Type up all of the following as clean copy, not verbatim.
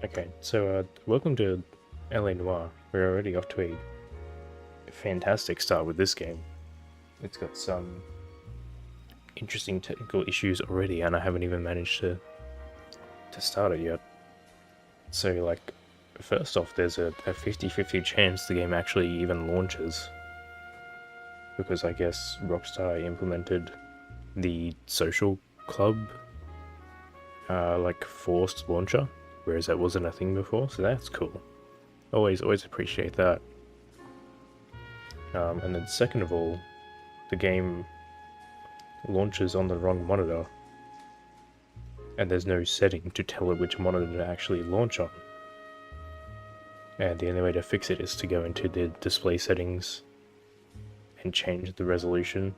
Okay, so welcome to LA Noire. We're already off to a fantastic start with this game. It's got some interesting technical issues already, and I haven't even managed to start it yet. So, like, first off, there's a 50-50 chance the game actually even launches. Because I guess Rockstar implemented the social club, like, forced launcher, whereas that wasn't a thing before, so that's cool. Always appreciate that. And then second of all, the game launches on the wrong monitor, and there's no setting to tell it which monitor to actually launch on. And the only way to fix it is to go into the display settings and change the resolution,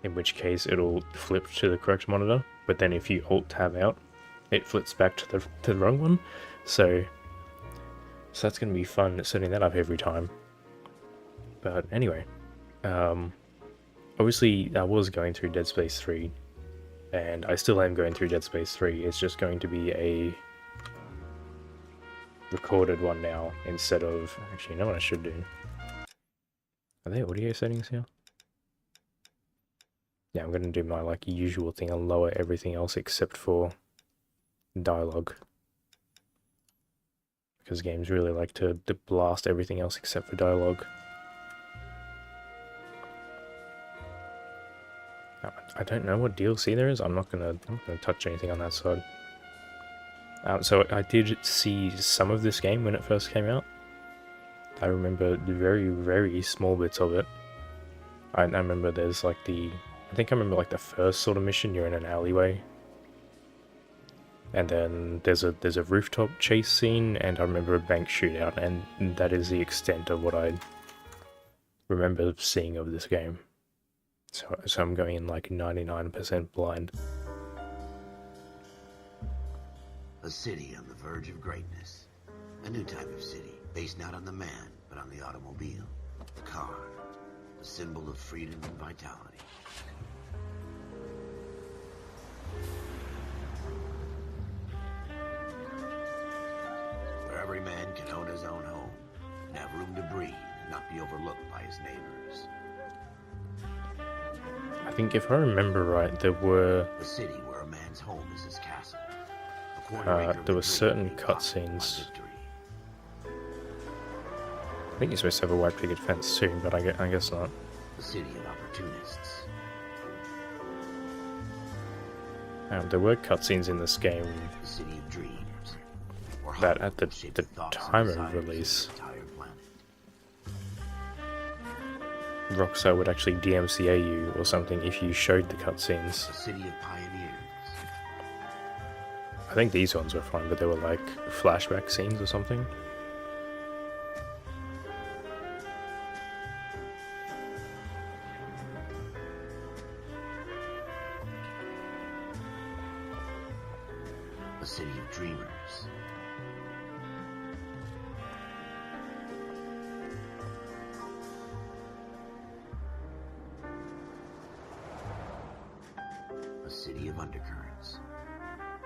in which case it'll flip to the correct monitor, but then if you Alt-Tab out, it flips back to the wrong one. So that's going to be fun setting that up every time. But anyway, obviously I was going through Dead Space 3, and I still am going through Dead Space 3. It's just going to be a recorded one now instead of... Actually, you know what I should do? Are there audio settings here? Yeah, I'm going to do my like usual thing and lower everything else except for dialogue. Because games really like to blast everything else except for dialogue. I don't know what DLC there is. I'm not gonna touch anything on that side. So I did see some of this game when it first came out. I remember the very small bits of it. I remember there's like I think I remember like the first sort of mission. You're in an alleyway, and then there's a rooftop chase scene, and I remember a bank shootout, and that is the extent of what I remember seeing of this game. So I'm going in like 99% blind. A city on the verge of greatness. A new type of city, based not on the man, but on the automobile. The car. The symbol of freedom and vitality. Where every man can own his own home, and have room to breathe, and not be overlooked by his neighbors. I think if I remember right, there were... The city where a man's home is his castle. There were certain cutscenes. I think you're supposed to have a white picket fence too, but I guess not. The city of opportunists. There were cutscenes in this game The city of dreams. that at the time of release, Rockstar would actually DMCA you or something if you showed the cutscenes. The city of pioneers. I think these ones were fine, but they were like flashback scenes or something. A city of dreamers. A city of undercurrents,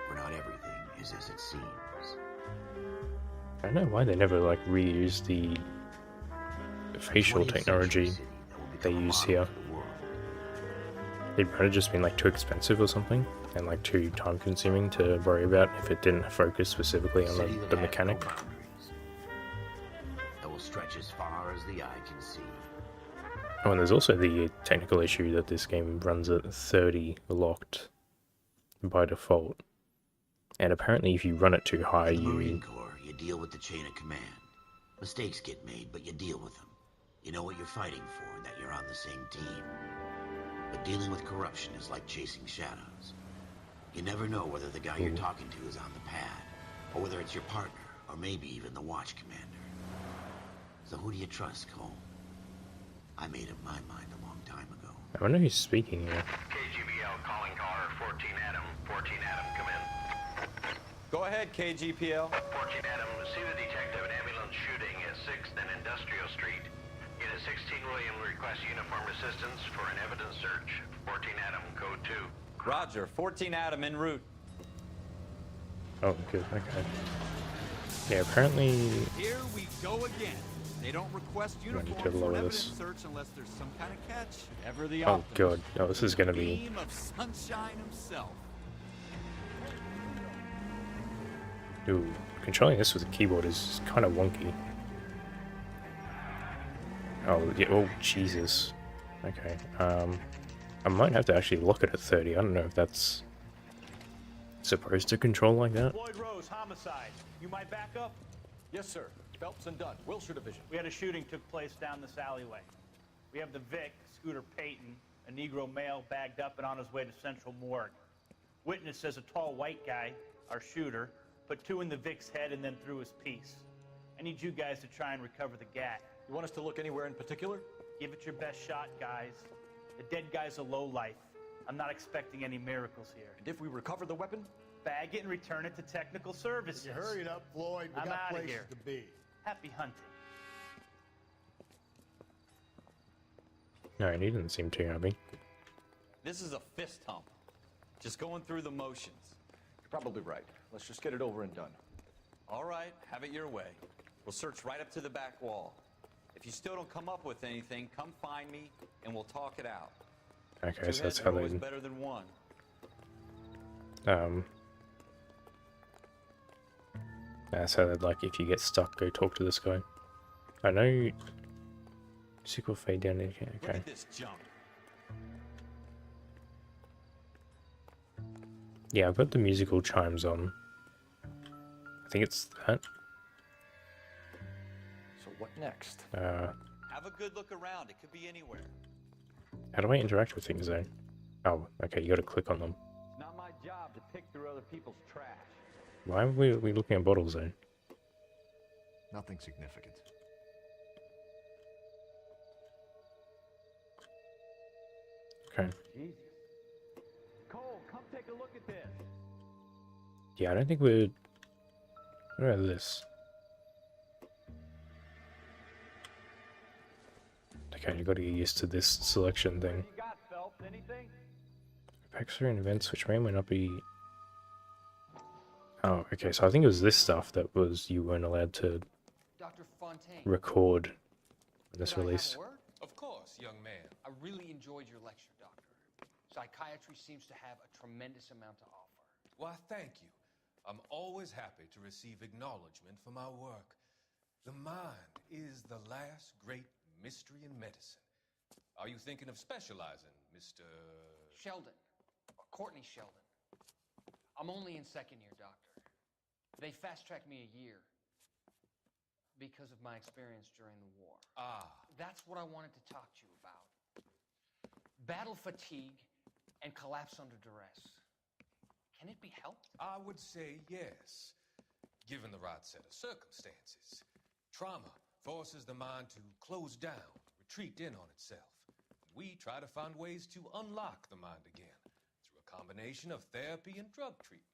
where not everything is as it seems. I don't know why they never like reused the facial technology they use here. It might have just been like too expensive or something, and like too time consuming to worry about if it didn't focus specifically on the mechanic. That will stretch as far as the eye can see. Oh, and there's also the technical issue that this game runs at 30 locked by default. And apparently if you run it too high, In the Marine Corps, you deal with the chain of command. Mistakes get made, but you deal with them. You know what you're fighting for, and that you're on the same team. But dealing with corruption is like chasing shadows. You never know whether the guy you're talking to is on the pad, or whether it's your partner, or maybe even the watch commander. So who do you trust, Cole? I made up my mind a long time ago. I wonder who's speaking here. KGBL calling caller 14 Adam. 14 Adam, come in. Go ahead, KGPL. 14 Adam, see the detective an ambulance shooting at 6th and Industrial Street. Unit 16 William requests uniformed assistance for an evidence search. 14 Adam, code 2. Roger, 14 Adam en route. Oh, good. Okay. Yeah, apparently. Here we go again. They don't request I need to uniforms for lower an this. evidence search unless there's some kind of catch. Ever the Oh optimist. god. Oh, this is gonna be. Beam of sunshine himself. Ooh, controlling this with a keyboard is kind of wonky. Oh, yeah, oh, Jesus. Okay, I might have to actually look at it 30. I don't know if that's supposed to control like that. Floyd Rose, homicide. You might back up? Yes, sir. Phelps and Dunn, Wilshire Division. We had a shooting took place down this alleyway. We have the Vic, Scooter Payton, a Negro male bagged up and on his way to Central Morgue. Witness says a tall white guy, our shooter, put 2 in the Vic's head and then threw his piece. I need you guys to try and recover the gat. You want us to look anywhere in particular? Give it your best shot, guys. The dead guy's a lowlife. I'm not expecting any miracles here. And if we recover the weapon? Bag it and return it to technical services. You hurry it up, Floyd. We I'm got outta places here. to be. Happy hunting. No, he didn't seem too happy. This is a fist hump. Just going through the motions. You're probably right. Let's just get it over and done. All right, have it your way. We'll search right up to the back wall. If you still don't come up with anything, come find me and we'll talk it out. Okay, 2 so heads that's are how always they. better than 1. That's how they'd like if you get stuck, go talk to this guy. I know. Sequel fade down. Look Okay. at this junk. Yeah, I've got the musical chimes on. I think it's that. So what next? Have a good look around. It could be anywhere. How do I interact with things though? Oh, okay, you gotta click on them. It's not my job to pick through other people's trash. Why are we looking at bottles though? Nothing significant. Okay. Jesus. Cole, come take a look at this. Yeah, I don't think we're. What about this? Okay, you gotta get used to this selection thing. What you got, Phelps? Anything? Packs are in events which may or may not be. Oh, okay, so I think it was this stuff that was you weren't allowed to Dr. Fontaine. record when this Could I have a released. word? Of course, young man. I really enjoyed your lecture, Doctor. Psychiatry seems to have a tremendous amount to offer. Why, thank you. I'm always happy to receive acknowledgement for my work. The mind is the last great mystery in medicine. Are you thinking of specializing, Mr. Sheldon. Courtney Sheldon. I'm only in second year, Doctor. They fast-tracked me a year because of my experience during the war. Ah, That's what I wanted to talk to you about. Battle fatigue and collapse under duress. Can it be helped? I would say yes, given the right set of circumstances. Trauma forces the mind to close down, retreat in on itself. We try to find ways to unlock the mind again through a combination of therapy and drug treatment.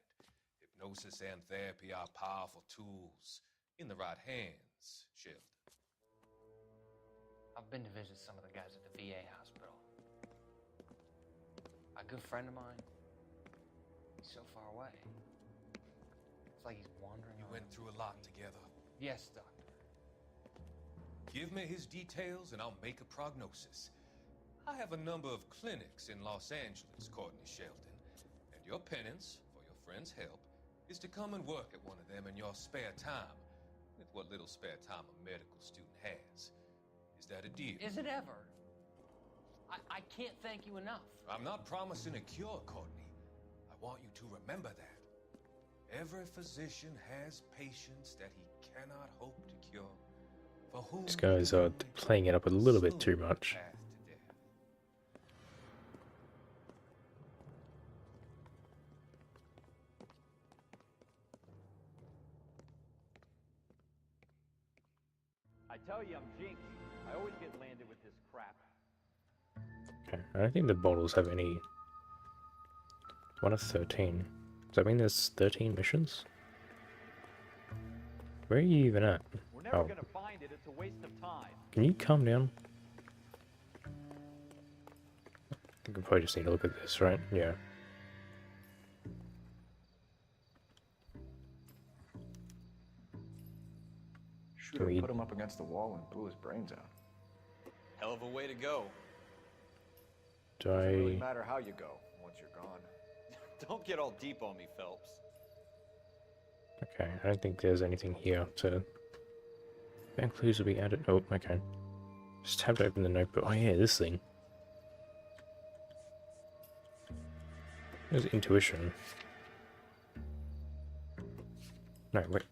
Hypnosis and therapy are powerful tools in the right hands, Sheldon. I've been to visit some of the guys at the VA hospital. A good friend of mine, he's so far away. It's like he's wandering You around. went through a lot together. Yes, Doctor. Give me his details and I'll make a prognosis. I have a number of clinics in Los Angeles, Courtney Sheldon, and your penance, for your friend's help, is to come and work at one of them in your spare time, with what little spare time a medical student has. Is that a deal? Is it ever? I can't thank you enough. I'm not promising a cure, Courtney. I want you to remember that. Every physician has patients that he cannot hope to cure. For whom These guys are playing it up a little bit too much. path to death. I tell you, I'm jinxed. I always get landed with this crap. Okay, I don't think the bottles have any. 1 of 13. Does that mean there's 13 missions? Where are you even at? We're never Oh, gonna find it. It's a waste of time. can you calm down? I think we probably just need to look at this, right? Yeah. Shooter we- put him up against the wall and blew his brains out. Hell of a way to go. Do Doesn't really I... matter how you go once you're gone. Don't get all deep on me, Phelps. Okay, I don't think there's anything here to... Bank clues will be added... Oh, okay. Just have to open the notebook. Oh yeah, this thing. There's intuition. No, wait.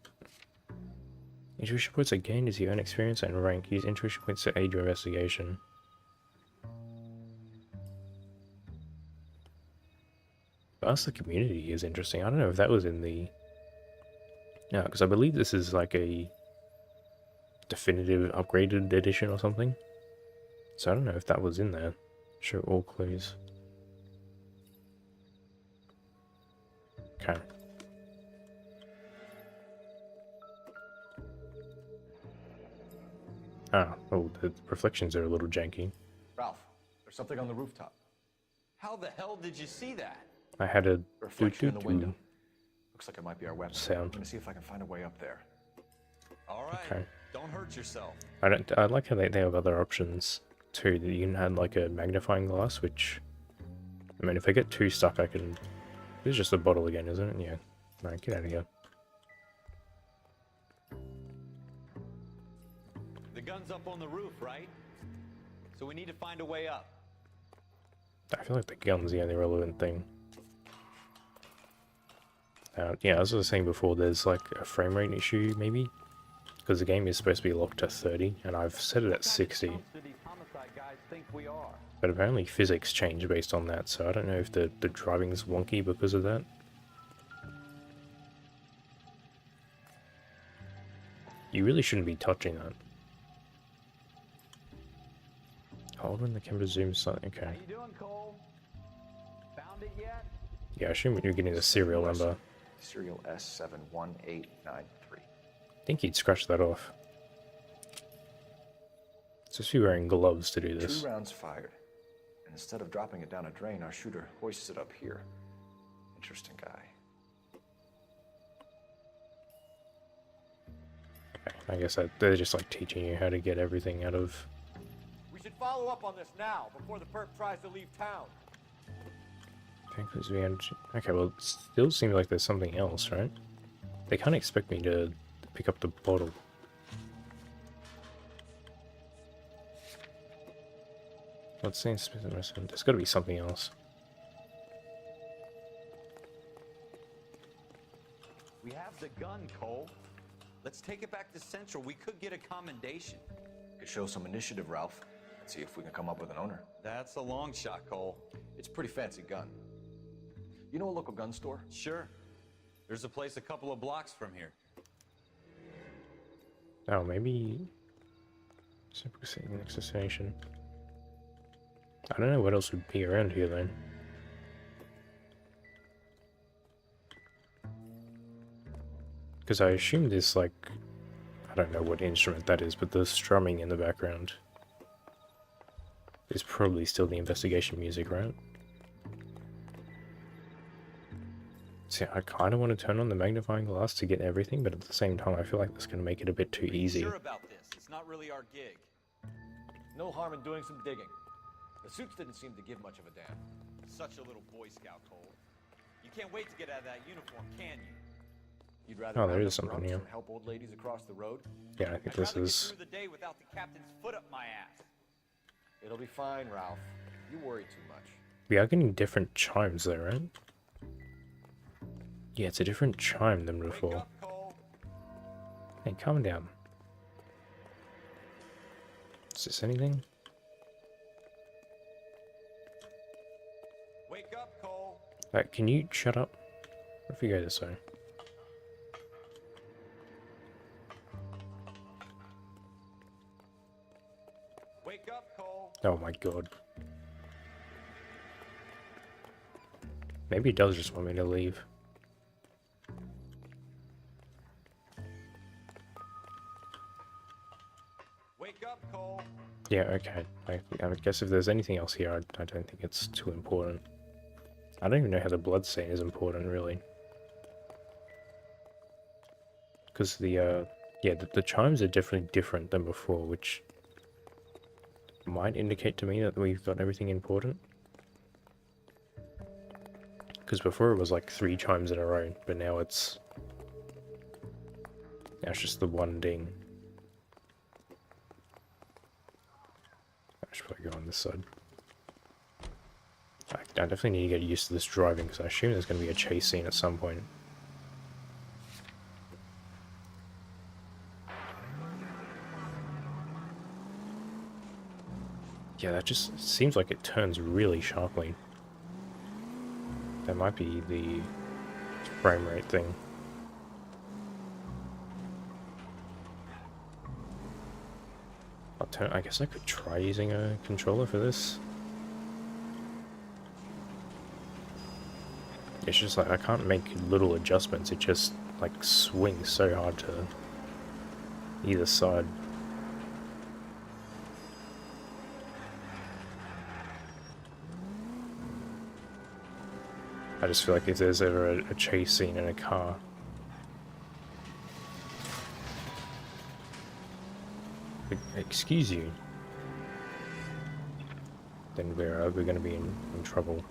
Intuition points are gained as you earn experience and rank. Use intuition points to aid your investigation. Ask the community is interesting. I don't know if that was in the... No, because I believe this is like a definitive upgraded edition or something. So I don't know if that was in there. Show all clues. Okay. Ah, oh, the reflections are a little janky. Ralph, there's something on the rooftop. How the hell did you see that? I had a Reflection in the window. doo-doo-doo Looks like it might be our weapon. sound. I'm gonna see if I can find a way up there. All right. Okay. Don't hurt yourself. I like how they have other options too. That you can add like a magnifying glass, which I mean, if I get too stuck, I can. This is just a bottle again, isn't it? Yeah. No, get out of here. The gun's up on the roof, right? So we need to find a way up. I feel like the gun's the only relevant thing. Yeah, as I was saying before, there's like a frame rate issue, maybe? Because the game is supposed to be locked to 30, and I've set it at 60. But apparently physics change based on that, so I don't know if the driving's wonky because of that. You really shouldn't be touching that. Hold when the camera zooms slightly. Okay. How you doing, Cole? Found it yet? Yeah, I assume you're getting the serial number. Serial S71893. I think he'd scratch that off. Supposed to be wearing gloves to do this. 2 rounds fired. And instead of dropping it down a drain, our shooter hoists it up here. Interesting guy. Okay, I guess they're just like teaching you how to get everything out of... We should follow up on this now, before the perp tries to leave town. Okay, well, it still seems like there's something else, right? They can't expect me to pick up the bottle. Let's see. There's got to be something else. We have the gun, Cole. Let's take it back to Central. We could get a commendation. Could show some initiative, Ralph. And see if we can come up with an owner. That's a long shot, Cole. It's a pretty fancy gun. You know a local gun store? Sure. There's a place a couple of blocks from here. Oh, maybe... Next destination. I don't know what else would be around here then. Because I assume there's like... I don't know what instrument that is, but the strumming in the background is probably still the investigation music, right? See, I kind of want to turn on the magnifying glass to get everything, but at the same time I feel like that's going to make it a bit too easy. Sure about this? It's not really our gig. No harm in doing some digging. The suits didn't seem to give much of a damn. Such a little Boy Scout, Cole. You can't wait to get out of that uniform, can you? You'd rather Oh, there round is up something grunts here. than help old ladies across the road? Yeah, I think I'd this rather is... get through the day without the captain's foot up my ass. It'll be fine, Ralph. You worry too much. We are getting different chimes though, right? Yeah, it's a different chime than Wake before. up, Cole. Hey, calm down. Is this anything? Wake up, Cole. Like, can you shut up? What if we go this way? Wake up, Cole. Oh my god. Maybe it does just want me to leave. Wake up, Cole. Yeah, okay. I guess if there's anything else here, I don't think it's too important. I don't even know how the blood stain is important, really. Because the Yeah, the chimes are definitely different than before, which might indicate to me that we've got everything important. Because before it was like 3 chimes in a row, but now it's just the one ding. I should probably go on this side. I definitely need to get used to this driving, because I assume there's going to be a chase scene at some point. Yeah, that just seems like it turns really sharply. That might be the frame rate thing. I guess I could try using a controller for this. It's just like I can't make little adjustments, it just like swings so hard to either side. I just feel like if there's ever a chase scene in a car, excuse you, then we're going to be in trouble.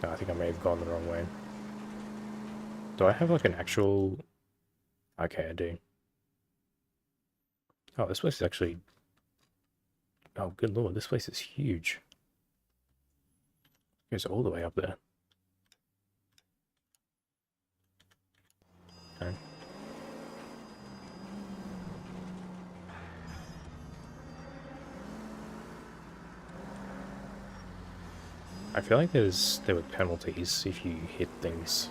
No, I think I may have gone the wrong way. Do I have like an actual... Okay, I do. Oh, this place is actually... Oh, good lord, this place is huge. It goes all the way up there. Okay. I feel like there were penalties if you hit things.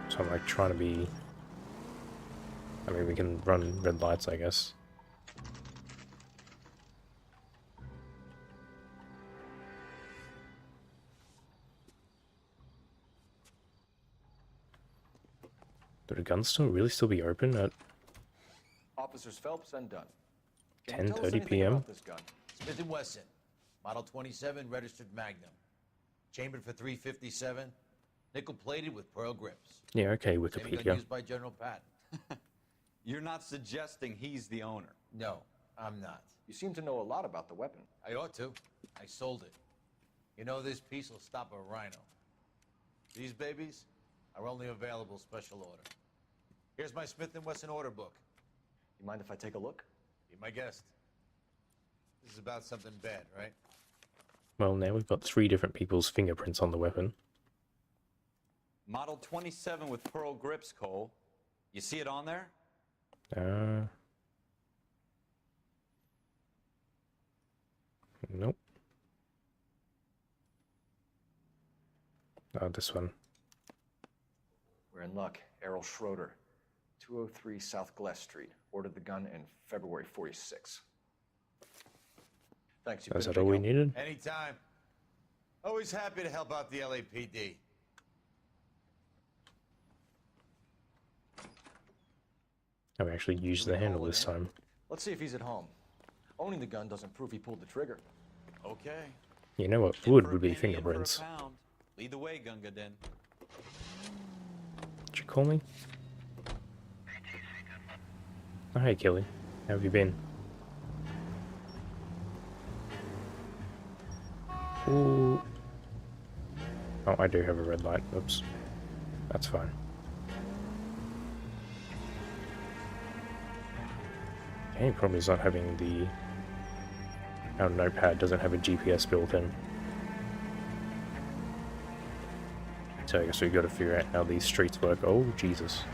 So I'm like trying to be... I mean, we can run red lights, I guess. Would a gun store really still be open at Officers Phelps and Dunn. 10:30 p.m.? Smith & Wesson, Model 27, registered Magnum. Chambered for .357, nickel-plated with pearl grips. Yeah, okay, Same gun Wikipedia. used by General Patton. You're not suggesting he's the owner? No, I'm not. You seem to know a lot about the weapon. I ought to. I sold it. You know, this piece will stop a rhino. These babies are only available special order. Here's my Smith & Wesson order book. You mind if I take a look? Be my guest. This is about something bad, right? Well, now we've got 3 different people's fingerprints on the weapon. Model 27 with pearl grips, Cole. You see it on there? Nope. Oh, this one. We're in luck. Errol Schroeder, 203 South Glass Street. Ordered the gun in February '46. Thanks. Is that all we needed? Anytime. Always happy to help out the LAPD. Oh, we actually used the handle this time. Let's see if he's at home. Owning the gun doesn't prove he pulled the trigger. Okay. You know what In would for a be penny, in for a fingerprints. pound. Lead the way, Gunga Din. Did you call me? Oh, hey, Kelly. How have you been? Ooh. Oh, I do have a red light. Oops. That's fine. The only problem is not having the... Our notepad doesn't have a GPS built in. So I guess we've got to figure out how these streets work. Oh, Jesus.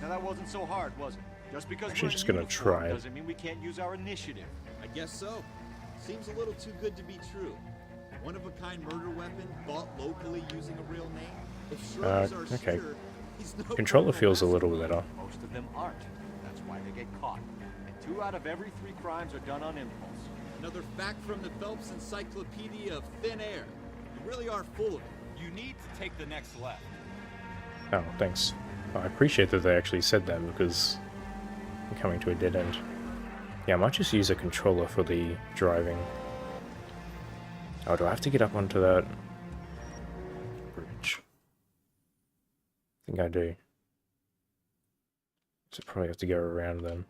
Now that wasn't so hard, was it? Just because Actually, we're just in gonna uniform try. doesn't mean we can't use our initiative. I guess so. Seems a little too good to be true. One-of-a-kind murder weapon bought locally using a real name. If Schroeder's our okay. shooter, he's no Controller criminal feels a little mastermind. better. Most of them aren't. That's why they get caught. And 2 out of every 3 crimes are done on impulse. Another fact from the Phelps Encyclopedia of Thin Air. You really are full of it. You need to take the next left. Oh, thanks. I appreciate that they actually said that, because I'm coming to a dead end. Yeah, I might just use a controller for the driving. Oh, do I have to get up onto that bridge? I think I do. So probably have to go around them.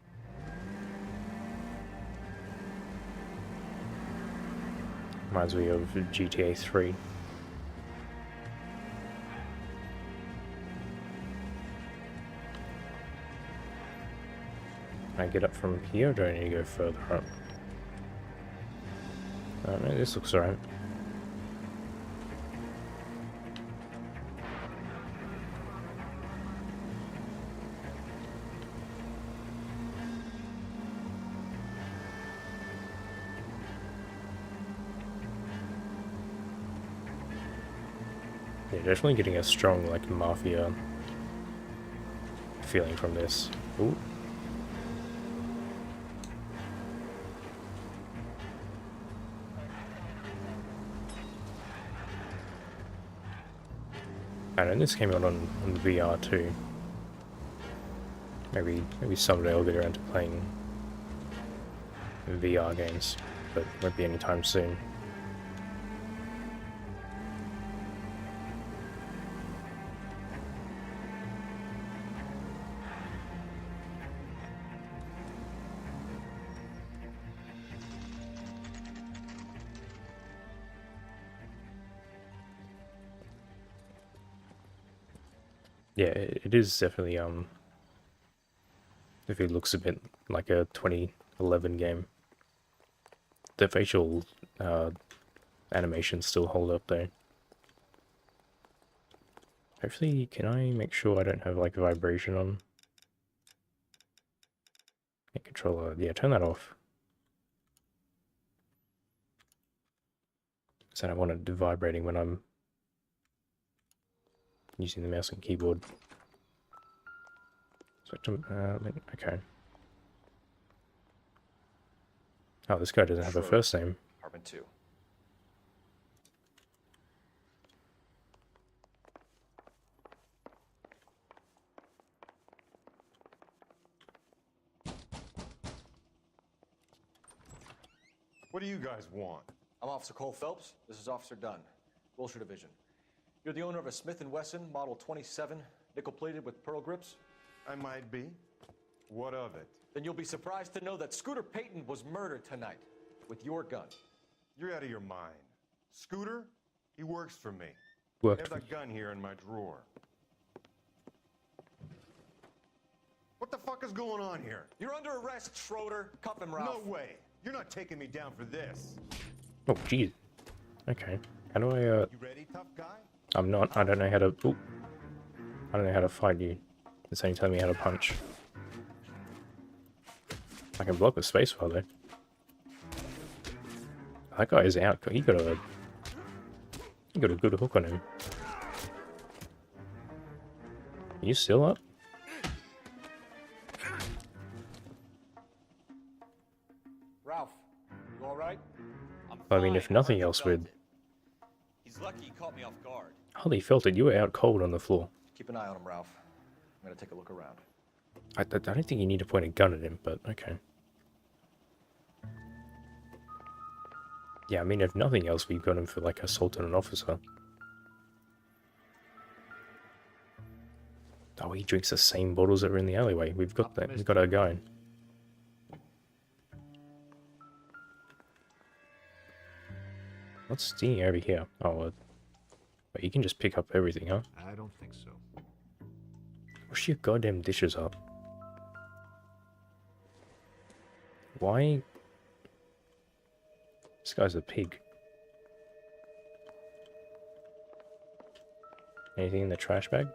Reminds me of GTA 3. Can I get up from here, or do I need to go further up? Oh no, this looks alright. Yeah, definitely getting a strong, like, mafia feeling from this. Ooh. And this came out on VR too. Maybe someday I'll get around to playing VR games, but won't be anytime soon. Yeah, it is definitely, if it looks a bit like a 2011 game. The facial animations still hold up though. Hopefully, can I make sure I don't have like vibration on? Yeah, controller, yeah, turn that off. So I don't want it vibrating when I'm using the mouse and keyboard. Okay. Oh, this guy doesn't have a first name. Apartment 2. What do you guys want? I'm Officer Cole Phelps. This is Officer Dunn, Wilshire Division. You're the owner of a Smith & Wesson Model 27, nickel-plated with pearl grips? I might be. What of it? Then you'll be surprised to know that Scooter Payton was murdered tonight with your gun. You're out of your mind. Scooter? He works for me. Worked I have for that gun here in my drawer. What the fuck is going on here? You're under arrest, Schroeder. Cuff him, Ralph. No way. You're not taking me down for this. Oh, jeez. Okay. How do I, You ready, tough guy? I'm not. I don't know how to... Ooh. I don't know how to fight you. It's only telling me how to punch. I can block with spacebar though. That guy is out. He got a good hook on him. Are you still up? Ralph, you all right? I mean, if nothing else, would He's lucky he caught me off guard. hardly felt it. You were out cold on the floor. Keep an eye on him, Ralph. I'm gonna take a look around. I don't think you need to point a gun at him, but okay. Yeah, I mean, if nothing else, we've got him for, like, assaulting an officer. Oh, he drinks the same bottles that were in the alleyway. We've got that. We've got our guy. What's stinging over here? Oh, but you can just pick up everything, huh? I don't think so. Wash your goddamn dishes up. Why? This guy's a pig. Anything in the trash bag?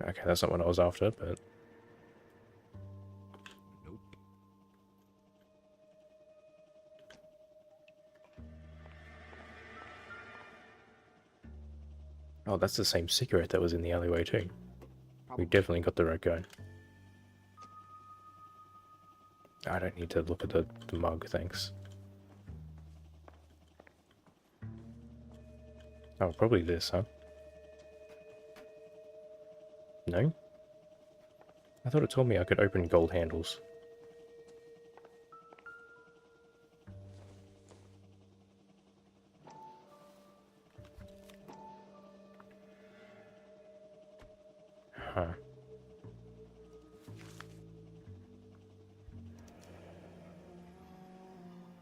Okay, that's not what I was after, but... Nope. Oh, that's the same cigarette that was in the alleyway too. We definitely got the right guy. I don't need to look at the mug, thanks. Oh, probably this, huh? No? I thought it told me I could open gold handles. Uh-huh.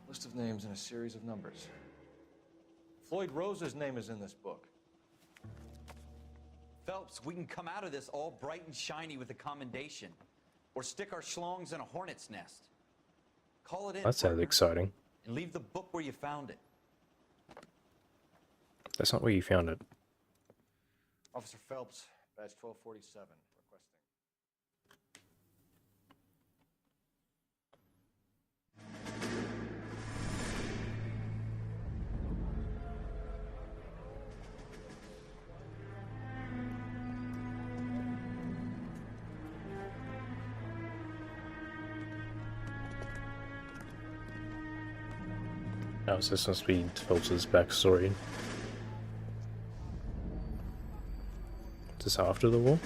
List of names and a series of numbers. Floyd Rose's name is in this book. Phelps, we can come out of this all bright and shiny with a commendation. Or stick our schlongs in a hornet's nest. Call it in, That sounds partner, exciting. and leave the book where you found it. That's not where you found it. Officer Phelps, badge 1247, requesting. Oh, so this must be Phelps' backstory. Is this after the war?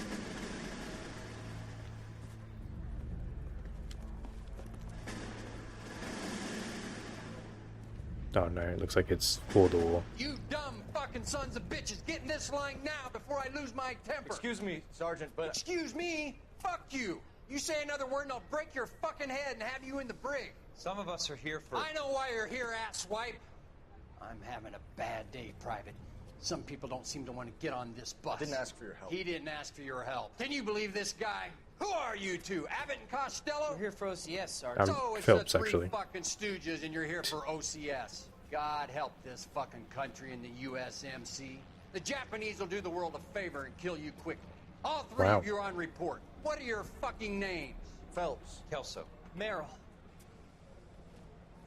Oh no, it looks like it's for the war. You dumb fucking sons of bitches, get in this line now before I lose my temper. Excuse me, Sergeant, but... Excuse me? Fuck you. You say another word and I'll break your fucking head and have you in the brig. Some of us are here for... I know why you're here, asswipe. I'm having a bad day, Private. Some people don't seem to want to get on this bus. Didn't ask for your help. He didn't ask for your help. Can you believe this guy? Who are you two? Abbott and Costello? We're here for OCS, Sergeant. So it's Phelps, the three actually. fucking stooges and you're here for OCS. God help this fucking country and the USMC. The Japanese will do the world a favor and kill you quickly. All three Wow. of you are on report. What are your fucking names? Phelps. Kelso. Merrill.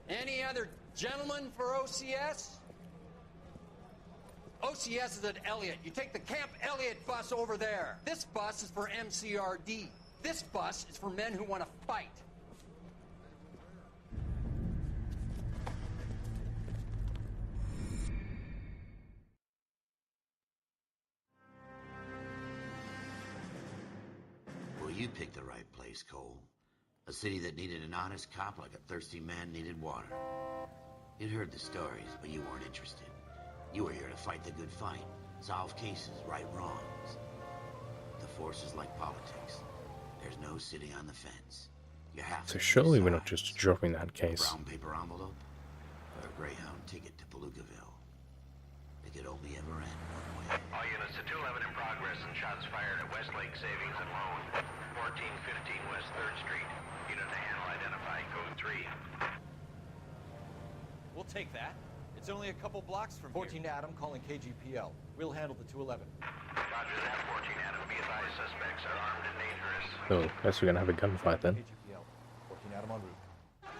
Any other gentlemen for OCS? OCS is at Elliott. You take the Camp Elliott bus over there. This bus is for MCRD. This bus is for men who want to fight. Well, you picked the right place, Cole. A city that needed an honest cop like a thirsty man needed water. You'd heard the stories, but you weren't interested. You were here to fight the good fight, solve cases, right wrongs. The force is like politics. There's no sitting on the fence. You have So to surely we're not decide. just dropping that A case. brown paper envelope or a Greyhound ticket to Palookaville. It could only ever end one way. All units to 211 in progress and shots fired at Westlake Savings and Loan, 1415 West 3rd Street. Unit to handle identify code 3. We'll take that. It's only a couple blocks from 14 here. Adam calling KGPL. We'll handle the 211. Roger that, 14 Adam. Be advised, suspects are armed and dangerous. Oh, guess we're gonna have a gunfight then. KGPL. 14 Adam en route.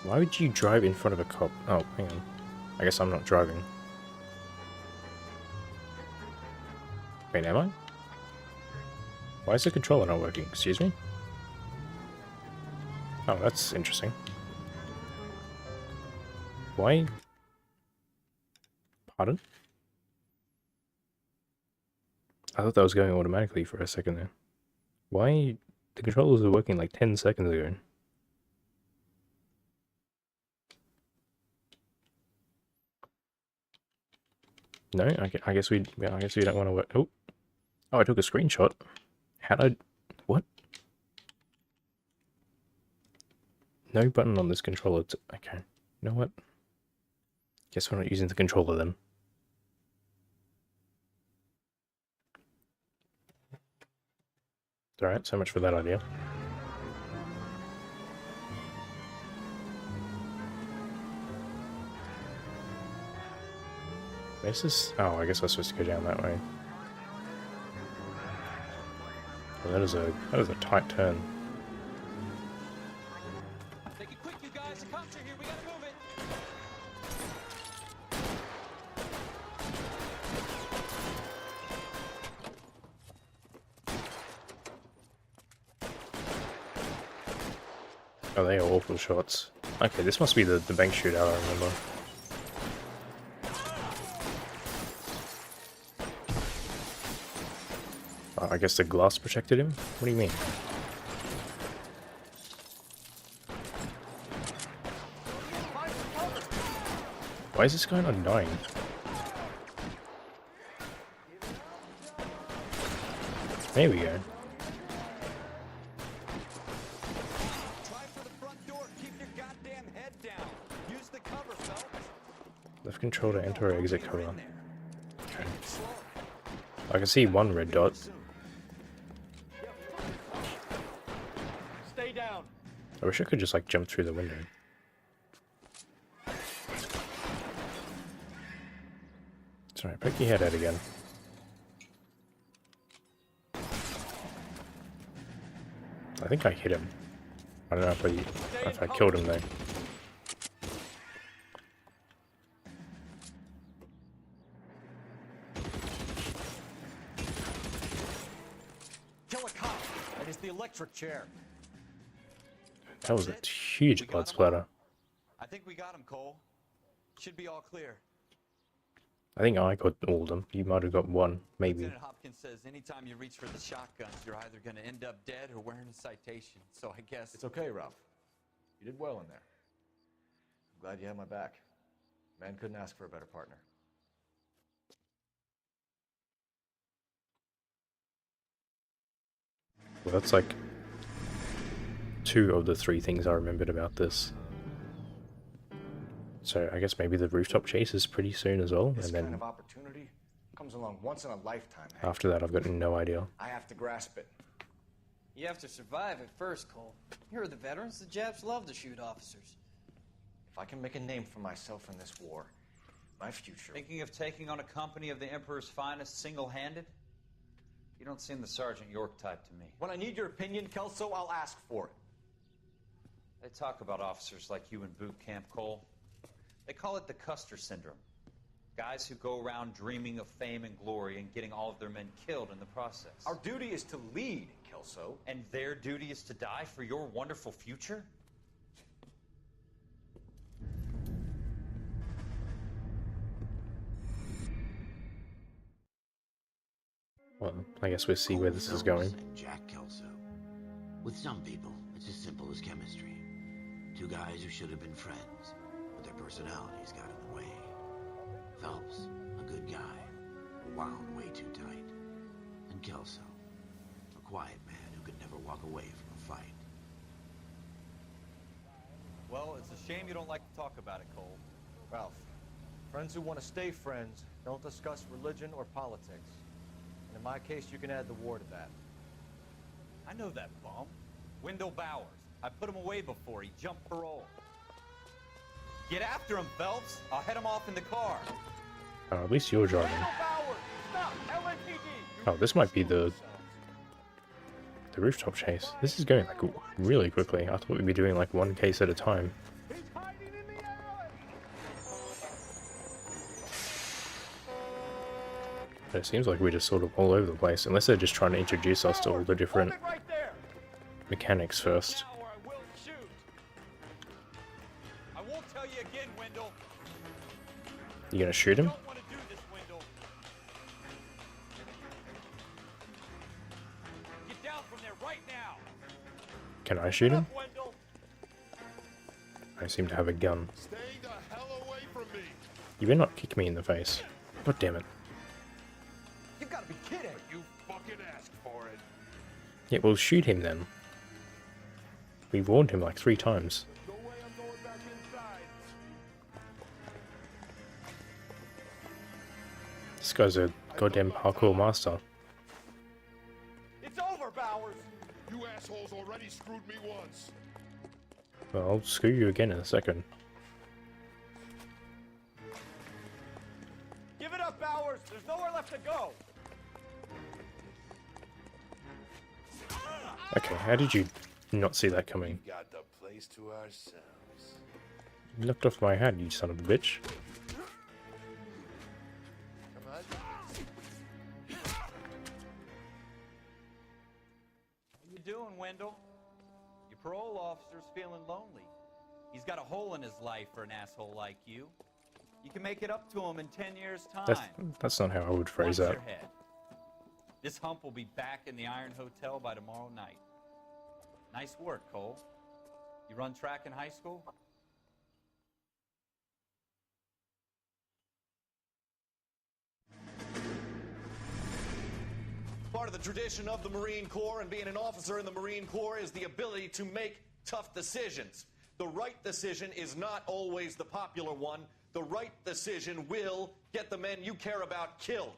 Why would you drive in front of a cop? Oh, hang on. I guess I'm not driving. Wait, am I? Why is the controller not working? Excuse me? Oh, that's interesting. Why? Pardon? I thought that was going automatically for a second there. Why? The controllers were working like 10 seconds ago. No, I guess we don't want to work. Oh, I took a screenshot. How'd I? What? No button on this controller. Okay. You know what? Guess we're not using the controller then. Alright, so much for that idea. Where's this? Oh, I guess I was supposed to go down that way. Well, that is a tight turn. Take it quick, you guys. The cops are here. We gotta move it. Oh, they are awful shots. Okay, this must be the bank shootout I remember. Oh, I guess the glass protected him? What do you mean? Why is this guy not dying? There we go. Try for the front door. Keep your goddamn head down. Use the cover, Phelps. Left control to enter or exit cover. Okay. I can see one red dot. Stay down. I wish I could just like jump through the window. Sorry, poke your head out again. I think I hit him. I don't know if I killed him though. Kill a cop. That is the electric chair. That was a huge blood splatter. I think we got him, Cole. Should be all clear. I think I got all of them. You might have got one, maybe. Lieutenant Hopkins says anytime you reach for the shotguns, you're either going to end up dead or wearing a citation. So I guess It's okay, Ralph. You did well in there. I'm glad you had my back. Man couldn't ask for a better partner. Well, that's like 2 of the 3 things I remembered about this. So I guess maybe the rooftop chase is pretty soon as well, This and then kind of opportunity comes along once in a lifetime. Hank. after that I've got no idea. I have to grasp it. You have to survive it first, Cole. Here are the veterans. The Japs love to shoot officers. If I can make a name for myself in this war, my future. Thinking of taking on a company of the Emperor's finest single-handed? You don't seem the Sergeant York type to me. When I need your opinion, Kelso, I'll ask for it. They talk about officers like you in boot camp, Cole. They call it the Custer syndrome. Guys who go around dreaming of fame and glory and getting all of their men killed in the process. Our duty is to lead, Kelso. And their duty is to die for your wonderful future? Well, I guess we'll see where this is going. And Jack Kelso. With some people, it's as simple as chemistry. 2 guys who should have been friends, but their personalities got in the way. Phelps, a good guy, wound way too tight. And Kelso, a quiet man who could never walk away from a fight. Well, it's a shame you don't like to talk about it, Cole. Ralph, friends who want to stay friends don't discuss religion or politics. And in my case, you can add the war to that. I know that bum. Wendell Bowers. I put him away before. He jumped parole. Get after him, Phelps. I'll head him off in the car. At least you're driving. Oh, this might be the rooftop chase. This is going like really quickly. I thought we'd be doing like 1 case at a time. But it seems like we're just sort of all over the place, unless they're just trying to introduce us to all the different mechanics first. I won't tell you again, Wendell. You gonna shoot him? Don't want to do this, Wendell. Get down from there right now. Can I shoot him? Wendell. I seem to have a gun. Stay the hell away from me. You better not kick me in the face. God damn it. You've got to be kidding. You fucking asked for it. Yeah, well, shoot him then. We warned him like 3 times. No way I'm going back inside. This guy's a goddamn parkour master. It's over, Bowers. You assholes already screwed me once. Well, I'll screw you again in a second. Give it up, Bowers. There's nowhere left to go. Okay, how did you not see that coming? Got the place to ourselves. You knocked off my hat, you son of a bitch. Come on. How you doing, Wendell? Your parole officer's feeling lonely. He's got a hole in his life for an asshole like you. You can make it up to him in 10 years' time. That's not how I would phrase Watch that. your head. This hump will be back in the Iron Hotel by tomorrow night. Nice work, Cole. You run track in high school? Part of of the tradition of the Marine Corps, and being an officer in the Marine Corps is the ability to make tough decisions. The right decision is not always the popular one. The right decision will get the men you care about killed.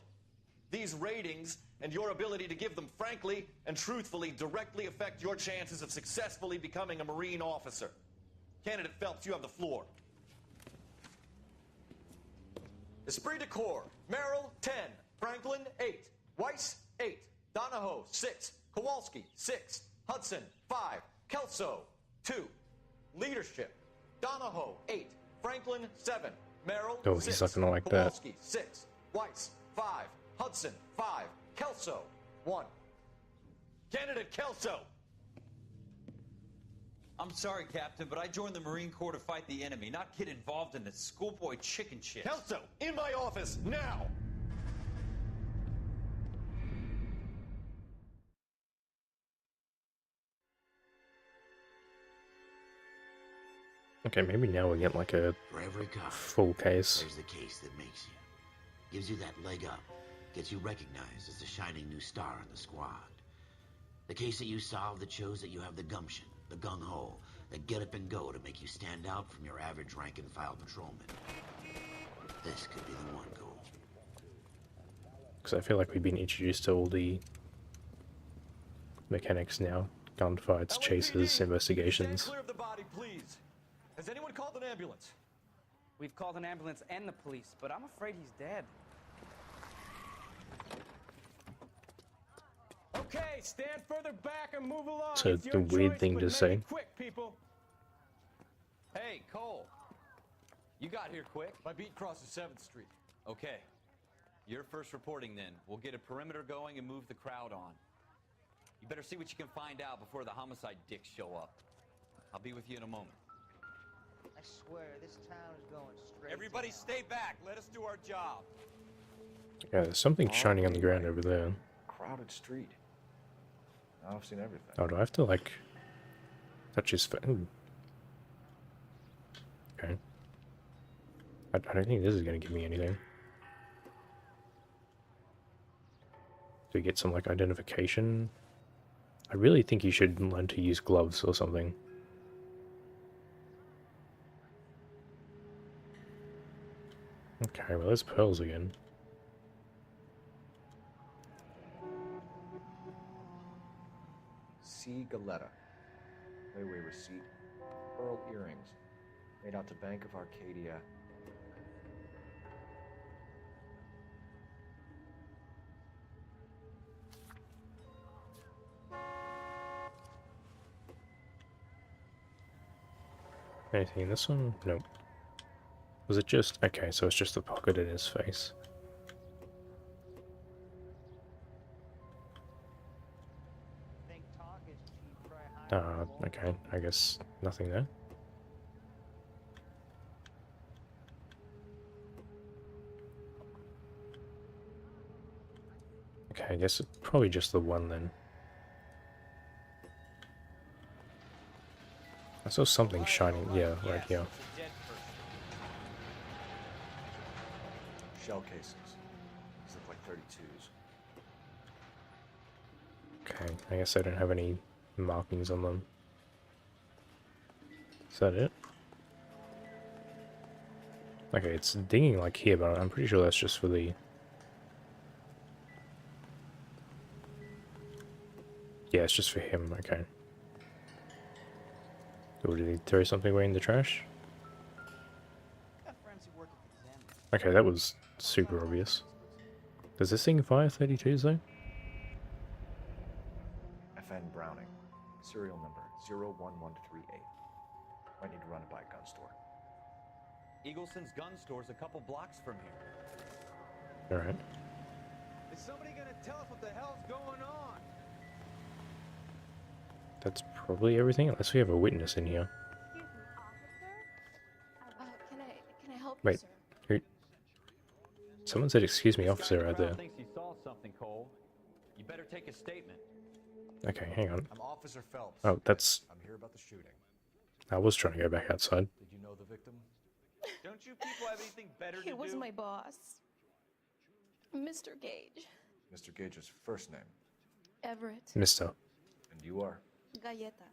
These ratings and your ability to give them frankly and truthfully directly affect your chances of successfully becoming a Marine officer. Candidate Phelps, you have the floor. Esprit de Corps, Merrill, 10. Franklin, 8. Weiss, 8. Donahoe, 6. Kowalski, 6. Hudson, 5. Kelso, 2. Leadership, Donahoe, 8. Franklin, 7. Merrill, Oh, 6. he's not gonna like that. Kowalski, 6. Weiss, 5. Hudson, 5. Kelso, 1. Candidate Kelso. I'm sorry, Captain, but I joined the Marine Corps to fight the enemy, not get involved in this schoolboy chicken shit. Kelso, in my office, now! Okay, maybe now we get like a For every cop, full case. there's the case that makes you. Gives you that leg up. Gets you recognized as the shining new star in the squad. The case that you solve that shows that you have the gumption, the gung-ho, the get up and go to make you stand out from your average rank-and-file patrolman. This could be the one, Cole. Because I feel like we've been introduced to all the mechanics now. Gunfights, chases, investigations. Stand clear of the body, please. Has anyone called an ambulance? We've called an ambulance and the police, but I'm afraid he's dead. Okay, stand further back and move along. So It's the your weird choice, thing but to make say. it quick, people. Hey, Cole. You got here quick. My beat crosses 7th Street. Okay. You're first reporting then. We'll get a perimeter going and move the crowd on. You better see what you can find out before the homicide dicks show up. I'll be with you in a moment. I swear, this town is going straight. Everybody stay back. Let us do our job. Yeah, there's something shining on the ground over there. Crowded street. Now I've seen everything. Oh, do I have to like touch his face? Okay. I don't think this is gonna give me anything. Do we get some like identification? I really think you should learn to use gloves or something. Okay, well there's pearls again. C. Galetta. Layaway receipt. Pearl earrings. Made out to Bank of Arcadia. Anything in this one? Nope. Was it just... Okay, so it's just the pocket in his face. Okay, I guess nothing there. Okay, I guess it's probably just the one then. I saw something shining, yeah, right here. Shell casings. These look like 32s. Okay, I guess I don't have any markings on them. Is that it? Okay, it's dinging like here, but I'm pretty sure that's just for the... Yeah, it's just for him, okay. So did he throw something away in the trash? Okay, that was super obvious. Does this thing fire 32s though? FN Browning. Serial number 01138. Might need to run it by a gun store. Eagleson's gun store's a couple blocks from here. Alright. Is somebody gonna tell us what the hell's going on? That's probably everything, unless we have a witness in here. Can I help Wait, you, sir? who? Someone said, "Excuse me, officer," right there. Thinks he saw something, Cole. You better take a statement. Okay, hang on. I'm Officer Phelps. Oh, that's... I'm here about the shooting. I was trying to go back outside. Did you know the victim? Don't you people have anything better to do? It was my boss, Mr. Gage. Mr. Gage's first name. Everett. Mister. And you are? Galleta.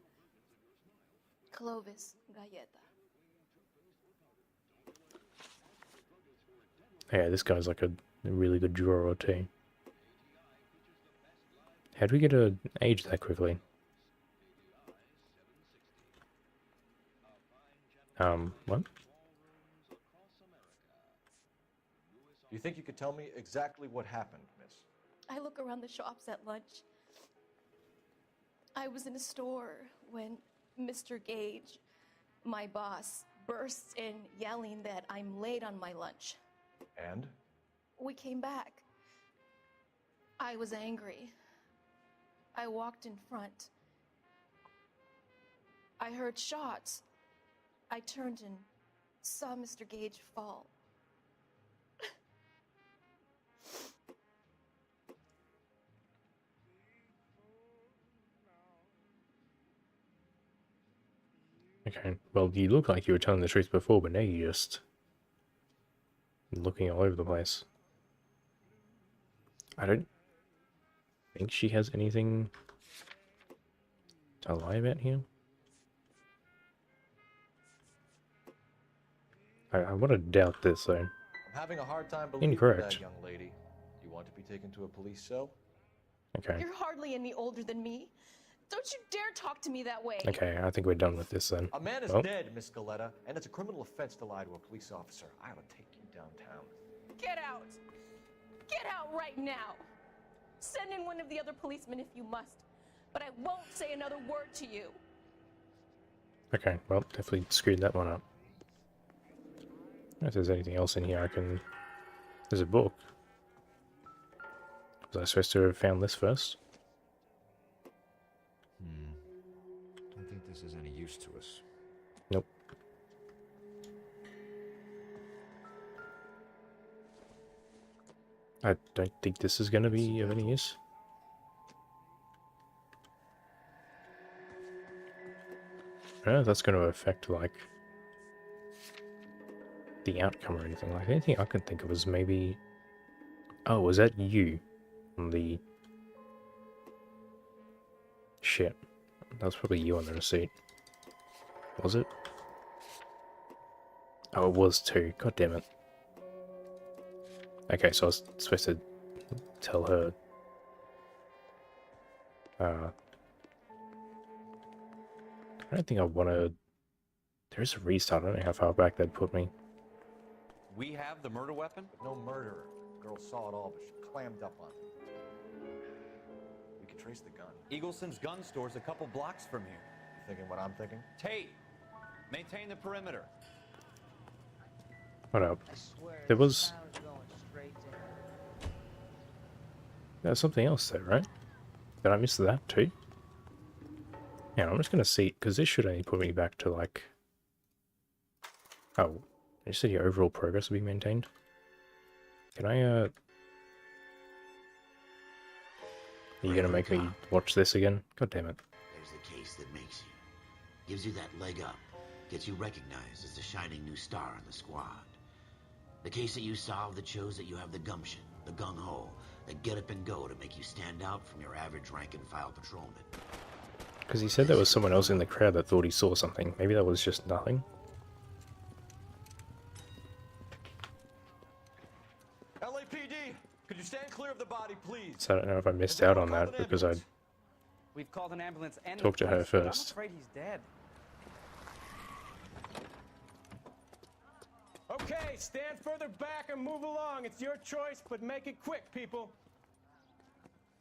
Clovis Galleta. Yeah, this guy's like a really good drawer too. How'd we get her age that quickly? What? Do you think you could tell me exactly what happened, miss? I look around the shops at lunch. I was in a store when Mr. Gage, my boss, bursts in yelling that I'm late on my lunch. And? We came back. I was angry. I walked in front. I heard shots. I turned and saw Mr. Gage fall. Okay, well, you look like you were telling the truth before, but now you're just looking all over the place. I don't think she has anything to lie about here. I want to doubt this, though. I'm having a hard time believing Incorrect. that, young lady. You want to be taken to a police cell? Okay. You're hardly any older than me. Don't you dare talk to me that way. Okay, I think we're done with this then. A man is Well, dead, Miss Galetta, and it's a criminal offense to lie to a police officer. I ought to take you downtown. Get out. Get out right now. Send in one of the other policemen if you must, but I won't say another word to you. Okay, well, definitely screwed that one up. I don't know if there's anything else in here I can... There's a book. Was I supposed to have found this first? Don't think this is any use to us. Nope. I don't think this is going to be of any use. I don't know if that's going to affect, like, the outcome or anything. Like, anything I can think of is maybe... Oh, was that you? On the... Shit. That was probably you on the receipt. Was it? Oh, it was too. God damn it. Okay, so I was supposed to tell her... I don't think I want to... There's a restart. I don't know how far back that'd put me. We have the murder weapon? But no murderer. The girl saw it all, but she clammed up on it. We can trace the gun. Eagleson's gun store's a couple blocks from here. You thinking what I'm thinking? Tate, maintain the perimeter. What up? There was... There's something else there, right? Did I miss that too? Yeah, I'm just gonna see, because this should only put me back to like... Oh, you said your overall progress will be maintained? Can I, Are you gonna make me watch this again? God damn it. There's the case that makes you. Gives you that leg up. Gets you recognized as the shining new star in the squad. The case that you solved that shows that you have the gumption, the gung-ho, the get up and go to make you stand out from your average rank-and-file patrolman. Because he said there was someone else in the crowd that thought he saw something. Maybe that was just nothing. LAPD, could you stand clear of the body, please? So I don't know if I missed out on that because I We've called an ambulance and talked to her the police, but I'm first. afraid he's dead. Okay, stand further back and move along. It's your choice, but make it quick, people.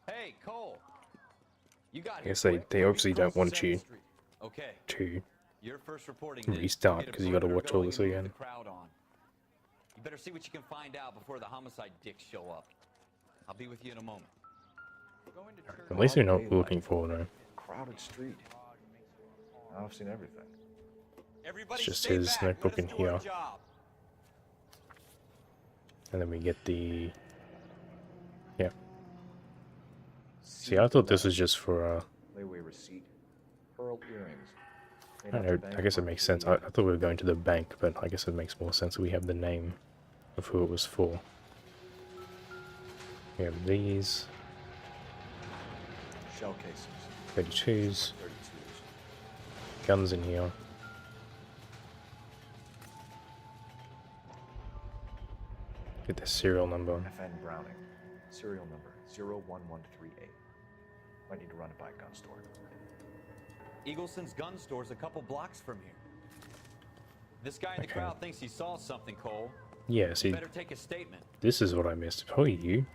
Hey, Cole. You got I guess they obviously don't want you Okay. to Your first reporting restart because you got to watch all this again. crowd on. You better see what you can find out before the homicide dicks show up. I'll be with you in a moment. At least you're not looking for no. Crowded street. I've seen everything. It's just his notebook in here. And then we get the... Yeah. See, I thought this was just for, Layaway receipt. Pearl earrings. I don't know, I guess it makes sense. I thought we were going to the bank, but I guess it makes more sense that we have the name of who it was for. We have these. Shell cases. 32s. 32s. Guns in here. Get the serial number. FN Browning. Serial number 01138. Might need to run it by a gun store. Eagleson's gun store's a couple blocks from here. This guy in the crowd thinks he saw something, Cole. Yeah, see, You better take a statement. this is what I missed. Probably you.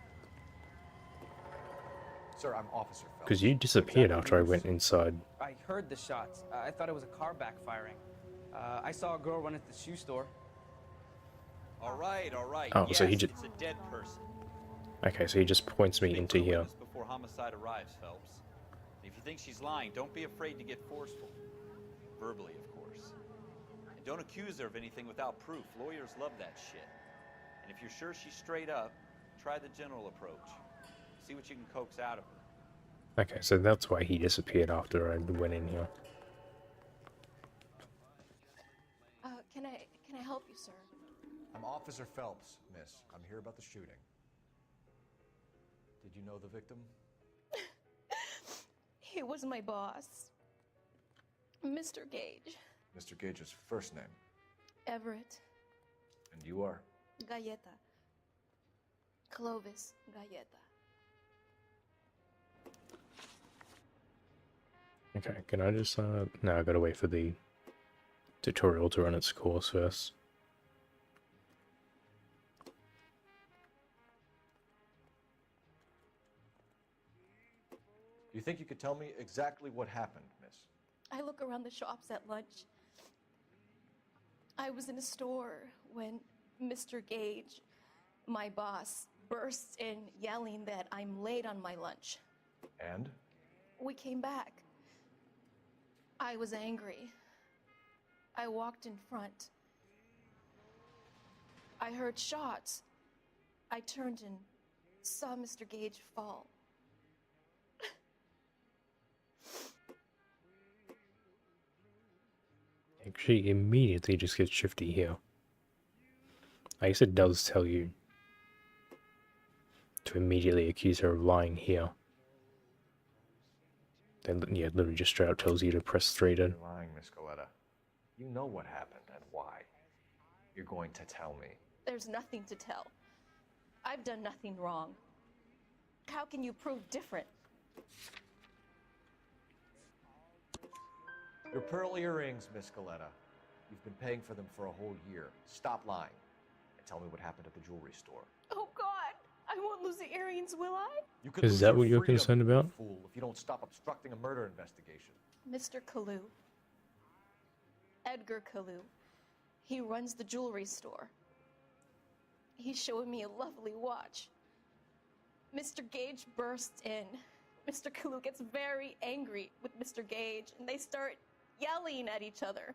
Sir, I'm Officer Phelps. Because you disappeared after I went inside. I heard the shots. I thought it was a car backfiring. I saw a girl run into the shoe store. All right. Oh, yes, so he just... it's a dead person. Okay, so he just points me into here. Before homicide arrives, Phelps. If you think she's lying, don't be afraid to get forceful. Verbally, of course. And don't accuse her of anything without proof. Lawyers love that shit. And if you're sure she's straight up, try the general approach. See what you can coax out of her. Okay, so that's why he disappeared after I went in here. Can I help you, sir? I'm Officer Phelps, miss. I'm here about the shooting. Did you know the victim? He was my boss, Mr. Gage. Mr. Gage's first name. Everett. And you are? Galleta. Clovis Galleta. Okay, can I just, no, I gotta wait for the tutorial to run its course first. Do you think you could tell me exactly what happened, miss? I look around the shops at lunch. I was in a store when Mr. Gage, my boss, bursts in yelling that I'm late on my lunch. And? We came back. I was angry. I walked in front. I heard shots. I turned and saw Mr. Gage fall. She immediately just gets shifty here. I guess it does tell you to immediately accuse her of lying here. Then, yeah, literally just straight up tells you to press 3 to... You're lying, Miss Goleta. You know what happened and why. You're going to tell me. There's nothing to tell. I've done nothing wrong. How can you prove different? Your pearl earrings, Miss Goleta. You've been paying for them for a whole year. Stop lying and tell me what happened at the jewelry store. Oh, God! I won't lose the earrings, will I? You could Is lose that your what you're freedom, concerned about? Fool, if you don't stop obstructing a murder investigation. Mr. Kalu. Edgar Kalu. He runs the jewelry store. He's showing me a lovely watch. Mr. Gage bursts in. Mr. Kalu gets very angry with Mr. Gage, and they start yelling at each other.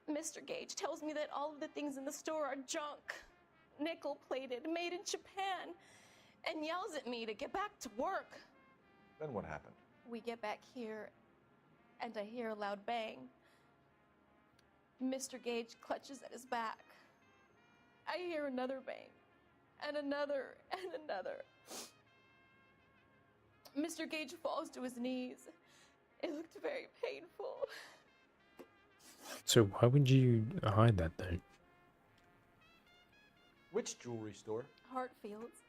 Mr. Gage tells me that all of the things in the store are junk, nickel-plated, made in Japan, and yells at me to get back to work. Then what happened? We get back here, and I hear a loud bang. Mr. Gage clutches at his back. I hear another bang, and another, and another. Mr. Gage falls to his knees. It looked very painful. So why would you hide that then? Which jewelry store? Hartfield's.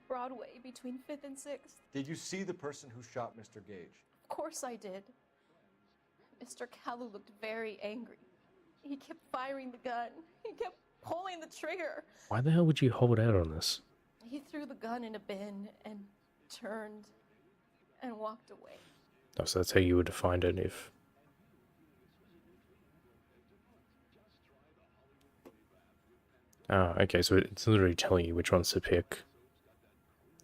Broadway, between 5th and 6th. Did you see the person who shot Mr. Gage? Of course I did. Mr. Kalu looked very angry. He kept firing the gun. He kept pulling the trigger. Why the hell would you hold out on this? He threw the gun in a bin and turned and walked away. Oh, so that's how you would have defined it if... Ah, okay, so it's literally telling you which ones to pick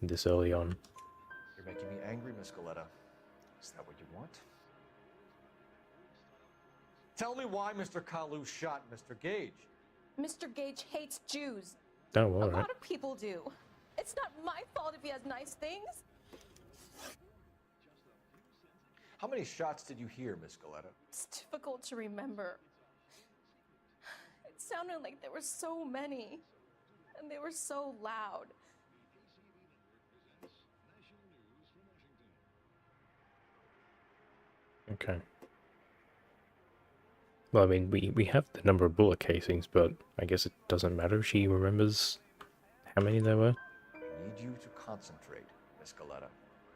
this early on. You're making me angry, Miss Goleta. Is that what you want? Tell me why Mr. Kalu shot Mr. Gage. Mr. Gage hates Jews. Oh, A alright. lot of people do. It's not my fault if he has nice things. How many shots did you hear, Miss Goleta? It's difficult to remember. It sounded like there were so many, and they were so loud. Okay. Well, I mean, we have the number of bullet casings, but I guess it doesn't matter if she remembers how many there were. I need you to concentrate, Miss Galetta.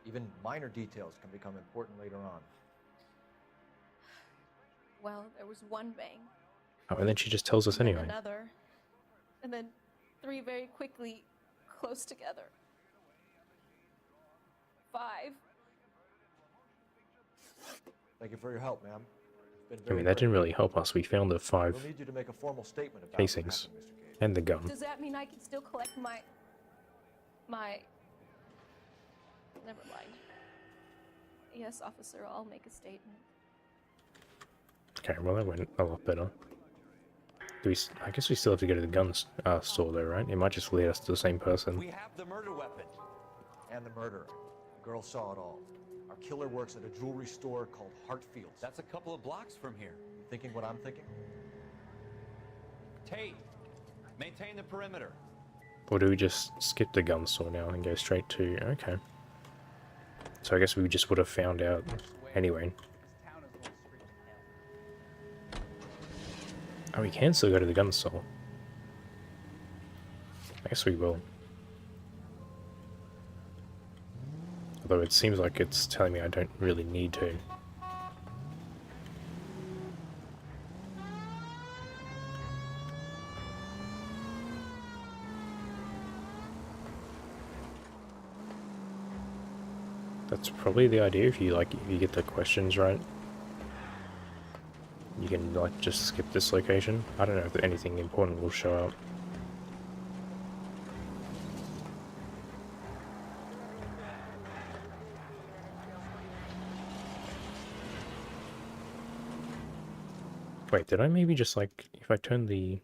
Even minor details can become important later on. Well, there was one bang. Oh, and then she just tells us And then anyway. another. And then 3 very quickly, close together. 5. Thank you for your help, ma'am. It's been I very mean, that didn't brave. really help us. We found the 5 We'll need you to make a formal statement about casings what happened, Mr. Gage. and the gun. Does that mean I can still collect my... Never mind. Yes, officer, I'll make a statement. Okay, well that went a lot better. I guess we still have to go to the gun store though, right? It might just lead us to the same person. We have the murder weapon. And the murderer. The girl saw it all. Our killer works at a jewelry store called Hartfield's. That's a couple of blocks from here. You thinking what I'm thinking? Tate, maintain the perimeter. Or do we just skip the gun store now and go straight to... Okay. So I guess we just would have found out anyway. Oh, we can still go to the gun store. I guess we will. Although it seems like it's telling me I don't really need to. That's probably the idea if you get the questions right. You can like just skip this location. I don't know if anything important will show up. Wait, did I maybe just like, if I turn the...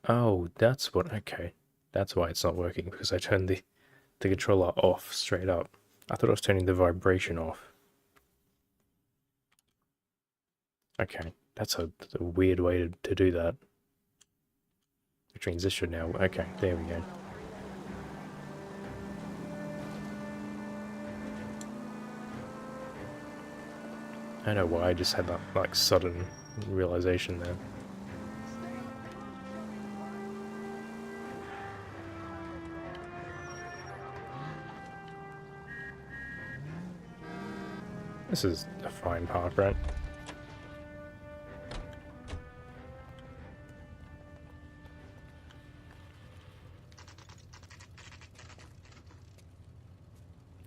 Oh, that's what, okay. That's why it's not working, because I turned the controller off straight up. I thought I was turning the vibration off. Okay, that's a weird way to do that. Which means this should now... Okay, there we go. I don't know why I just had that, like, sudden realization there. This is a fine park, right?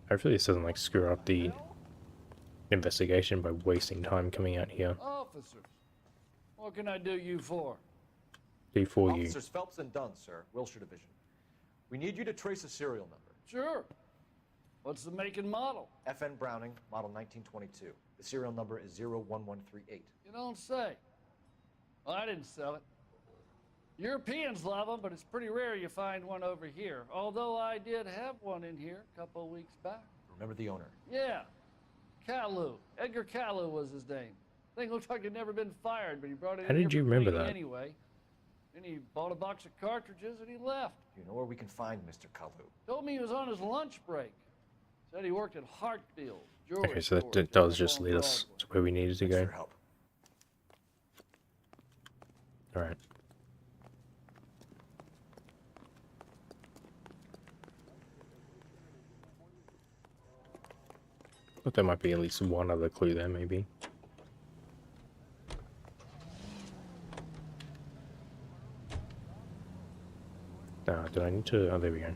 Hopefully this doesn't, like, screw up the investigation by wasting time coming out here. Officers, what can I do you for? Before you. Officers Phelps and Dunn, sir, Wilshire Division. We need you to trace a serial number. Sure. What's the make and model? FN Browning, model 1922. The serial number is 01138. You don't say. Well, I didn't sell it. Europeans love them, but it's pretty rare you find one over here. Although I did have one in here a couple of weeks back. Remember the owner? Yeah. Kalu. Edgar Kalu was his name. Thing looked like he'd never been fired, but he brought it How in did here you for remember cleaning that? anyway. Then he bought a box of cartridges and he left. Do you know where we can find Mr. Kalu? Told me he was on his lunch break. Said he worked at Hartfield. Jewelry Okay, so store that does just lead us to where we needed to Thanks for go. your help. Alright. Thought there might be at least one other clue there, maybe. Did I need to... Oh, there we go.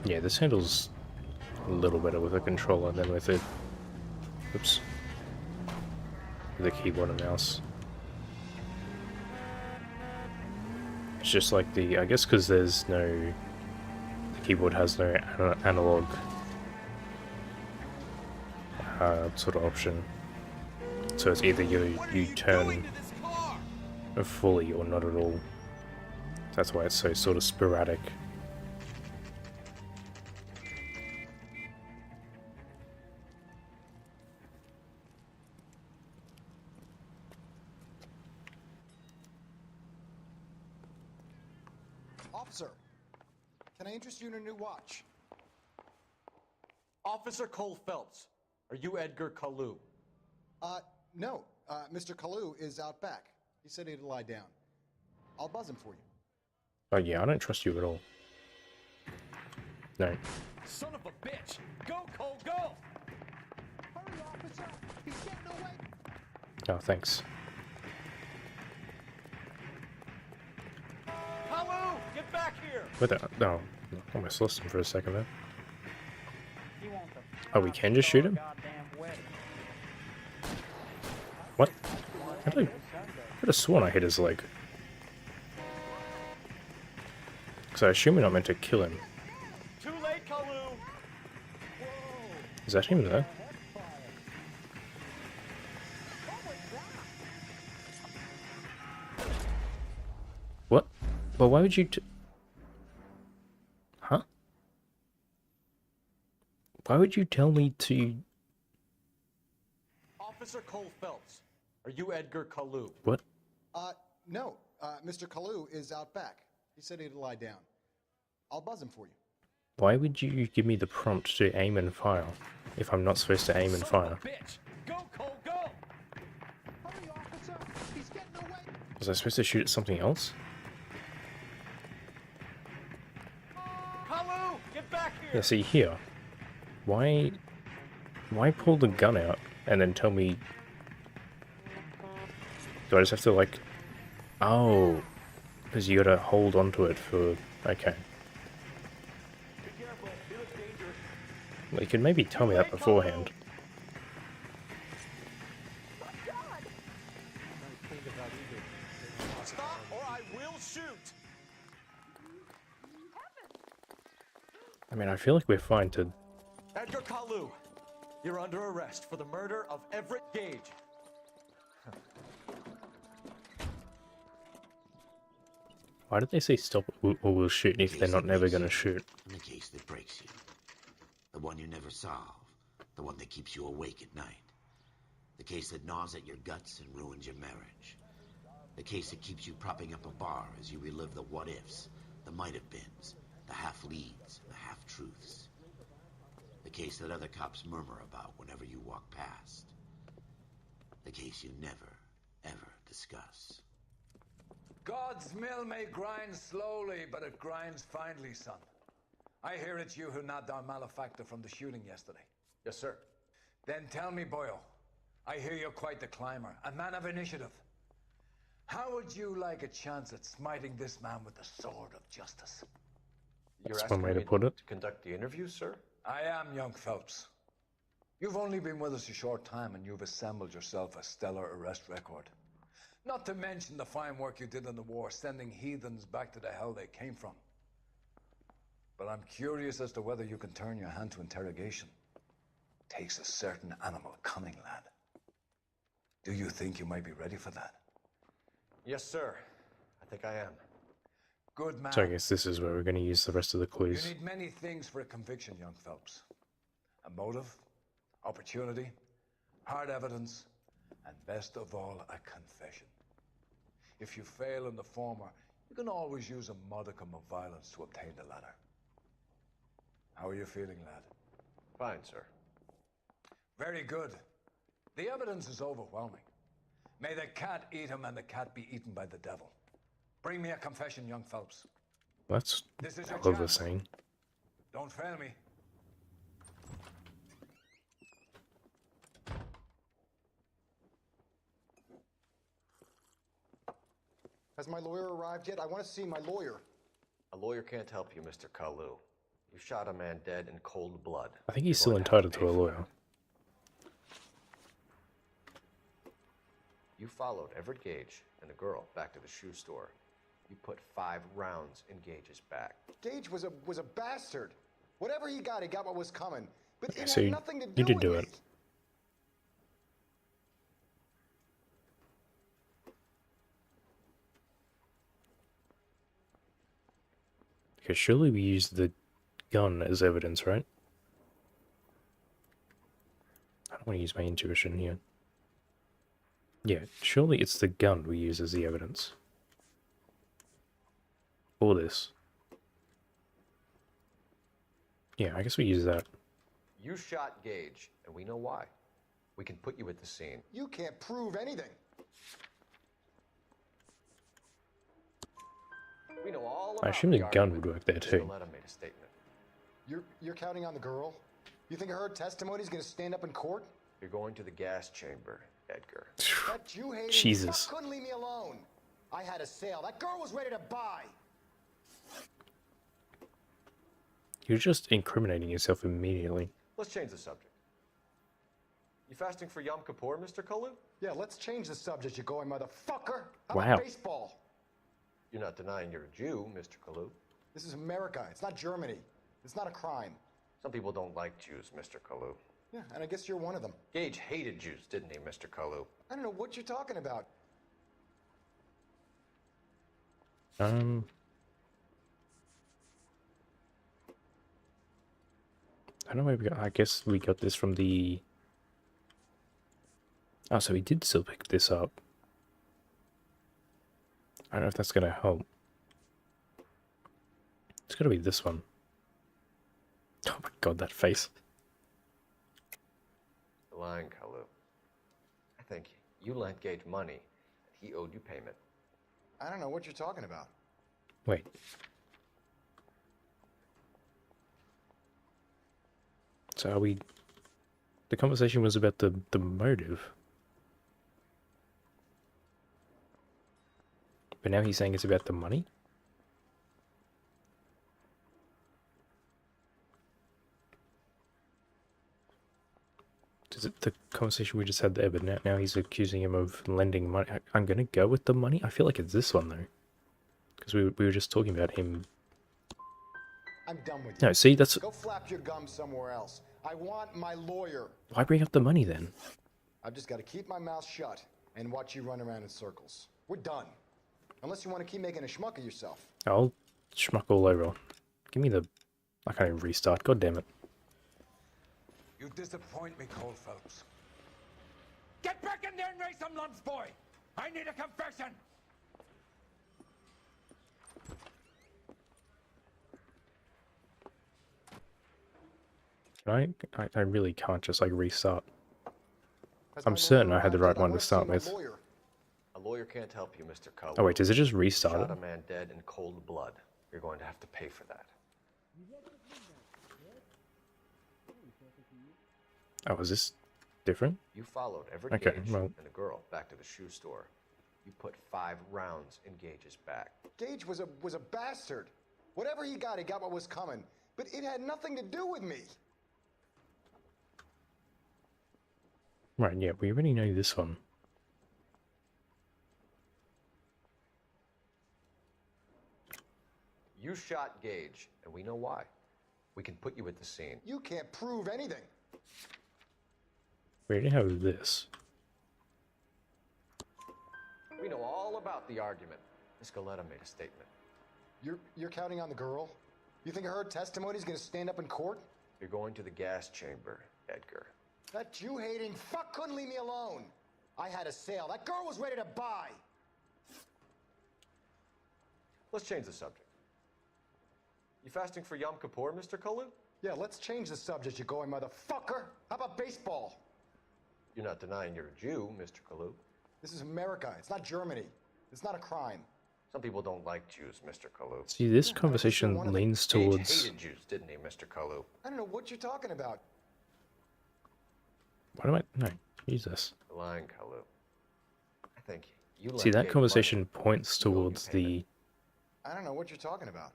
Yeah, this handles a little better with a controller than with a... Oops. With a keyboard and mouse. It's just like the... I guess because there's no... The keyboard has no analog sort of option. So it's either you turn fully or not at all. That's why it's so sort of sporadic. Officer, can I interest you in a new watch? Officer Cole Phelps, are you Edgar Kalu? No. Mr. Kalu is out back. He said he'd lie down. I'll buzz him for you. Oh yeah, I don't trust you at all. No. Son of a bitch! Go, Cole, go! Hurry, officer! He's getting away! Oh, thanks. Kalu, get back here! Where the... No, I almost lost him for a second there. Oh, we can just shoot him? What? I could have sworn I hit his leg. Because I assume we're not meant to kill him. Too late, Kalu! Is that him there? What? Well, why would you Huh? Why would you tell me to... Officer Cole Phelps, are you Edgar Kalu? What? No. Mr. Kalu is out back. He said he'd lie down. I'll buzz him for you. Why would you give me the prompt to aim and fire if I'm not supposed to aim and fire? Bitch! Go, Cole, go! Hurry, officer! He's getting away! Was I supposed to shoot at something else? Kalu, get back here! Yeah, see here. Why pull the gun out and then tell me... Do I just have to, like... Oh, because you gotta hold onto it for... Okay. Well, you could maybe tell me that beforehand. Stop or I will shoot! I mean, I feel like we're fine to... Edgar Kalu, you're under arrest for the murder of Everett Gage. Why did they say stop or we'll shoot if they're not never gonna shoot? And the case that breaks you. The one you never solve. The one that keeps you awake at night. The case that gnaws at your guts and ruins your marriage. The case that keeps you propping up a bar as you relive the what-ifs, the might-have-beens, the half-leads, the half-truths. The case that other cops murmur about whenever you walk past. The case you never, ever discuss. God's mill may grind slowly, but it grinds finely, son. I hear it's you who nabbed down malefactor from the shooting yesterday. Yes, sir. Then tell me, Boyle, I hear you're quite the climber, a man of initiative. How would you like a chance at smiting this man with the sword of justice? You're That's one way asking to me put it. to conduct the interview, sir? I am young Phelps. You've only been with us a short time and you've assembled yourself a stellar arrest record. Not to mention the fine work you did in the war, sending heathens back to the hell they came from. But I'm curious as to whether you can turn your hand to interrogation. Takes a certain animal cunning, lad. Do you think you might be ready for that? Yes, sir. I think I am. Good man. So I guess this is where we're gonna use the rest of the clues. You need many things for a conviction, young Phelps. A motive, opportunity, hard evidence, and best of all, a confession. If you fail in the former, you can always use a modicum of violence to obtain the latter. How are you feeling, lad? Fine, sir. Very good. The evidence is overwhelming. May the cat eat him and the cat be eaten by the devil. Bring me a confession, young Phelps. That's This is your hell of a chance. saying. Don't fail me. Has my lawyer arrived yet? I want to see my lawyer. A lawyer can't help you, Mr. Kalu. You shot a man dead in cold blood. I think he's You're still going to have entitled pay to a for lawyer. that. You followed Everett Gage and the girl back to the shoe store. You put 5 rounds in Gage's back. Gage was a bastard. Whatever he got what was coming. But it So had nothing to do you did with do me. it. Because surely we used the gun as evidence, right? I don't want to use my intuition here. Yeah, surely it's the gun we use as the evidence. For this. Yeah, I guess we use that. You shot Gage, and we know why. We can put you at the scene. You can't prove anything. We know all I about assume the gun argument. would work there Mr. too. Galetta made a statement. You're counting on the girl? You think her testimony's gonna stand up in court? You're going to the gas chamber, Edgar. That Jew-hating Jesus. fuck couldn't leave me alone. I had a sale. That girl was ready to buy. You're just incriminating yourself immediately. Let's change the subject. You fasting for Yom Kippur, Mr. Kalu? Yeah, let's change the subject, you going motherfucker. How Wow. about baseball? You're not denying you're a Jew, Mr. Kalu. This is America. It's not Germany. It's not a crime. Some people don't like Jews, Mr. Kalu. Yeah, and I guess you're one of them. Gage hated Jews, didn't he, Mr. Kalu? I don't know what you're talking about. I don't know, maybe I guess we got this from the... Oh, so we did still pick this up. I don't know if that's gonna help. It's gotta be this one. Oh my god, that face. You're lying, Kalu. I think you lent Gage money, and he owed you payment. I don't know what you're talking about. Wait. So are we... The conversation was about the motive. But now he's saying it's about the money? Is it the conversation we just had there, but now he's accusing him of lending money? I'm gonna go with the money? I feel like it's this one, though. Because we were just talking about him... I'm done with you. No, see, that's... Go flap your gum somewhere else. I want my lawyer. Why bring up the money, then? I've just got to keep my mouth shut and watch you run around in circles. We're done. Unless you want to keep making a schmuck of yourself. I'll schmuck all over. Give me the... I can't even restart, god damn it. You disappoint me, Cole Phelps. Get back in there and raise some lumps, boy! I need a confession! I really can't just, like, restart. I'm certain I had the right one to start with. A lawyer can't help you, Mr. Kalu. Oh wait, does it just restart You it? shot a man dead in cold blood. You're going to have to pay for that. Oh, is this different? You followed Everett Okay, Gage well... and a girl back to the shoe store. You put 5 rounds in Gage's back. Gage was a bastard. Whatever he got what was coming. But it had nothing to do with me. Right, yeah, we already know this one. You shot Gage, and we know why. We can put you at the scene. You can't prove anything. We already have this. We know all about the argument. Miss Galetta made a statement. You're counting on the girl? You think her testimony's gonna stand up in court? You're going to the gas chamber, Edgar. That Jew-hating fuck couldn't leave me alone. I had a sale. That girl was ready to buy. Let's change the subject. You fasting for Yom Kippur, Mr. Kalu? Yeah, let's change the subject, you going motherfucker. How about baseball? You're not denying you're a Jew, Mr. Kalu. This is America. It's not Germany. It's not a crime. Some people don't like Jews, Mr. Kalu. See, this conversation leans towards... Gage hated Jews, didn't he, Mr. Kalu? I don't know what you're talking about. Why do I... No, use this. You're lying, Kalu. I think you See, that Gage conversation money. points towards the I don't know what you're talking about.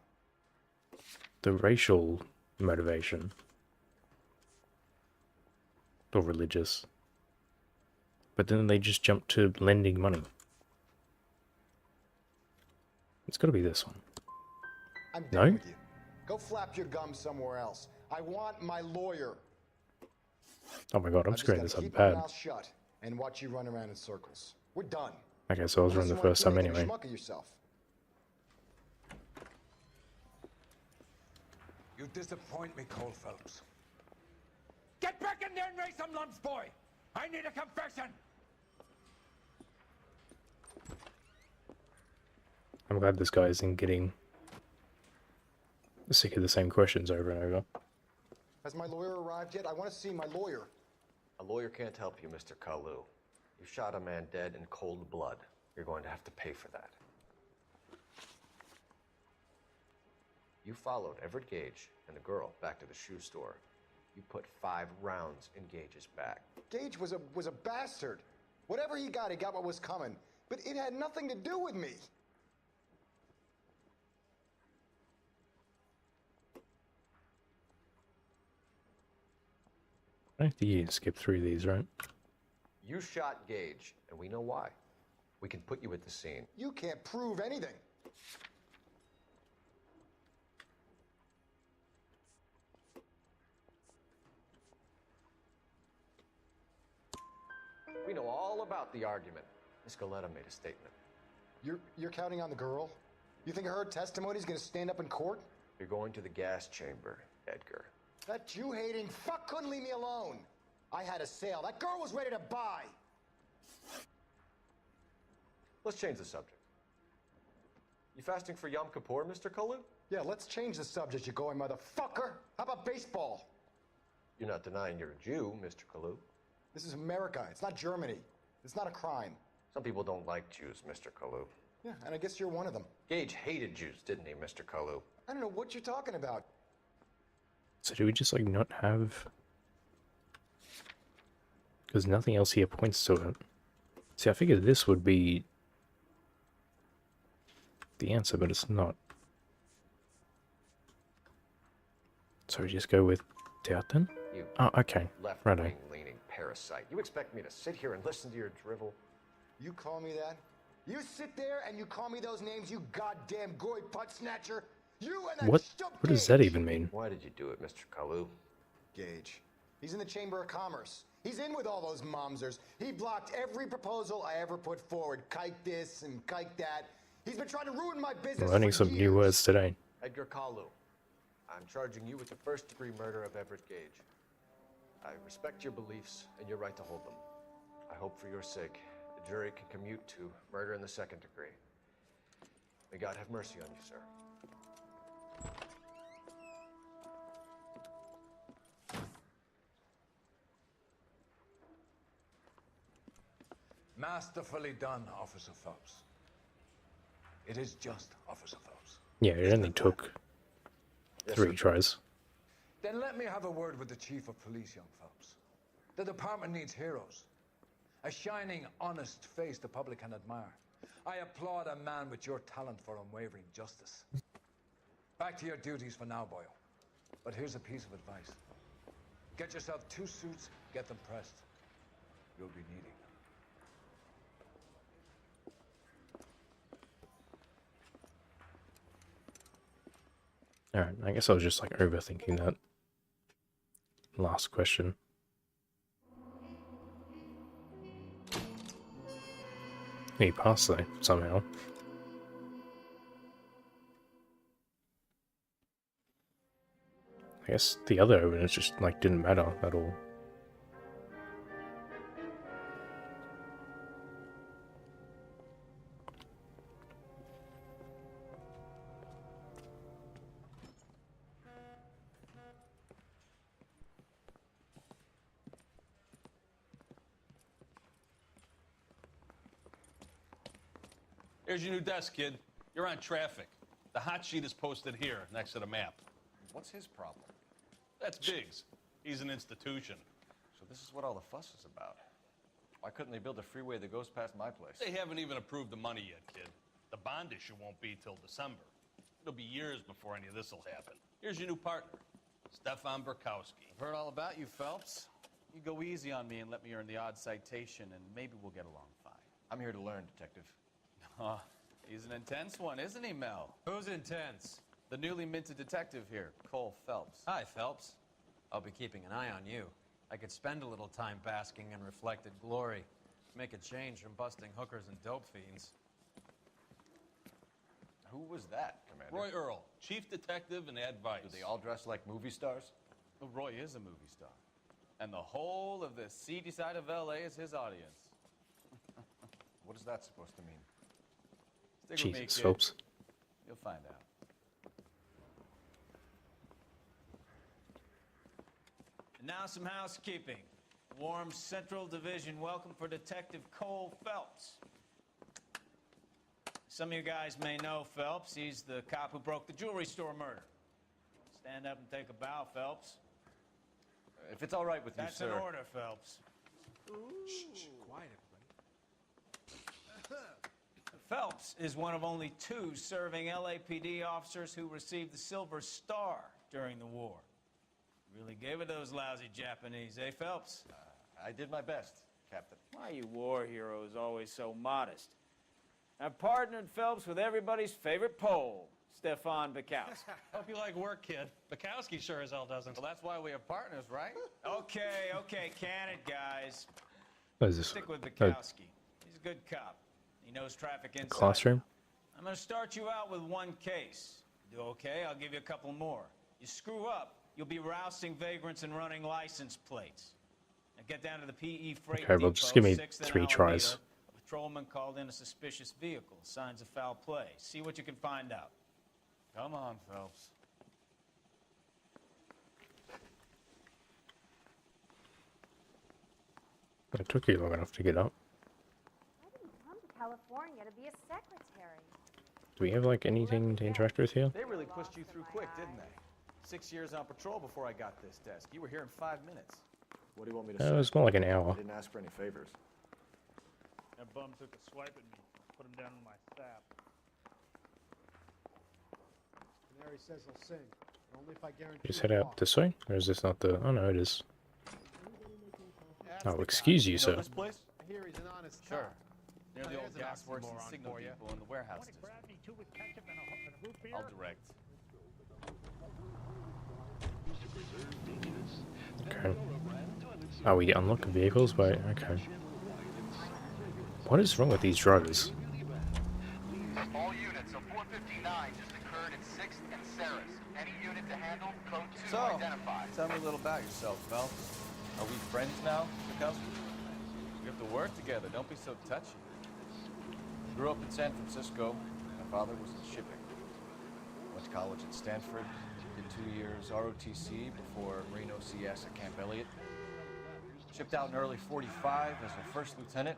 racial motivation. Or religious. But then they just jump to lending money. It's gotta be this one. I'm No? done with you. Go flap your gum somewhere else. I want my lawyer. Oh my god, I'm I've just screwing gotta this up keep my bad. mouth shut and watch you run around in circles. We're done. Okay, so I was wrong the first time anyway. Schmuck of yourself. You disappoint me, Cole Phelps. Get back in there and raise some lumps, boy! I need a confession! I'm glad this guy isn't getting sick of the same questions over and over. Has my lawyer arrived yet? I want to see my lawyer. A lawyer can't help you, Mr. Kalu. You shot a man dead in cold blood. You're going to have to pay for that. You followed Everett Gage and the girl back to the shoe store. You put 5 rounds in Gage's back. Gage was a bastard. Whatever he got what was coming. But it had nothing to do with me. I think you skip through these, right? You shot Gage, and we know why. We can put you at the scene. You can't prove anything. We know all about the argument. Miss Galetta made a statement. You're counting on the girl? You think her testimony's gonna stand up in court? You're going to the gas chamber, Edgar. That Jew-hating fuck couldn't leave me alone. I had a sale. That girl was ready to buy. Let's change the subject. You fasting for Yom Kippur, Mr. Kalu? Yeah, let's change the subject, you going motherfucker. How about baseball? You're not denying you're a Jew, Mr. Kalu. This is America. It's not Germany. It's not a crime. Some people don't like Jews, Mr. Kalu. Yeah, and I guess you're one of them. Gage hated Jews, didn't he, Mr. Kalu? I don't know what you're talking about. So do we just like not have? Because nothing else here points to it. See, I figured this would be the answer, but it's not. So we just go with doubt then? You Oh, okay. Righto. left-wing leaning parasite. You expect me to sit here and listen to your drivel? You call me that? You sit there and you call me those names, you goddamn goy putt snatcher? You and that What stupid does that even mean? Why did you do it, Mr. Kalu? Gage. He's in the Chamber of Commerce. He's in with all those momsers. He blocked every proposal I ever put forward. Kike this and kike that. He's been trying to ruin my business Learning for some years. new words today. Edgar Kalu. I'm charging you with the first-degree murder of Everett Gage. I respect your beliefs and your right to hold them. I hope for your sake the jury can commute to murder in the second degree. May God have mercy on you, sir. Masterfully done, Officer Phelps. It is just Officer Phelps. Yeah, it only took 3 tries. Then let me have a word with the Chief of Police, young Phelps. The department needs heroes. A shining, honest face the public can admire. I applaud a man with your talent for unwavering justice. Back to your duties for now, Boyle. But here's a piece of advice. Get yourself 2 suits, get them pressed. You'll be needing them. Alright, I guess I was just like overthinking that last question. He passed though, somehow. I guess the other evidence just like didn't matter at all. Here's your new desk, kid. You're on traffic. The hot sheet is posted here, next to the map. What's his problem? That's Biggs. He's an institution. So this is what all the fuss is about. Why couldn't they build a freeway that goes past my place? They haven't even approved the money yet, kid. The bond issue won't be till December. It'll be years before any of this will happen. Here's your new partner, Stefan Burkowski. I've heard all about you, Phelps. You go easy on me and let me earn the odd citation, and maybe we'll get along fine. I'm here to learn, Detective. Oh, he's an intense one, isn't he, Mel? Who's intense? The newly minted detective here, Cole Phelps. Hi, Phelps. I'll be keeping an eye on you. I could spend a little time basking in reflected glory. Make a change from busting hookers and dope fiends. Who was that, Commander? Roy Earl, chief detective and advice. Do they all dress like movie stars? Well, Roy is a movie star. And the whole of the seedy side of L.A. is his audience. What is that supposed to mean? Stick with me, Jesus, kid. Phelps. You'll find out. Now some housekeeping. Warm Central Division welcome for Detective Cole Phelps. Some of you guys may know Phelps. He's the cop who broke the jewelry store murder. Stand up and take a bow, Phelps. If it's all right with you, That's sir. an order, Phelps. Shh, quiet, everybody. Phelps is one of only 2 serving LAPD officers who received the Silver Star during the war. Really gave it those lousy Japanese, eh, Phelps? I did my best, Captain. Why you war heroes always so modest? I've partnered Phelps with everybody's favorite Pole, Stefan Bukowski. Hope you like work, kid. Bukowski sure as hell doesn't. Well, that's why we have partners, right? Okay, can it, guys. What is this? Stick with Bukowski. He's a good cop. He knows traffic inside. Classroom? I'm going to start you out with 1 case. Do okay? I'll give you a couple more. You screw up, you'll be rousting vagrants and running license plates. Now get down to the PE freight Okay, well, depot, just give me 6th and 3 tries. Alameda. A patrolman called in a suspicious vehicle. Signs of foul play. See what you can find out. Come on, Phelps. It took you long enough to get up. I didn't come to California to be a secretary. Do we have like anything to interact with here? They really pushed you through quick, didn't they? 6 years on patrol before I got this desk. You were here in 5 minutes. What do you want me to say? It was more like an hour. I didn't ask for any favors. That bum took a swipe at me. Put him down in my sap. Canary says he'll sing, but only if I guarantee. Just head out this way? Or is this not the... Oh no, it is. Oh, excuse you, sir. This place? I hear he's an honest Sure. cop. Near the There's old an gas works and oxymoron signal for ya. people in the warehouse district. Grab me 2 with ketchup and a root beer. I'll direct. Okay. Oh, we unlock vehicles by... Okay. What is wrong with these drivers? All units of 459 just occurred at 6th and Saris. Any unit to handle, code 2 So, identified. tell me a little about yourself, Phelps. Are we friends now, Bukowski? We have to work together. Don't be so touchy. Grew up in San Francisco. My father was in shipping. Went to college at Stanford. Did 2 years ROTC before Reno CS at Camp Elliott. Shipped out in early 45 as a first lieutenant.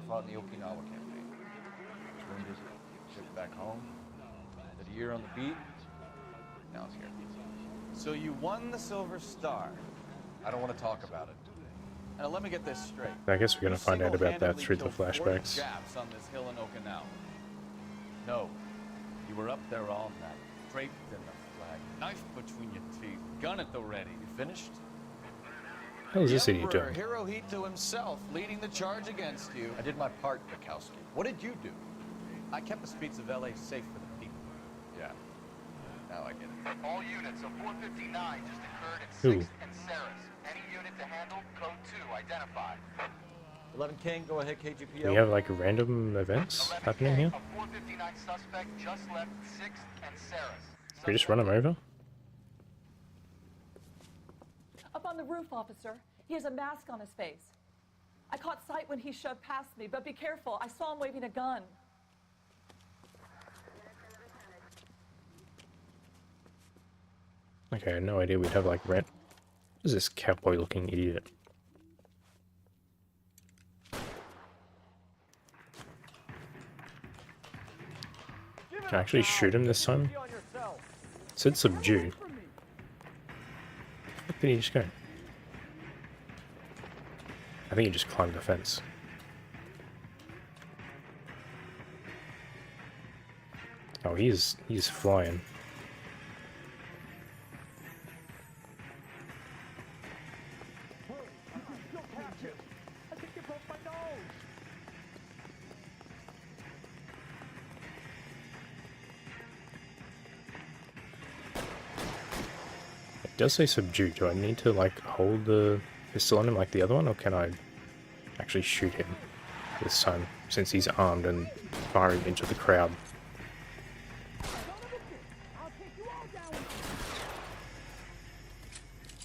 Fought in the Okinawa campaign. Was wounded. Shipped back home. Did a year on the beat. Now I'm here. So you won the Silver Star. I don't want to talk about it. Now let me get this straight. I guess we're gonna find out about that single-handedly through the killed 40 flashbacks. Japs on this hill in Okinawa. No, you were up there all night, draped in the flag, knife between your teeth, gun at the ready. You finished? How is this idiot Emperor doing? Hirohito himself leading the charge against you. I did my part, Bukowski. What did you do? I kept the streets of LA safe for the people. Yeah. Now I get it. All units of 459 just occurred at Who? 6th and Saris. Any unit to handle, code 2 identified. 11 King, go ahead, KGPO. Do we have like random events happening here? A 459 suspect just left 6th and Saris. Can we just run him over? Up on the roof, officer. He has a mask on his face. I caught sight when he shoved past me, but be careful. I saw him waving a gun. Okay, I had no idea we'd have like rent. What is this cowboy looking idiot? Can I actually shoot him this time? It said subdue. Where did he just go? I think he just climbed the fence. Oh, he's flying. It does say subdue. Do I need to like hold the pistol on him like the other one, or can I actually shoot him this time since he's armed and firing into the crowd?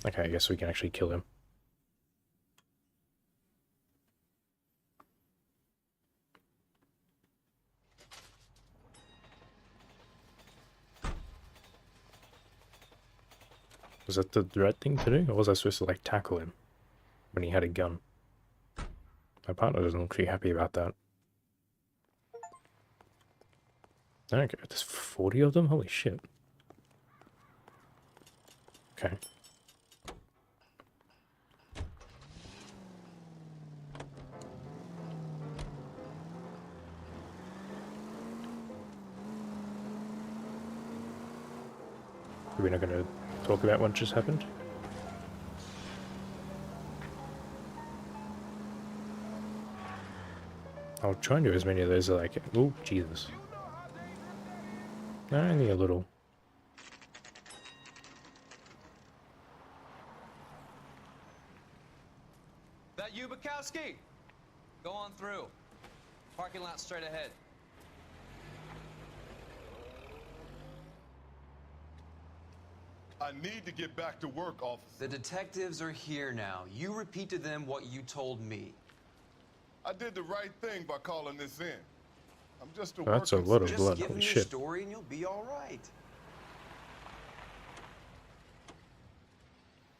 Okay, I guess we can actually kill him. Was that the right thing to do, or was I supposed to like tackle him when he had a gun? My partner doesn't look too happy about that. Okay, there's 40 of them? Holy shit. Okay. We're not going to talk about what just happened? I'll try and do as many of those as I can. Oh, Jesus. Only a little. That you, Bukowski? Go on through. Parking lot straight ahead. I need to get back to work, officer. The detectives are here now. You repeat to them what you told me. I did the right thing by calling this in. I'm just a That's a lot of Just blood. give Holy them your shit. story and you'll be all right.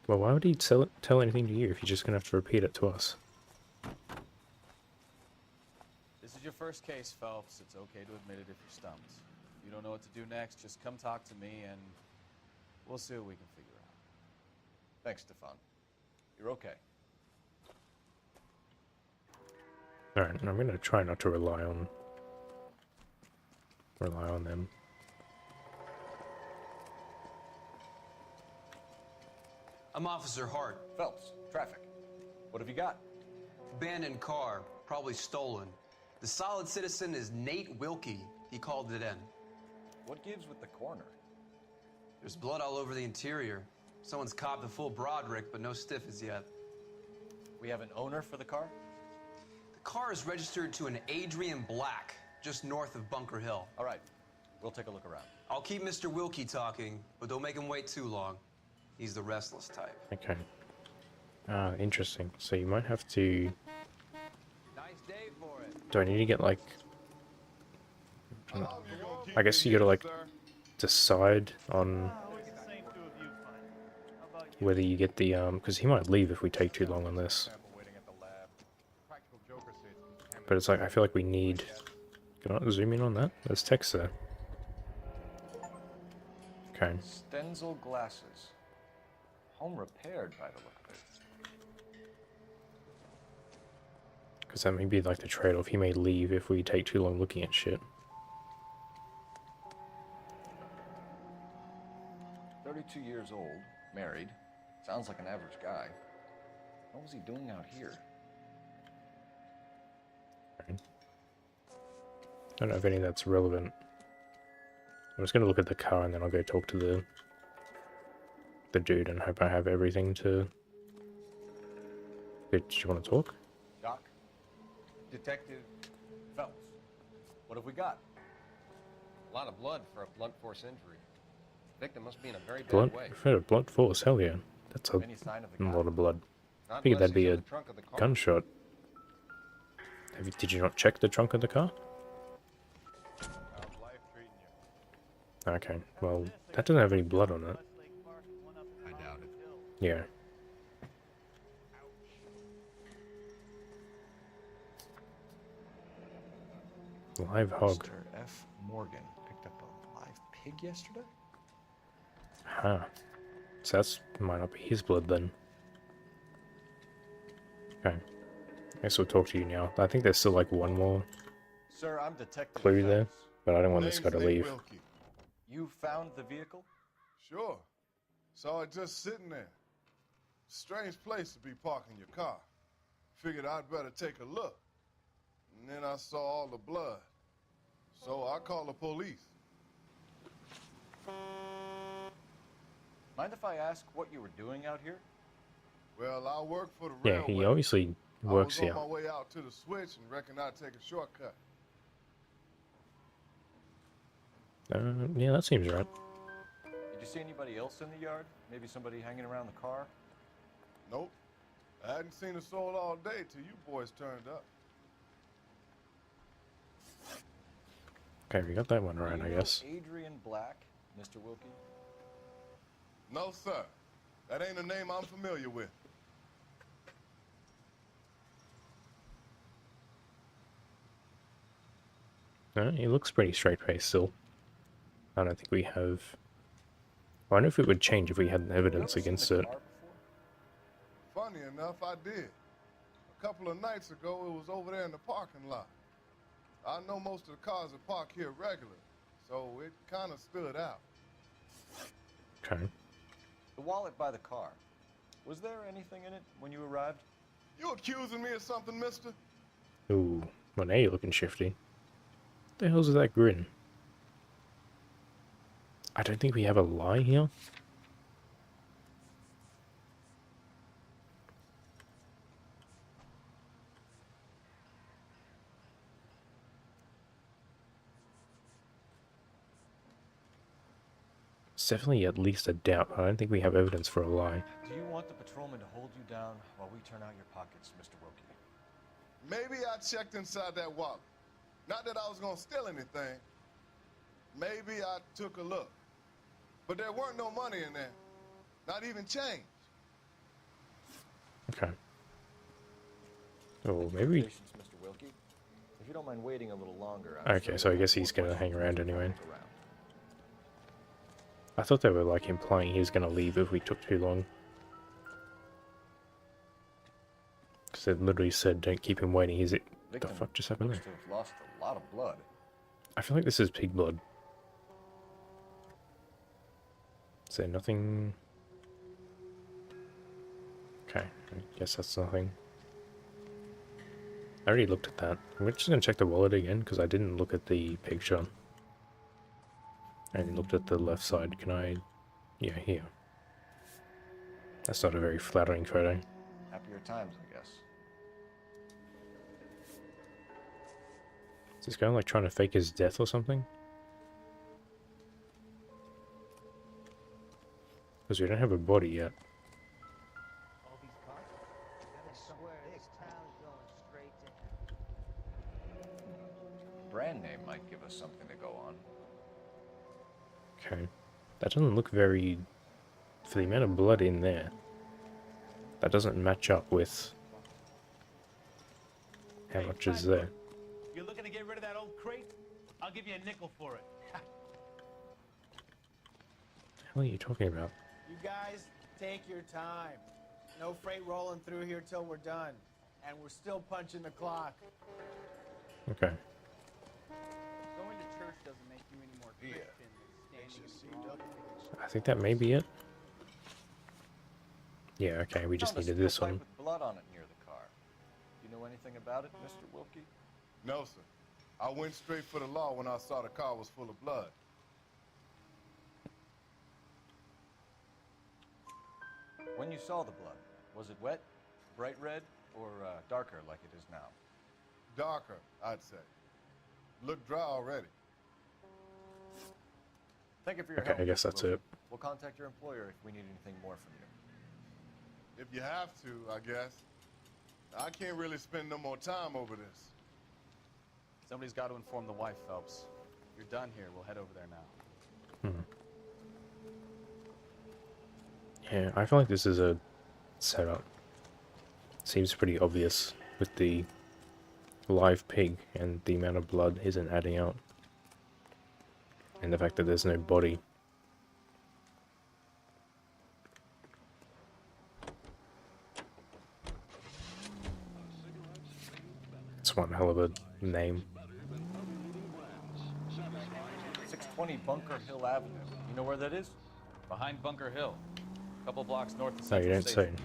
Well, why would he tell anything to you if you're just going to have to repeat it to us? This is your first case, Phelps. It's okay to admit it if you're stumped. If you don't know what to do next, just come talk to me and we'll see what we can figure out. Thanks, Stefan. You're okay. Alright, I'm going to try not to rely on them. I'm Officer Hart. Phelps, traffic. What have you got? Abandoned car, probably stolen. The solid citizen is Nate Wilkie. He called it in. What gives with the coroner? There's blood all over the interior. Someone's copped a full Broderick, but no stiff as yet. We have an owner for the car? The car is registered to an Adrian Black, just north of Bunker Hill. All right, we'll take a look around. I'll keep Mr. Wilkie talking, but don't make him wait too long. He's the restless type. Okay. Interesting. So you might have to... Nice day for it. Do I need to get, like... I guess you gotta, like, decide on whether you get the, because he might leave if we take too long on this. But it's like, I feel like we need... Can I zoom in on that? There's text there. Okay. Stenzel glasses. Home repaired by the look of it. Because that may be like the trade-off. He may leave if we take too long looking at shit. 32 years old, married. Sounds like an average guy. What was he doing out here? I don't know if any of that's relevant. I'm just going to look at the car and then I'll go talk to the dude and hope I have everything to... Did you want to talk? Doc? Detective Phelps. What have we got? A lot of blood for a blunt force injury. The victim must be in a very bad Blunt? way. I've heard of blunt force, hell yeah. That's a Any sign of the lot of blood. I Not figured unless that'd be he's in a the trunk of the car. gunshot. Did you not check the trunk of the car? Okay, well, that doesn't have any blood on it. I doubt it. Yeah. Live hog. Mr. F. Morgan picked up a live pig yesterday? Huh. So that's might not be his blood then. Okay. I guess we'll talk to you now. I think there's still like one more Sir, I'm Detective clue there, Phelps. but I don't want this guy to Name's Nate leave. Wilkie. You found the vehicle? Sure. Saw it just sitting there. Strange place to be parking your car. Figured I'd better take a look. And then I saw all the blood. So I called the police. Mind if I ask what you were doing out here? Well, I work for the Yeah, railway. he obviously works I was here. on my way out to the switch and reckoned I'd take a shortcut. Yeah, that seems right. Did you see anybody else in the yard? Maybe somebody hanging around the car? Nope. I hadn't seen a soul all day till you boys turned up. Okay, we got that one right, Do I you know guess. Adrian Black, Mr. Wilkie? No, sir. That ain't a name I'm familiar with. No, he looks pretty straight-faced still. I don't think we have... I wonder if it would change if we had evidence against it. Funny enough, I did. A couple of nights ago, it was over there in the parking lot. I know most of the cars are parked here regularly, so it kind of stood out. Okay. The wallet by the car. Was there anything in it when you arrived? You accusing me of something, mister? Ooh, well now you're looking shifty. What the hell's with that grin? I don't think we have a lie here. It's definitely at least a doubt. I don't think we have evidence for a lie. Do you want the patrolman to hold you down while we turn out your pockets, Mr. Wilkie? Maybe I checked inside that wallet. Not that I was gonna steal anything. Maybe I took a look. But there weren't no money in there. Not even change. Okay. Oh, maybe... Patience, Mr. Wilkie. If you don't mind waiting a little longer... Okay, so I guess he's gonna hang around anyway. I thought they were like implying he was gonna leave if we took too long. Because they literally said don't keep him waiting. He's... What the fuck just happened there? Have lost a lot of blood. I feel like this is pig blood. Is there nothing? Okay, I guess that's nothing. I already looked at that. I'm just gonna check the wallet again because I didn't look at the picture. I only looked at the left side. Can I? Yeah, here. That's not a very flattering photo. Happier times, I guess. Is this guy like trying to fake his death or something? Because we don't have a body yet. Brand name might give us something to go on. Okay. That doesn't look very... For the amount of blood in there, that doesn't match up with how much is there. You're looking to get rid of that old crate? I'll give you a nickel for it. What the hell are you talking about? You guys, take your time. No freight rolling through here till we're done. And we're still punching the clock. Okay. Going to church doesn't make you any more Christian than standing I think that may be it. Yeah, okay, we just Found a needed this steel pipe one. with blood on it near the car. You know anything about it, Mr. Wilkie? No, sir. I went straight for the law when I saw the car was full of blood. When you saw the blood, was it wet, bright red, or darker like it is now? Darker, I'd say. Looked dry already. Thank you for your Okay, help. I guess Mr. that's Wilkie. it. We'll contact your employer if we need anything more from you. If you have to, I guess. I can't really spend no more time over this. Somebody's got to inform the wife, Phelps. You're done here. We'll head over there now. Yeah, I feel like this is a setup. Seems pretty obvious with the live pig and the amount of blood isn't adding out. And the fact that there's no body. It's one hell of a name. 620 Bunker Hill Avenue. You know where that is? Behind Bunker Hill. A couple blocks north of No, Central you don't say. Station.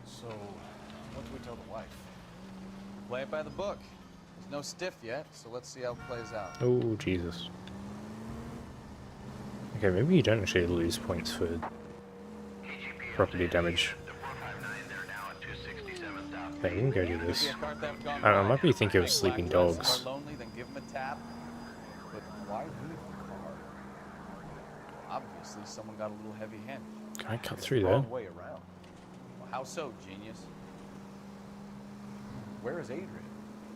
So, what do we tell the wife? Play it by the book. There's no stiff yet, so let's see how it plays out. Oh, Jesus. Okay, maybe you don't actually lose points for property damage. Hey, we can go do this. I might be thinking of sleeping dogs. Lonely, then give him a tap. But why leave the car? Obviously, someone got a little heavy-handed. Can I cut through The there? wrong way around. Well, how so, genius? Where is Adrian?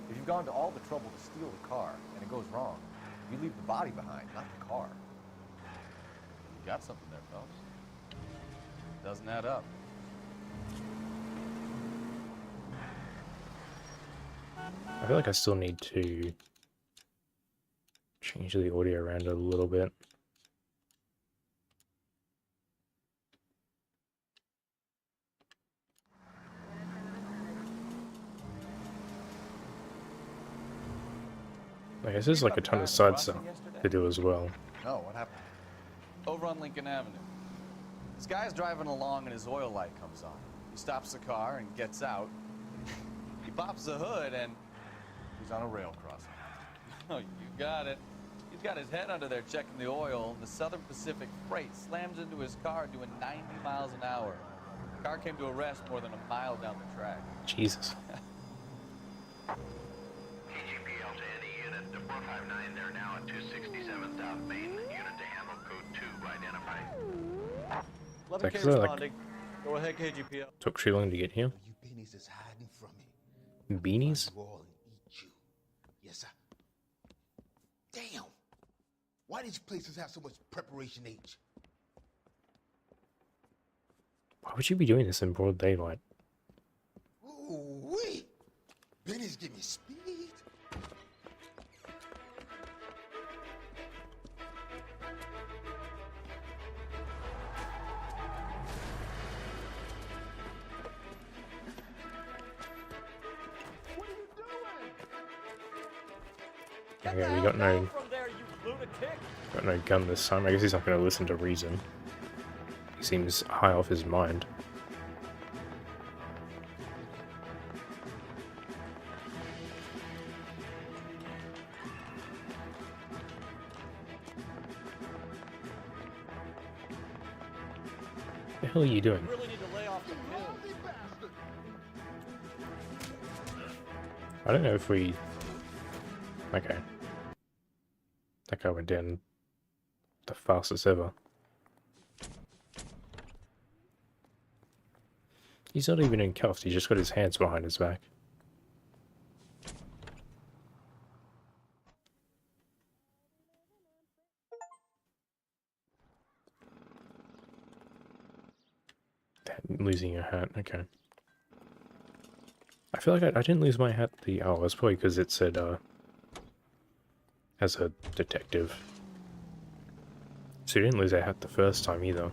If you've gone to all the trouble to steal the car and it goes wrong, you leave the body behind, not the car. You got something there, Phelps. Doesn't add up. I feel like I still need to change the audio around a little bit. I guess there's like a ton of side stuff to do as well. No, what happened? Over on Lincoln Avenue. This guy's driving along and his oil light comes on. He stops the car and gets out. He pops the hood and he's on a rail crossing. Oh, you got it. He's got his head under there checking the oil. The Southern Pacific Freight slams into his car doing 90 miles an hour. The car came to a rest more than a mile down the track. Jesus. KGPL to any unit to 459, they're now at 267 South Main. Unit to handle code 2 identified. 11K responding. Go ahead, KGPL. Took too long to get here. You beanies is hiding from me. Beanies? You all and eat you. Yes, sir. Damn! Why these places have so much preparation H? Why would you be doing this in broad daylight? Ooh-wee! Benny's give me speed. Okay, we got no gun this time. I guess he's not going to listen to reason. He seems high off his mind. What the hell are you doing? I don't know if we... Okay. That guy went down the fastest ever. He's not even in cuffs, he's just got his hands behind his back. Losing your hat, okay. I feel like I didn't lose my hat oh, it's probably because it said, as a detective. So you didn't lose a hat the first time either.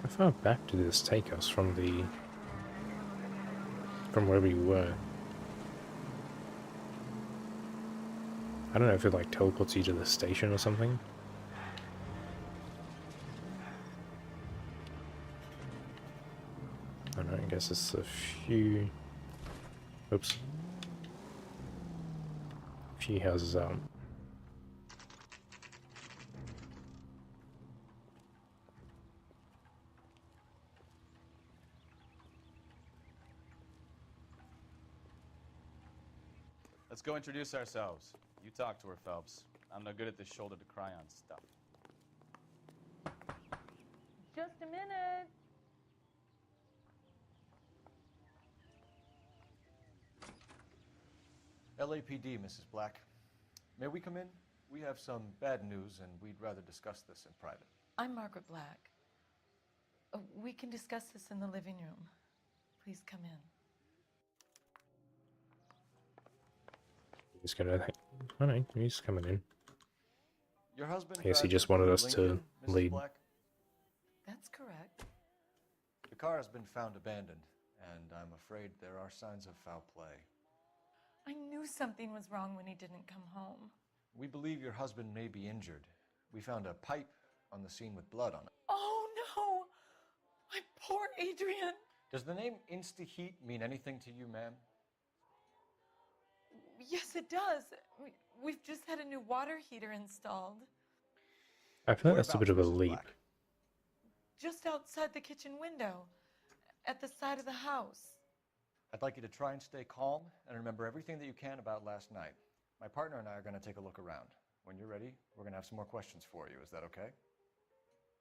How far back did this take us from where we were? I don't know if it like teleports you to the station or something. I don't know, I guess it's a few... Oops. A few houses out. Let's go introduce ourselves. You talk to her, Phelps. I'm no good at this shoulder to cry on stuff. Just a minute. LAPD, Mrs. Black. May we come in? We have some bad news, and we'd rather discuss this in private. I'm Margaret Black. We can discuss this in the living room. Please come in. He's gonna... I don't know, he's coming in. Your husband I guess he drives just a wanted blue us to Lincoln, Mrs. lead. Black? That's correct. The car has been found abandoned, and I'm afraid there are signs of foul play. I knew something was wrong when he didn't come home. We believe your husband may be injured. We found a pipe on the scene with blood on it. Oh no! My poor Adrian! Does the name Insta-Heat mean anything to you, ma'am? Yes, it does. We've just had a new water heater installed. I feel like that's a bit of a leap. Just outside the kitchen window. At the side of the house. I'd like you to try and stay calm and remember everything that you can about last night. My partner and I are going to take a look around. When you're ready, we're going to have some more questions for you. Is that okay?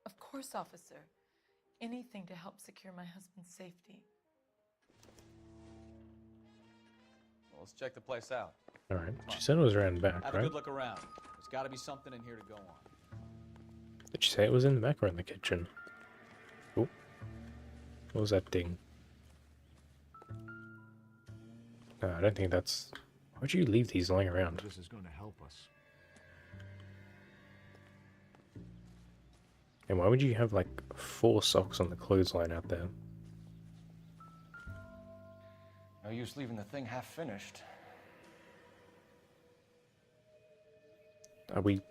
Of course, officer. Anything to help secure my husband's safety. Well, let's check the place out. Alright, she said it was around the back, Have right? a good look around. There's got to be something in here to go on. Did she say it was in the back or in the kitchen? Oh. What was that thing? No, I don't think that's... Why'd you leave these lying around? This is going to help us. And why would you have like 4 socks on the clothesline out there? No use leaving the thing half finished. Are we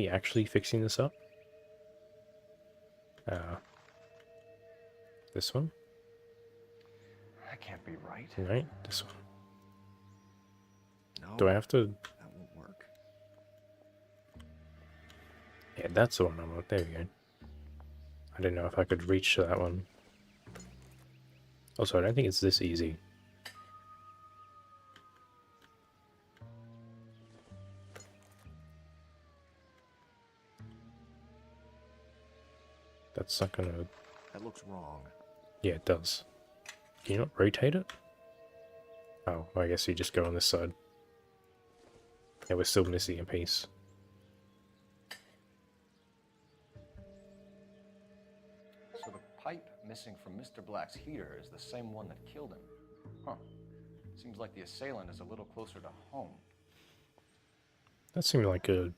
actually fixing this up? This one? That can't be right. Right, this one. No. Do I have to... That won't work. Yeah, that's the one I want. There we go. I didn't know if I could reach to that one. Also, I don't think it's this easy. That's not gonna... That looks wrong. Yeah, it does. Can you not rotate it? Oh, well, I guess you just go on this side. Yeah, we're still missing a piece. So the pipe missing from Mr. Black's heater is the same one that killed him. Huh. Seems like the assailant is a little closer to home. That seemed like a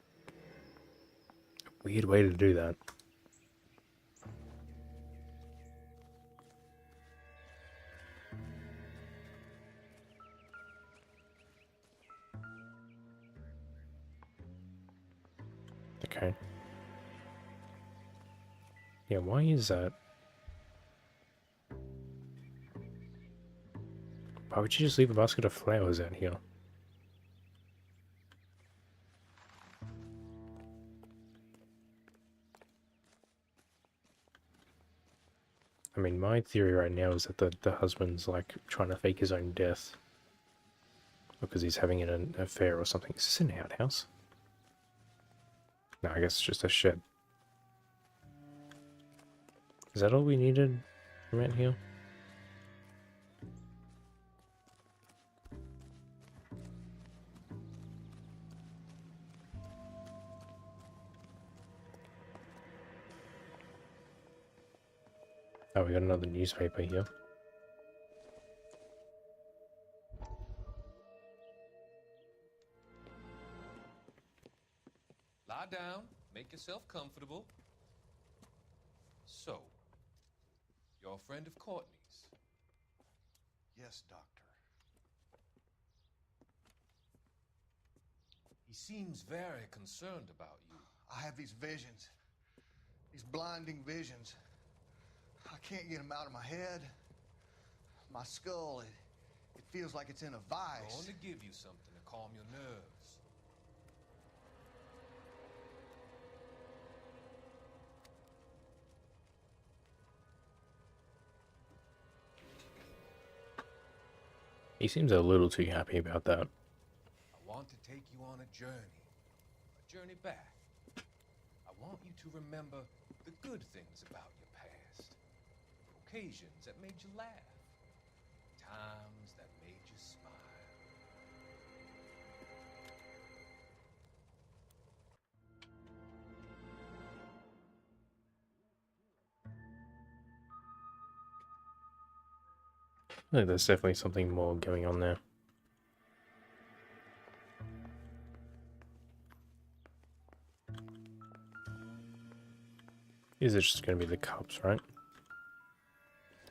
weird way to do that. Okay. Yeah, why is that? Why would you just leave a basket of flowers out here? I mean, my theory right now is that the husband's like trying to fake his own death. Because he's having an affair or something. Is this an outhouse? No, I guess it's just a shed. Is that all we needed from out here? Oh, we got another newspaper here. Lie down, make yourself comfortable. So, you're a friend of Courtney's? Yes, Doctor. He seems very concerned about you. I have these visions. These blinding visions. I can't get them out of my head. My skull, it feels like it's in a vice. I want to give you something to calm your nerves. He seems a little too happy about that. I want to take you on a journey back. I want you to remember the good things about your past. Occasions that made you laugh. Times that made you smile. I think there's definitely something more going on there. These are just going to be the cups, right?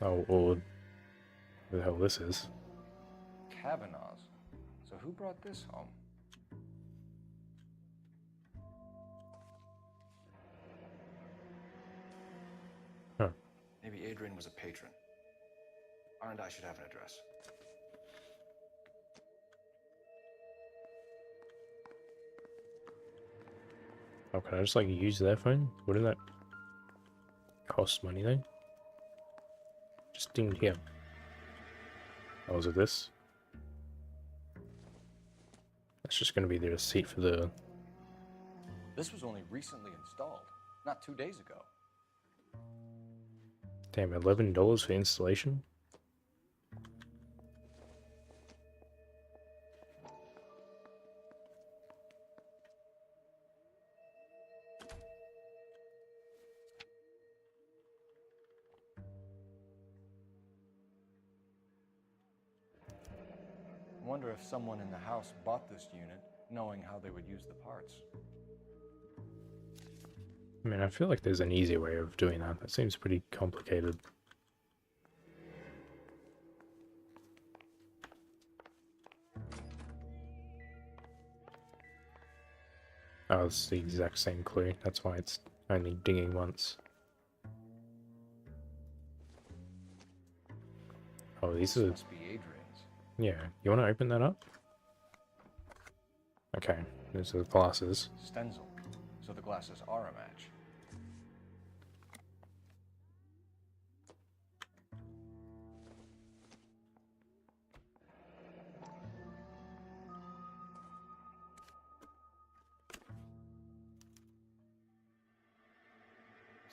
Oh, or what the hell this is. Kavanaugh's. So who brought this home? Huh. Maybe Adrian was a patron. R&I should have an address. Oh, can I just like use their phone? Wouldn't that cost money though? Just dinged here. Oh, is it this? That's just gonna be the receipt for the... This was only recently installed, not 2 days ago. Damn, $11 for installation? I wonder if someone in the house bought this unit knowing how they would use the parts. I mean, I feel like there's an easier way of doing that. That seems pretty complicated. Oh, it's the exact same clue. That's why it's only dinging once. Oh, these are... Must be Adrian's. Yeah, you want to open that up? Okay, these are the glasses. Stenzel. So the glasses are a match.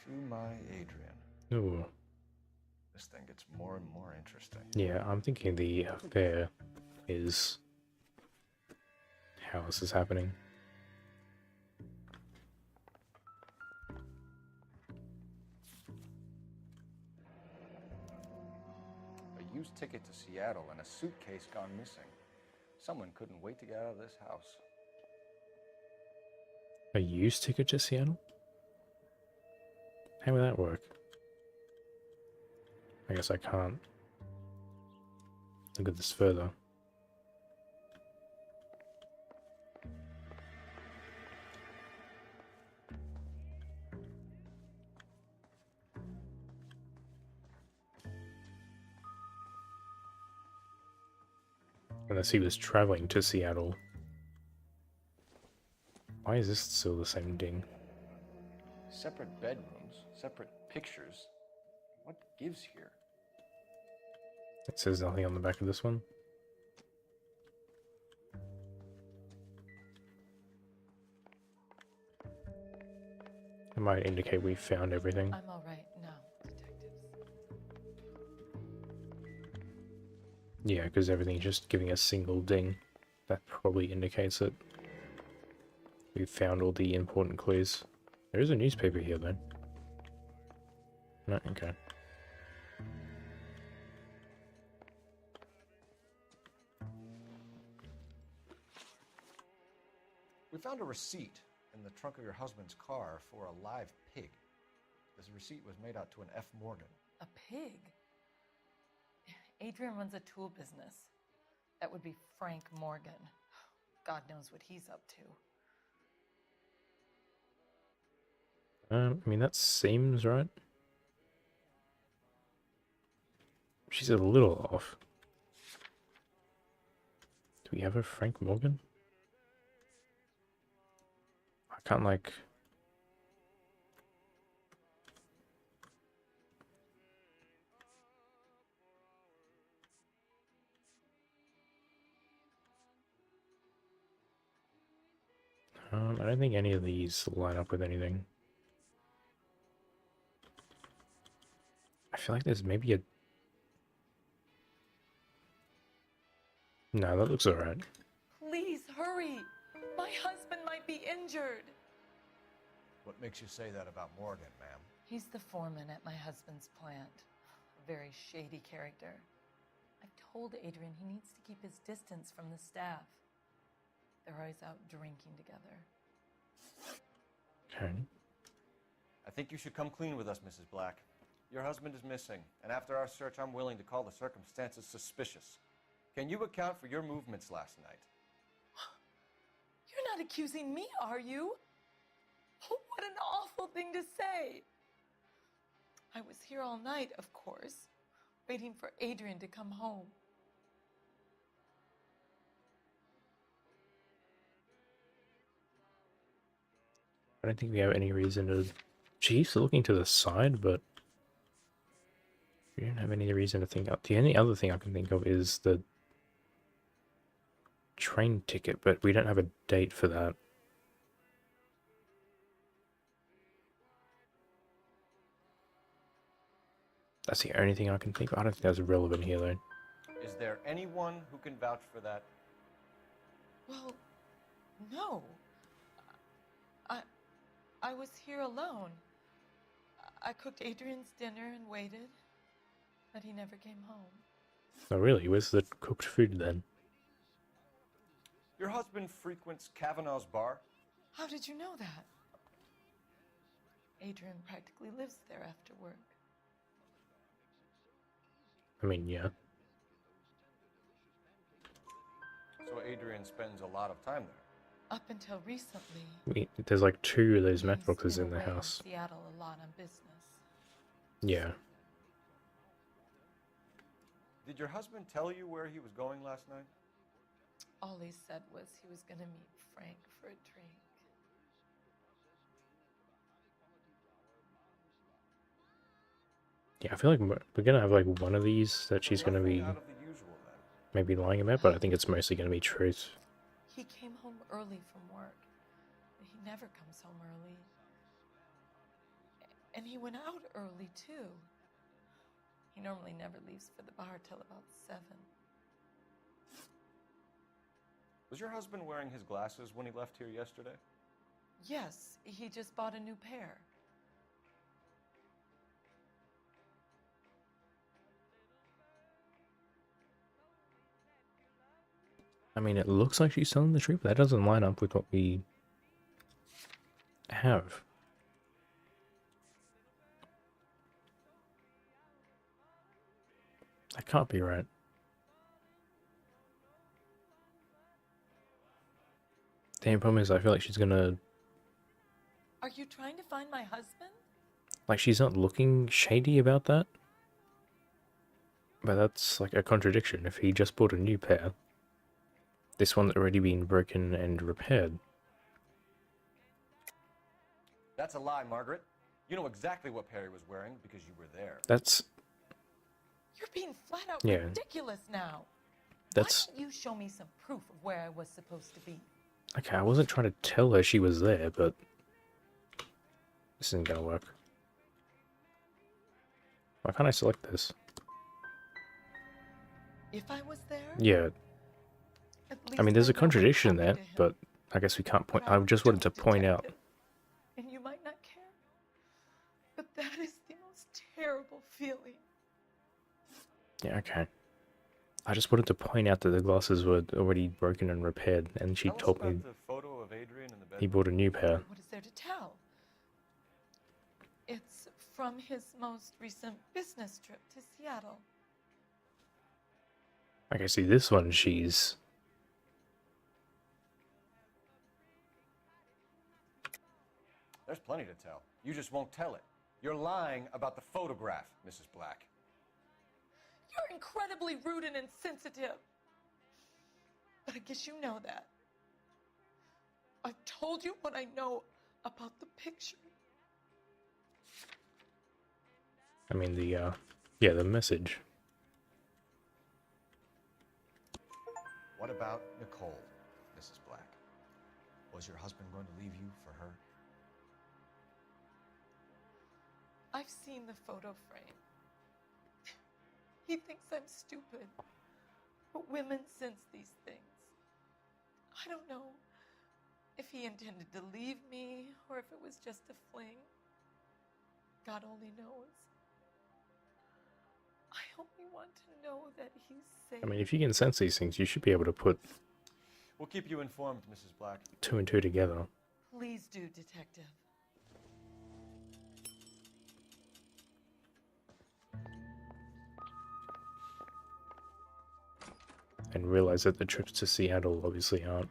To my Adrian. Ooh. This thing gets more and more interesting. Yeah, I'm thinking the affair is how this is happening. A used ticket to Seattle and a suitcase gone missing. Someone couldn't wait to get out of this house. A used ticket to Seattle? How would that work? I guess I can't look at this further. Unless he was traveling to Seattle. Why is this still the same ding? Separate bedrooms, separate pictures. What gives here? It says nothing on the back of this one. It might indicate we found everything. I'm all right now, detectives. Yeah, because everything's just giving a single ding. That probably indicates that we've found all the important clues. There is a newspaper here, though. No, okay. We found a receipt in the trunk of your husband's car for a live pig. This receipt was made out to an F. Morgan. A pig? Adrian runs a tool business. That would be Frank Morgan. God knows what he's up to. I mean, that seems right. She's a little off. Do we have a Frank Morgan? I can't, like... I don't think any of these line up with anything. I feel like there's maybe a... No, that looks alright. Please hurry! My husband might be injured. What makes you say that about Morgan, ma'am? He's the foreman at my husband's plant. A very shady character. I've told Adrian he needs to keep his distance from the staff. They're always out drinking together. Okay. I think you should come clean with us, Mrs. Black. Your husband is missing, and after our search, I'm willing to call the circumstances suspicious. Can you account for your movements last night? You're not accusing me, are you? Oh, what an awful thing to say. I was here all night, of course, waiting for Adrian to come home. I don't think we have any reason to... She's looking to the side, but... We don't have any reason to think... The only other thing I can think of is the... train ticket, but we don't have a date for that. That's the only thing I can think of. I don't think that's relevant here, though. Is there anyone who can vouch for that? Well, no. I was here alone. I cooked Adrian's dinner and waited, but he never came home. Oh, really? Where's the cooked food, then? Your husband frequents Kavanaugh's bar? How did you know that? Adrian practically lives there after work. I mean, yeah. So Adrian spends a lot of time there? Up until recently. There's like 2 of those He's matchboxes been in the away house. Seattle a lot on business. Yeah. Did your husband tell you where he was going last night? All he said was he was going to meet Frank for a drink. Yeah, I feel like we're gonna have like one of these that she's gonna be Out of the usual, then. maybe lying about, but I think it's mostly gonna be truth. He came home early from work. He never comes home early. And he went out early, too. He normally never leaves for the bar till about 7. Was your husband wearing his glasses when he left here yesterday? Yes, he just bought a new pair. I mean, it looks like she's telling the truth, but that doesn't line up with what we have. That can't be right. The only problem is I feel like she's gonna... Are you trying to find my husband? Like, she's not looking shady about that? But that's like a contradiction. If he just bought a new pair, this one's already been broken and repaired. That's a lie, Margaret. You know exactly what Perry was wearing because you were there. That's... You're being flat out Yeah. ridiculous now. That's... Why don't you show me some proof of where I was supposed to be? Okay, I wasn't trying to tell her she was there, but... This isn't gonna work. Why can't I select this? If I was there? Yeah. At I mean, there's a least I know I'm contradiction there, talking to him. but I guess we can't point... I just wanted to point out... And you might not care. But that is the most terrible feeling. Yeah, okay. I just wanted to point out that the glasses were already broken and repaired, and she Tell us told about me the photo of Adrian in the bed. he bought a new pair. What is there to tell? It's from his most recent business trip to Seattle. Okay, see, this one, she's... There's plenty to tell. You just won't tell it. You're lying about the photograph, Mrs. Black. You're incredibly rude and insensitive. But I guess you know that. I've told you what I know about the picture. I mean, the, yeah, the message. What about Nicole, Mrs. Black? Was your husband going to leave you for her? I've seen the photo frame. He thinks I'm stupid. But women sense these things. I don't know if he intended to leave me or if it was just a fling. God only knows. I only want to know that he's safe. I mean, if you can sense these things, you should be able to put We'll keep you informed, Mrs. Black. 2 and 2 together. Please do, Detective. And realize that the trips to Seattle obviously aren't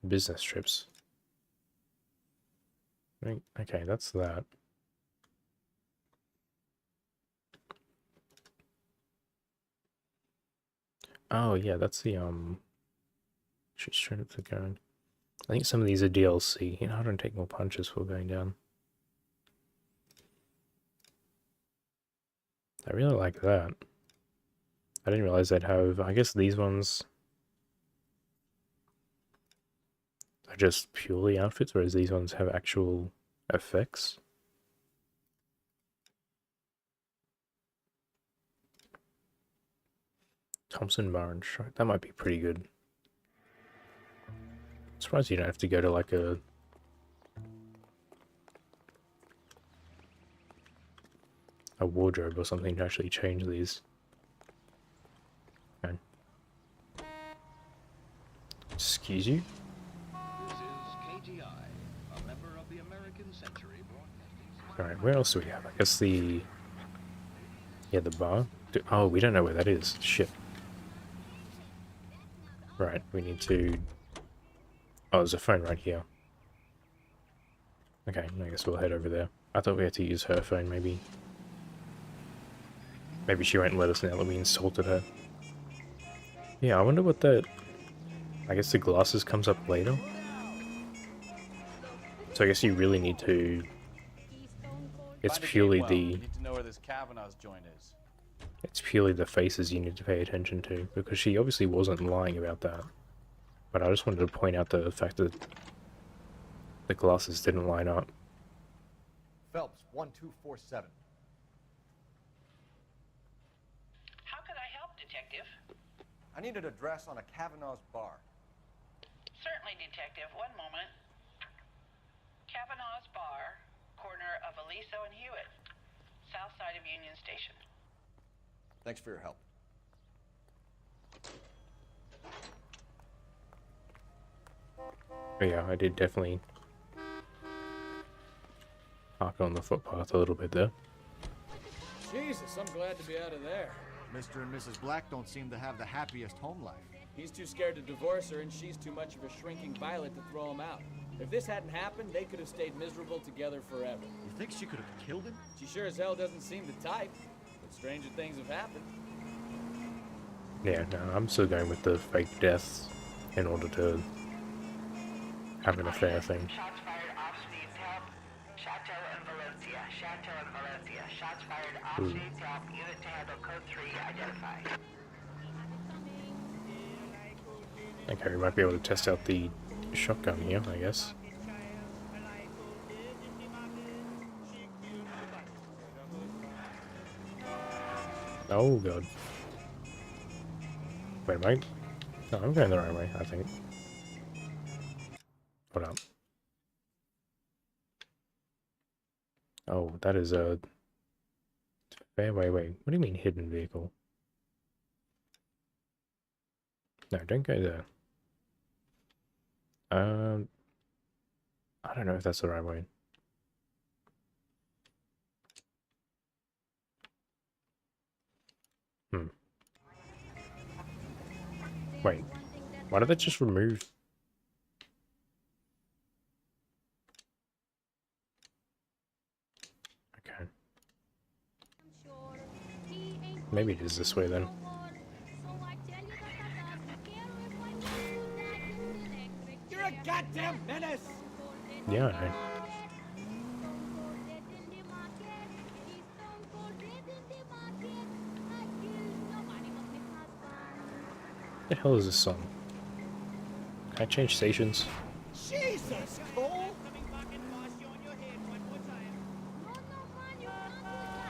business trips. Right, okay, that's that. Oh yeah, that's the she's trying to go. I think some of these are DLC. You know, I don't take more punches for going down. I really like that. I didn't realize they'd have... I guess these ones are just purely outfits, whereas these ones have actual effects. Thompson Bar and Shark. That might be pretty good. I'm surprised you don't have to go to like a wardrobe or something to actually change these. Okay. Excuse you? Alright, where else do we have? I guess the... Yeah, the bar. Oh, we don't know where that is. Shit. Right, we need to... Oh, there's a phone right here. Okay, I guess we'll head over there. I thought we had to use her phone, maybe. Maybe she won't let us now that we insulted her. Yeah, I wonder what that... I guess the glasses comes up later? So I guess you really need to... It's purely the... You need to know where this Kavanaugh's joint is. It's purely the faces you need to pay attention to, because she obviously wasn't lying about that. But I just wanted to point out the fact that the glasses didn't line up. Phelps, 1247. How could I help, Detective? I need an address on a Kavanaugh's bar. Certainly, Detective. One moment. Kavanaugh's Bar, corner of Aliso and Hewitt, south side of Union Station. Thanks for your help. But yeah, I did definitely park on the footpath a little bit there. Jesus, I'm glad to be out of there. Mr. and Mrs. Black don't seem to have the happiest home life. He's too scared to divorce her, and she's too much of a shrinking violet to throw him out. If this hadn't happened, they could have stayed miserable together forever. You think she could have killed him? She sure as hell doesn't seem the type, but stranger things have happened. Yeah, no, I'm still going with the fake deaths in order to have an affair thing. Shots fired off Sneed's help. Chateau and Valencia. Chateau and Valencia. Shots fired off Sneed's help. Unit to handle code 3 identified. Okay, we might be able to test out the shotgun here, I guess. Oh god. Wait, am I? No, I'm going the right way, I think. Hold up. Oh, that is a... Wait. What do you mean hidden vehicle? No, don't go there. I don't know if that's the right way. Wait, why did that just remove? Okay. Maybe it is this way then. You're a goddamn menace! Yeah, I know. What the hell is this song? Can I change stations? Jesus, Cole!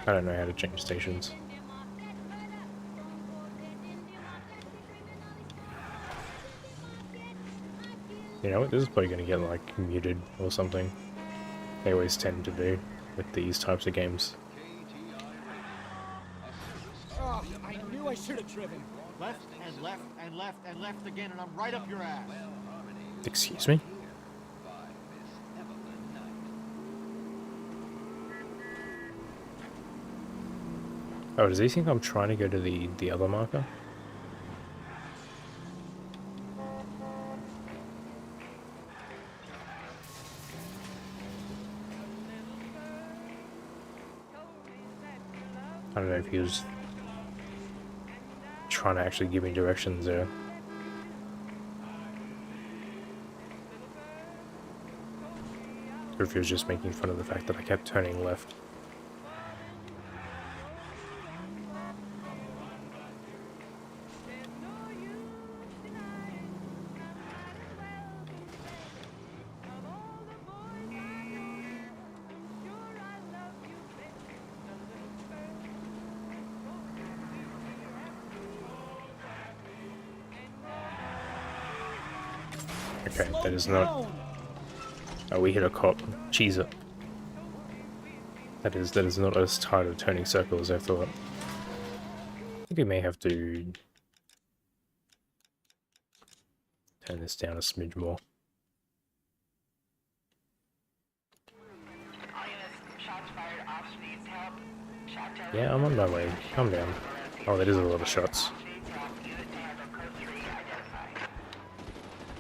I don't know how to change stations. You know what, this is probably going to get like muted or something. They always tend to do with these types of games. Oh, I knew I should have driven. Left and left and left and left again, and I'm right up your ass. Excuse me? Oh, does he think I'm trying to go to the other marker? I don't know if he was trying to actually give me directions there. or if he was just making fun of the fact that I kept turning left. Okay, that is not... Oh, we hit a cop. Cheese it. That is not as tight of turning circle as I thought. I think we may have to turn this down a smidge more. Yeah, I'm on my way. Calm down. Oh, that is a lot of shots.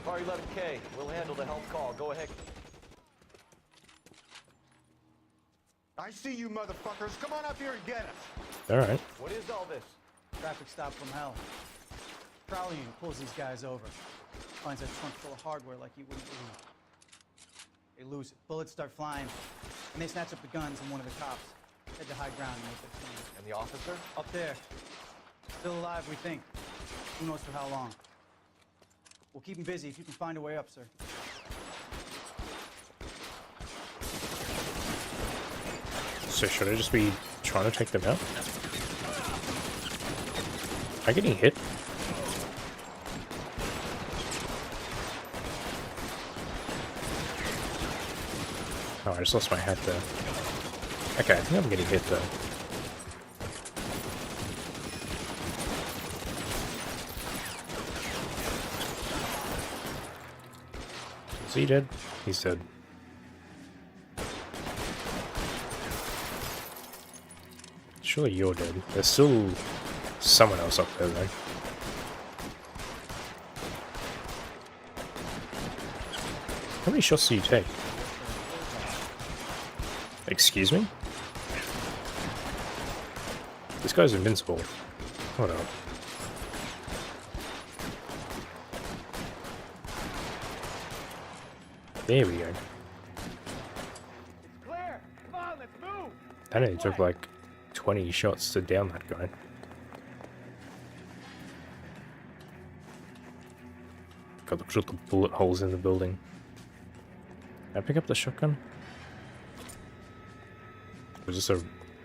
Car 11K, we'll handle the help call. Go ahead. I see you motherfuckers. Come on up here and get us. Alright. What is all this? Traffic stop from hell. Prowler unit pulls these guys over. Finds a trunk full of hardware like you wouldn't believe. They lose it. Bullets start flying. And they snatch up the guns and one of the cops. Head to high ground and make their claim. And the officer? Up there. Still alive, we think. Who knows for how long. We'll keep him busy if you can find a way up, sir. So should I just be trying to take them out? Am I getting hit? Oh, I just lost my hat there. Okay, I think I'm getting hit though. Is he dead? He's dead. Surely you're dead. There's still someone else up there though. How many shots do you take? Excuse me? This guy's invincible. Hold up. There we go. Clear! Come on, let's move! That only took like 20 shots to down that guy. God, look at the bullet holes in the building. Can I pick up the shotgun? Or is this a...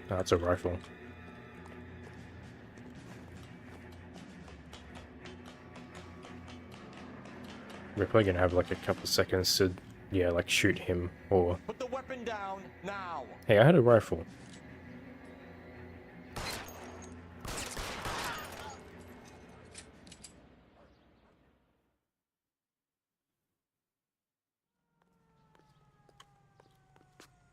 No, it's a rifle. We're probably gonna have like a couple seconds to, yeah, like shoot him or... Put the weapon down now. Hey, I had a rifle.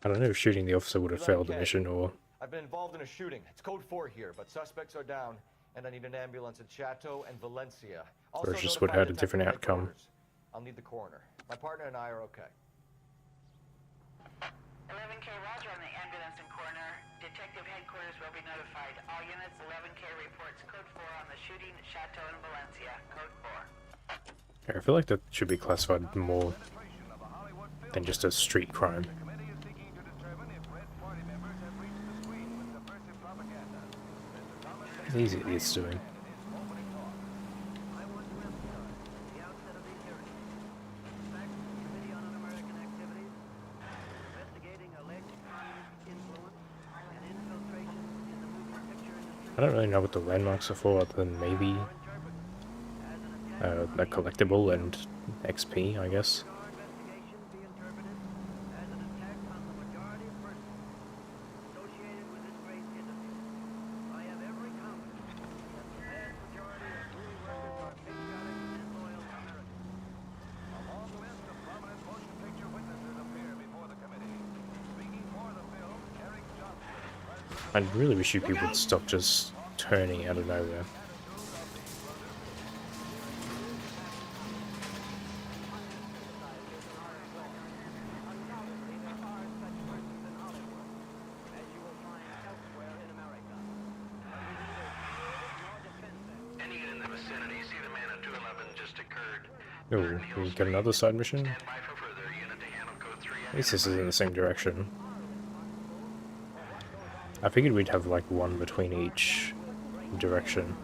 I don't know if shooting the officer would have failed the mission or... I've been involved in a shooting. It's code 4 here, but suspects are down, and I need an ambulance at Chateau and Valencia. Or it just would have had a different outcome. I'll need the coroner. My partner and I are okay. 11K, roger on the ambulance and coroner. Detective headquarters will be notified. All units, 11K reports code 4 on the shooting at Chateau and Valencia. Code 4. Yeah, I feel like that should be classified more than just a street crime. What are these idiots doing? I don't really know what the landmarks are for, other than maybe a collectible and XP, I guess. I really wish you people would stop just turning out of nowhere. Any unit in the vicinity, see the man at 211 just occurred. Oh, we got another side mission? Stand by for further unit to handle code 3 At least this is in the same direction. I figured we'd have like one between each direction.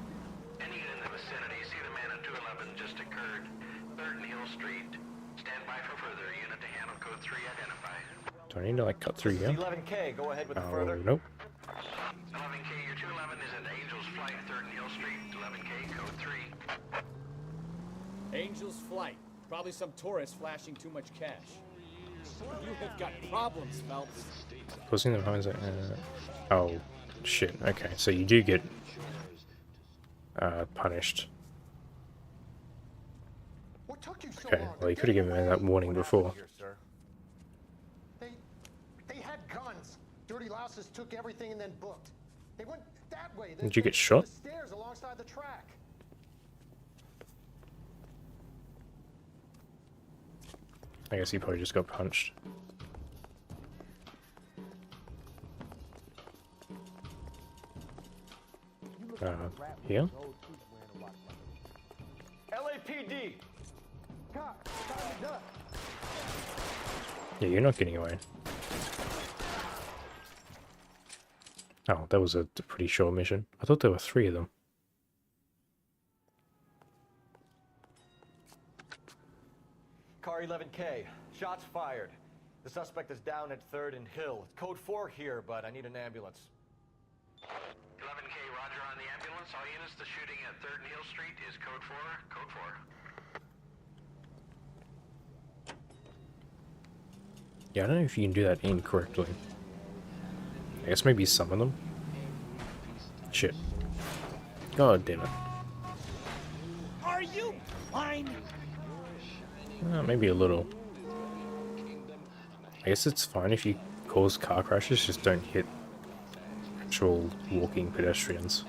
Any unit in the vicinity, see the man at 211 just occurred. 3rd and Hill Street. Stand by for further. Unit to handle code 3 identified. Do I need to like cut through here? 11K, go ahead with the Oh, further. nope. 11K, your 211 is at Angel's Flight, 3rd and Hill Street. 11K, code 3. Angel's Flight. Probably some tourist flashing too much cash. You have got problems, Phelps. Causing the lines. Oh, shit. Okay, so you do get punished. What took you so Okay, long? well, you could have given me that warning before. They had guns. Dirty louses took everything and then booked. They went that way. Did you get shot? The stairs alongside the track. I guess he probably just got punched. Here? LAPD! Yeah, you're not getting away. Oh, that was a pretty short mission. I thought there were 3 of them. Car 11K, shots fired. The suspect is down at 3rd and Hill. It's code 4 here, but I need an ambulance. 11K, roger on the ambulance. All units, the shooting at 3rd and Hill Street is code 4. Code 4. Yeah, I don't know if you can do that incorrectly. I guess maybe some of them. Shit. God damn it. Are you blind? Maybe a little. I guess it's fine if you cause car crashes, just don't hit actual walking pedestrians.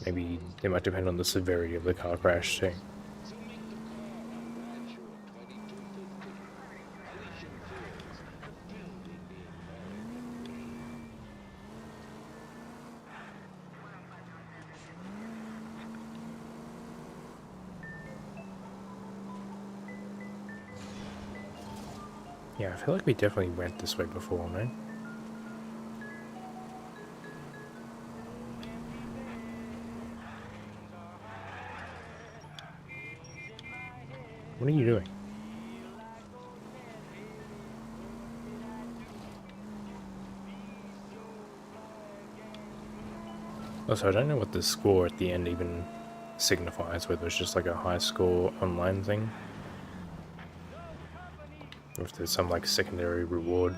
Maybe it might depend on the severity of the car crash too. Yeah, I feel like we definitely went this way before, no? What are you doing? Also, I don't know what the score at the end even signifies, whether it's just like a high score online thing, or if there's some like secondary reward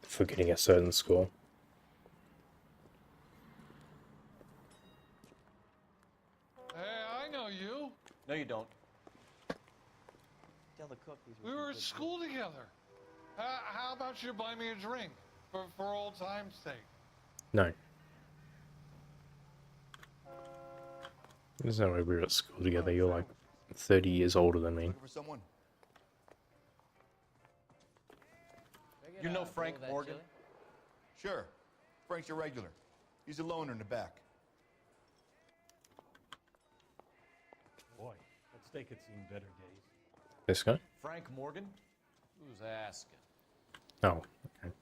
for getting a certain score. Hey, I know you. No, you don't. Tell the cook these We were at school together. How about you buy me a drink for old time's sake? No. There's no way we were at school together. You're like 30 years older than me. For someone. You know Frank Morgan? Sure. Frank's a regular. He's a loner in the back. Boy, that steak had seen better days. This guy? Frank Morgan? Who's asking? Oh, okay.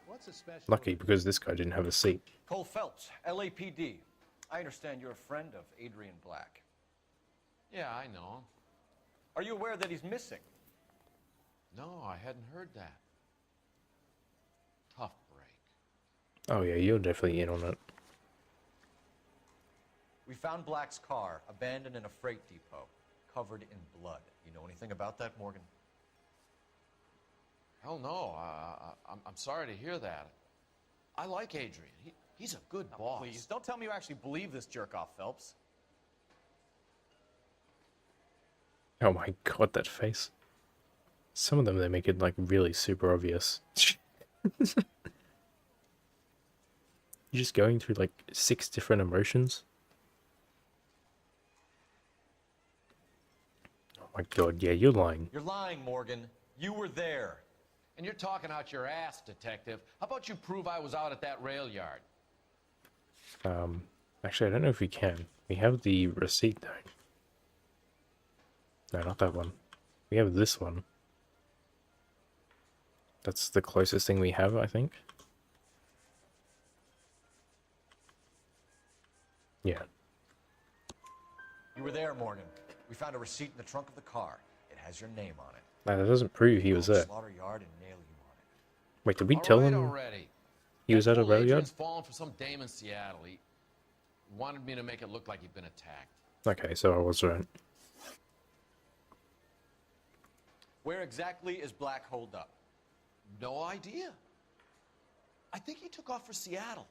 What's a special? Lucky, because this guy didn't have a seat. Cole Phelps, LAPD. I understand you're a friend of Adrian Black. Yeah, I know him. Are you aware that he's missing? No, I hadn't heard that. Tough break. Oh yeah, you're definitely in on it. We found Black's car, abandoned in a freight depot, covered in blood. You know anything about that, Morgan? Hell no. I'm sorry to hear that. I like Adrian. He's a good boss. Please, don't tell me you actually believe this jerk-off, Phelps. Oh my god, that face. Some of them, they make it like really super obvious. You're just going through like 6 different emotions. Oh my god, yeah, you're lying. You're lying, Morgan. You were there. And you're talking out your ass, detective. How about you prove I was out at that rail yard? Actually, I don't know if we can. We have the receipt though. No, not that one. We have this one. That's the closest thing we have, I think. Yeah. You were there, Morgan. We found a receipt in the trunk of the car. It has your name on it. No, that doesn't prove he was there. Slaughter yard and nail you on it. Wait, did we tell him already. he was at a Fool rail yard? Adrian's falling for some dame in Seattle. He wanted me to make it look like he'd been attacked. Okay, so I was right. Where exactly is Black holed up? No idea. I think he took off for Seattle.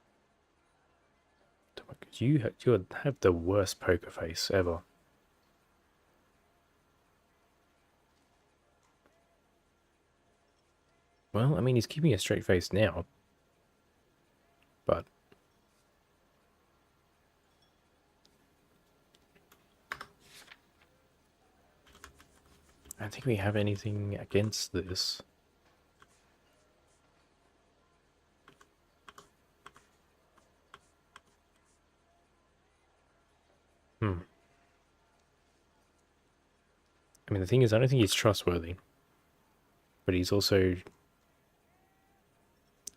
You have the worst poker face ever. Well, I mean, he's keeping a straight face now. But... I don't think we have anything against this. I mean, the thing is, I don't think he's trustworthy. But he's also...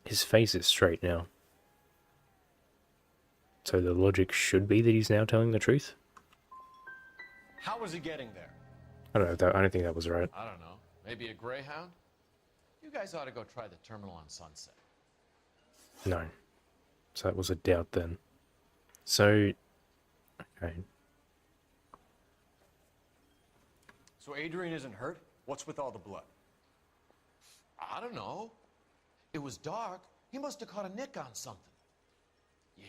His face is straight now. So the logic should be that he's now telling the truth? How was he getting there? I don't know, I don't think that was right. I don't know. Maybe a Greyhound? You guys ought to go try the terminal on Sunset. No. So that was a doubt then. So... Okay. So Adrian isn't hurt? What's with all the blood? I don't know. It was dark. He must have caught a nick on something. Yeah.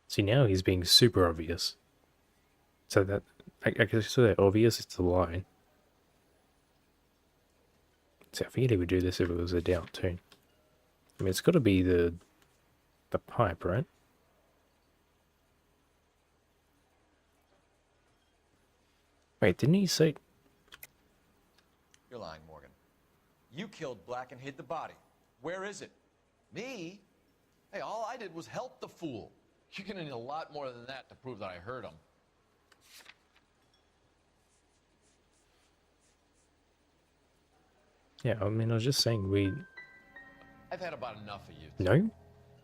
See, now he's being super obvious. So that... I guess so that obvious, it's a lie. See, I figured he would do this if it was a doubt too. I mean, it's got to be the pipe, right? Wait, didn't he say... You're lying, Morgan. You killed Black and hid the body. Where is it? Me? Hey, all I did was help the fool. You're gonna need a lot more than that to prove that I hurt him. Yeah, I mean, I was just saying we... I've had about enough of you. No?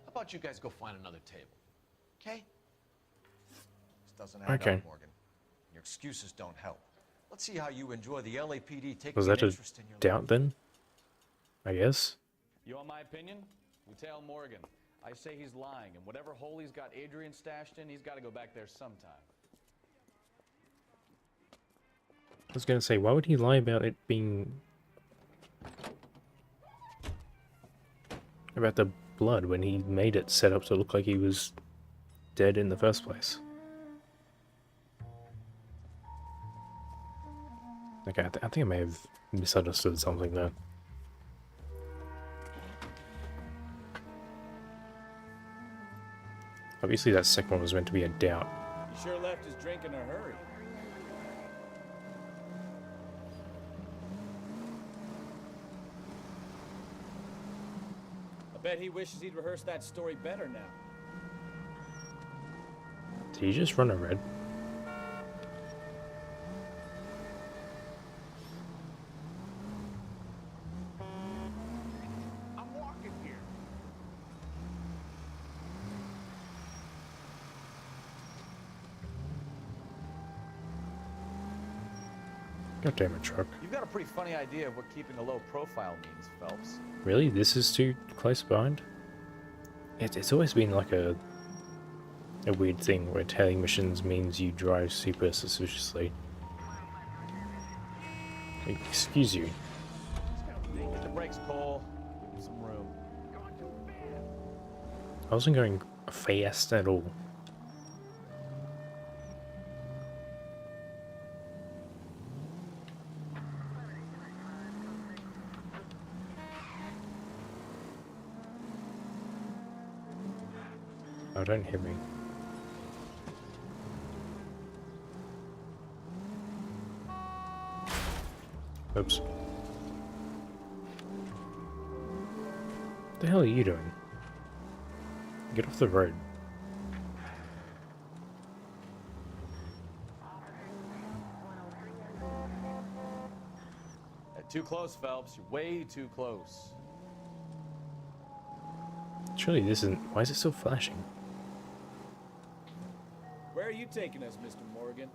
How about you guys go find another table? Okay? This doesn't add Okay. up, Morgan. Your excuses don't help. Let's see how you enjoy the LAPD taking Was an that a interest in your doubt then? I guess? You want my opinion? We tell Morgan. I say he's lying, and whatever hole he's got Adrian stashed in, he's got to go back there sometime. I was going to say, why would he lie about it being... about the blood when he made it set up to look like he was dead in the first place? Okay, I think I may have misunderstood something there. Obviously that second one was meant to be a doubt. He sure left his drink in a hurry. I bet he wishes he'd rehearsed that story better now. Did he just run a red? I'm walking here. God damn it, truck. You've got a pretty funny idea of what keeping a low profile means, Phelps. Really? This is too close behind? It's always been like a weird thing where tailing missions means you drive super suspiciously. Excuse you. Get the brakes, Cole. Give him some room. I wasn't going fast at all. Oh, don't hit me. Oops. What the hell are you doing? Get off the road. Too close, Phelps. You're way too close. Surely this isn't... Why is it still flashing? Where are you taking us, Mr. Morgan?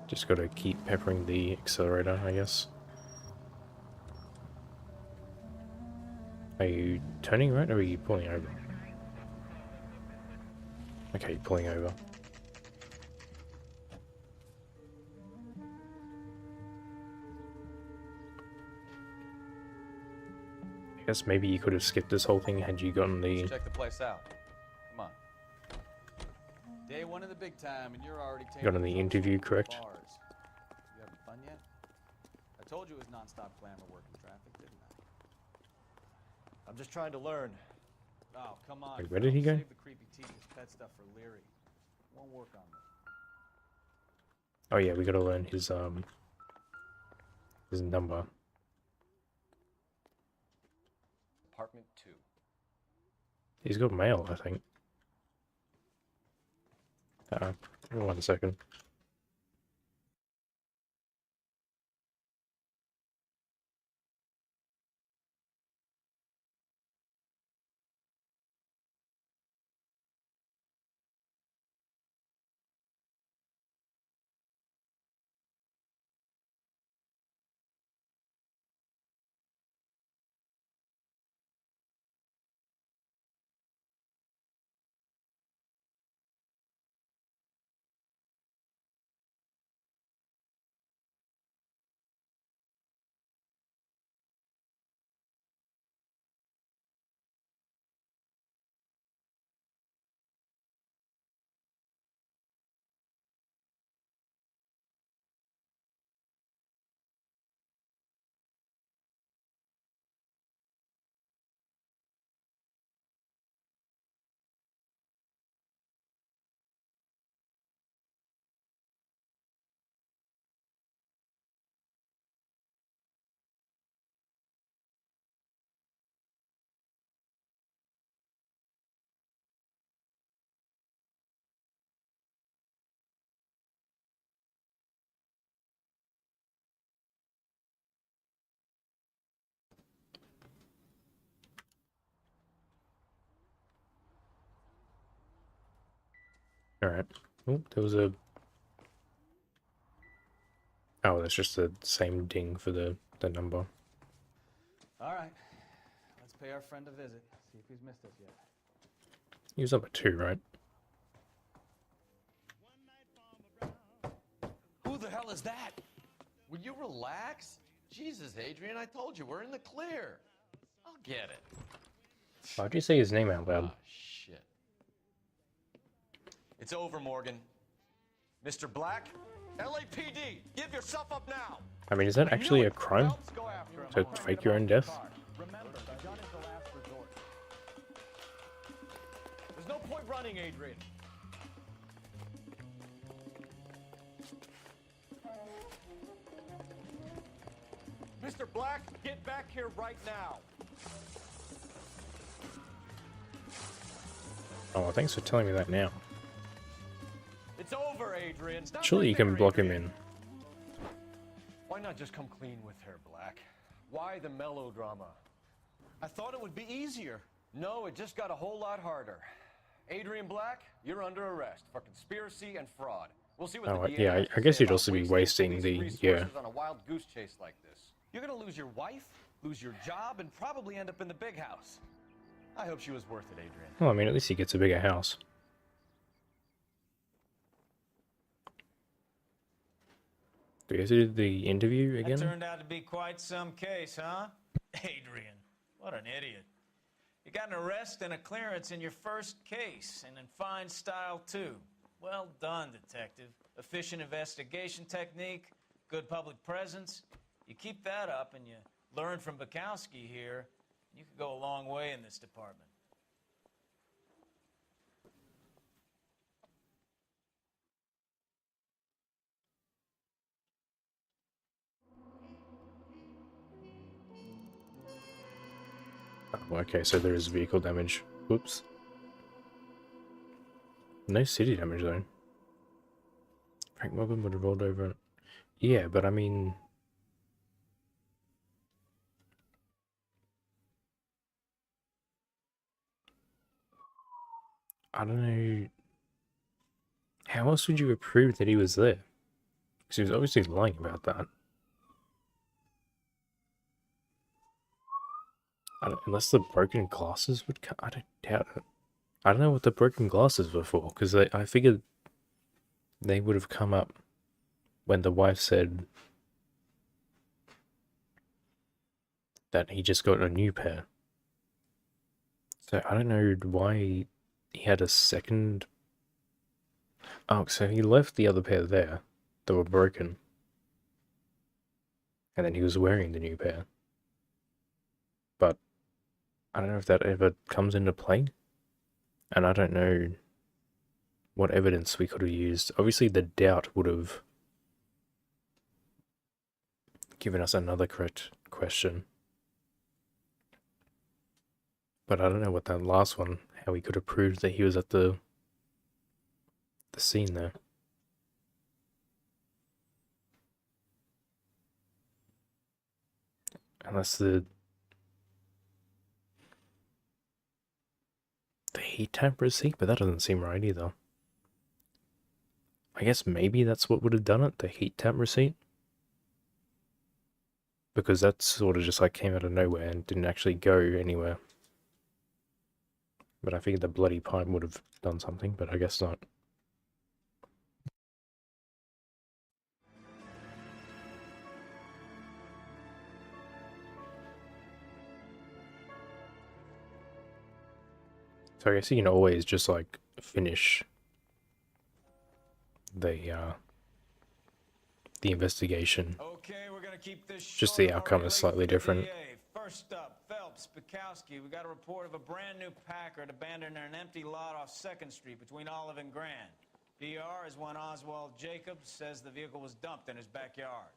Just gotta keep peppering the accelerator, I guess. Are you turning right or are you pulling over? Okay, pulling over. I guess maybe you could have skipped this whole thing had you gotten the... Let's check the place out. Come on. Day one of the big time, and you're already taking Gotten the interview correct. bars. You having fun yet? I told you it was non-stop glamour working traffic, didn't I? I'm just trying to learn. Oh, come on. Wait, where did he go? Save the creepy teacher's pet stuff for Leary. Won't work on me. Oh yeah, we gotta learn his number. Apartment 2. He's got mail, I think. 1 second. Alright. Oh, there was a... Oh, that's just the same ding for the number. All right. Let's pay our friend a visit. See if he's missed us yet. He was number 2, right? Who the hell is that? Will you relax? Jesus, Adrian, I told you, we're in the clear. I'll get it. Why'd you say his name out loud? Shit. It's over, Morgan. Mr. Black, LAPD, give yourself up now. I mean, is that actually a crime? To fake your own death? Remember, the gun is the last resort. There's no point running, Adrian. Mr. Black, get back here right now. Oh, thanks for telling me that now. It's over, Adrian. Stop Surely you can block him in. Why not just come clean with her, Black? Why the melodrama? I thought it would be easier. No, it just got a whole lot harder. Adrian Black, you're under arrest for conspiracy and fraud. We'll see what Oh, the DA yeah, has to I guess say you'd about also be wasting wasting police the... Yeah. resources on a wild goose chase like this. You're gonna lose your wife, lose your job, and probably end up in the big house. I hope she was worth it, Adrian. Well, I mean, at least he gets a bigger house. Do you have to do the interview again? That turned out to be quite some case, huh? Adrian, what an idiot. You got an arrest and a clearance in your first case, and in fine style, too. Well done, detective. Efficient investigation technique, good public presence. You keep that up and you learn from Bukowski here, you could go a long way in this department. Oh, okay, so there is vehicle damage. Whoops. No city damage, though. Frank Morgan would have rolled over. Yeah, but I mean... I don't know... How else would you prove that he was there? Because he was obviously lying about that. Unless the broken glasses would come... I don't doubt it. I don't know what the broken glasses were for, because I figured they would have come up when the wife said that he just got a new pair. So I don't know why he had a second... Oh, so he left the other pair there that were broken. And then he was wearing the new pair. But I don't know if that ever comes into play. And I don't know what evidence we could have used. Obviously the doubt would have given us another correct question. But I don't know what that last one, how we could have proved that he was at the scene there. Unless the heat temp receipt, but that doesn't seem right either. I guess maybe that's what would have done it, the heat temp receipt. Because that sort of just like came out of nowhere and didn't actually go anywhere. But I figured the bloody pipe would have done something, but I guess not. So I guess you can always just like finish the investigation. Okay, we're gonna keep this just the outcome is slightly different. First up, Phelps, Bukowski. We got a report of a brand new Packard abandoned in an empty lot off 2nd Street between Olive and Grand. PR is one Oswald Jacobs says the vehicle was dumped in his backyard.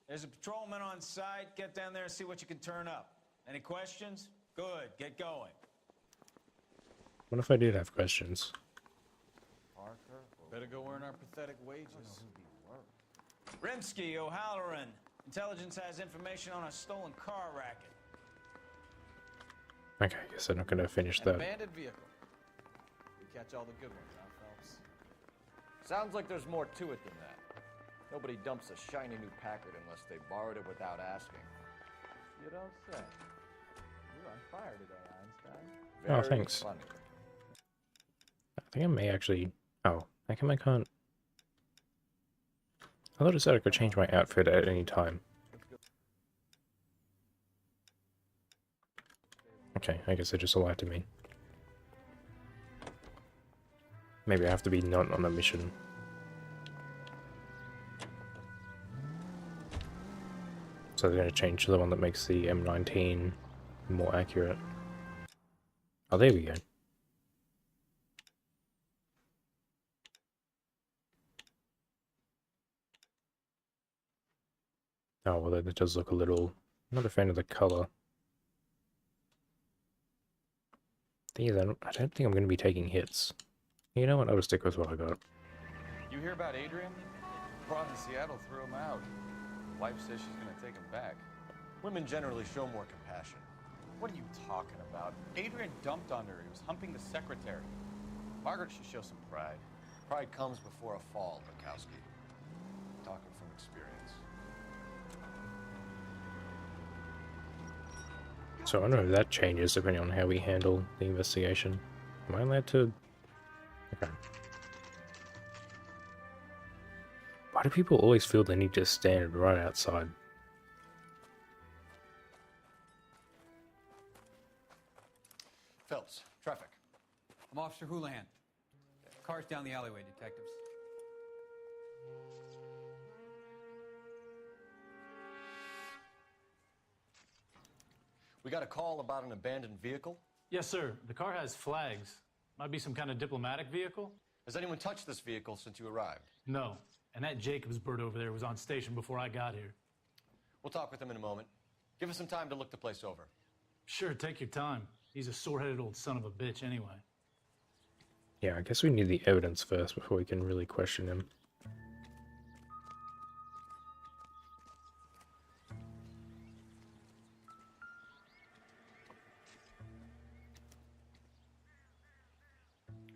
There's a patrolman on site. Get down there and see what you can turn up. Any questions? Good, get going. What if I did have questions? Parker, better go earn our pathetic wages. Rimsky, O'Halloran. Intelligence has information on a stolen car racket. Okay, I guess I'm not gonna finish An that. abandoned vehicle. We catch all the good ones, huh, Phelps? Sounds like there's more to it than that. Nobody dumps a shiny new Packard unless they borrowed it without asking. You don't say. You're on fire today, Einstein. Oh, thanks. Funny. I think I may actually... Oh, how come I can't... I thought it said I could change my outfit at any time. Okay, I guess it just lied to me. Maybe I have to be not on a mission. So they're going to change to the one that makes the M19 more accurate. Oh, there we go. Oh, well, that does look a little... I'm not a fan of the colour. Thing is, I don't think I'm going to be taking hits. You know what? I'll just stick with what I got. You hear about Adrian? Brought in Seattle threw him out. Wife says she's gonna take him back. Women generally show more compassion. What are you talking about? Adrian dumped on her. He was humping the secretary. Margaret should show some pride. Pride comes before a fall, Bukowski. Talking from experience. So I don't know if that changes depending on how we handle the investigation. Am I allowed to... Okay. Why do people always feel they need to stand right outside? Phelps, traffic. I'm Officer Houlihan. Cars down the alleyway, detectives. We got a call about an abandoned vehicle. Yes, sir. The car has flags. Might be some kind of diplomatic vehicle. Has anyone touched this vehicle since you arrived? No. And that Jacobs bird over there was on station before I got here. We'll talk with him in a moment. Give us some time to look the place over. Sure, take your time. He's a sore-headed old son of a bitch anyway. Yeah, I guess we need the evidence first before we can really question him.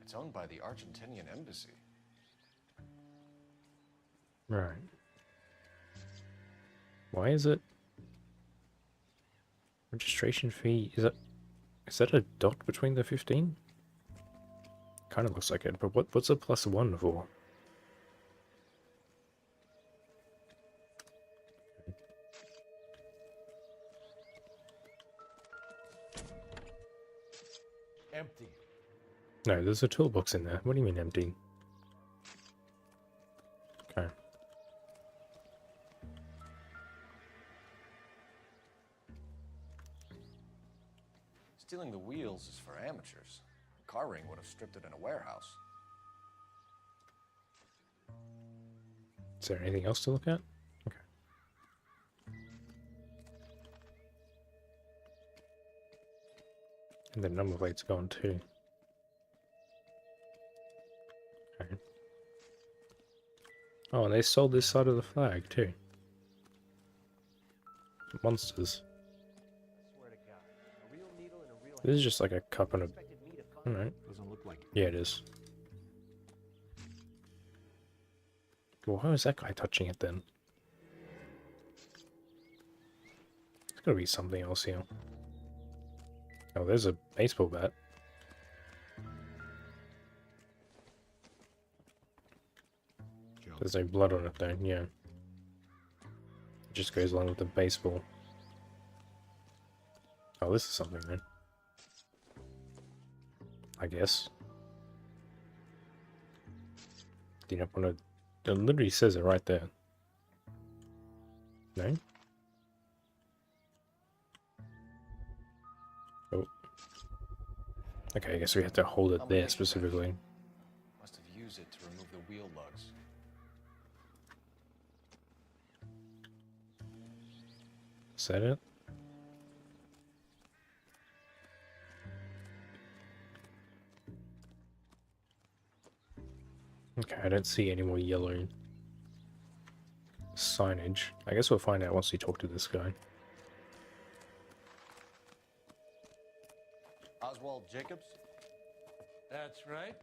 It's owned by the Argentinian embassy. Right. Why is it? Registration fee, is that a dot between the 15? Kind of looks like it, but what's a +1 for? Empty. No, there's a toolbox in there. What do you mean empty? Okay. Stealing the wheels is for amateurs. A car ring would have stripped it in a warehouse. Is there anything else to look at? Okay. And the number plate's gone too. Okay. Oh, and they sold this side of the flag too. Monsters. This is just like a cup and a... Alright. Doesn't look like it. Yeah, it is. Well, how is that guy touching it then? There's gotta be something else here. Oh, there's a baseball bat. There's no blood on it though, yeah. It just goes along with the baseball. Oh, this is something then. I guess. Do you not want to... It literally says it right there. No? Oh. Okay, I guess we have to hold it there specifically. Must have used it to remove the wheel lugs. Is that it? Okay, I don't see any more yellow signage. I guess we'll find out once we talk to this guy. Oswald Jacobs? That's right.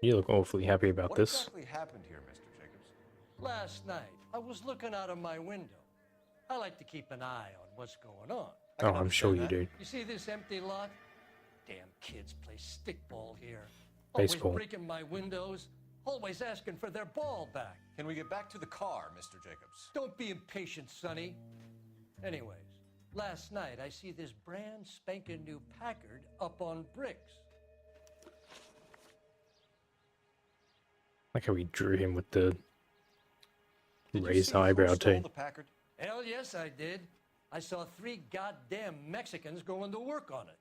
You look awfully happy about What this. exactly happened here, Mr. Jacobs? Last night, I was looking out of my window. I like to keep an eye on what's going on. Oh, I'm sure you do. You see this empty lot? Damn kids play stickball here. Baseball. Always breaking my windows. Always asking for their ball back. Can we get back to the car, Mr. Jacobs? Don't be impatient, Sonny. Anyways, last night I see this brand spanking new Packard up on bricks. Like how we drew him with the raised eyebrow too. The Packard? Hell yes, I did. I saw 3 goddamn Mexicans going to work on it.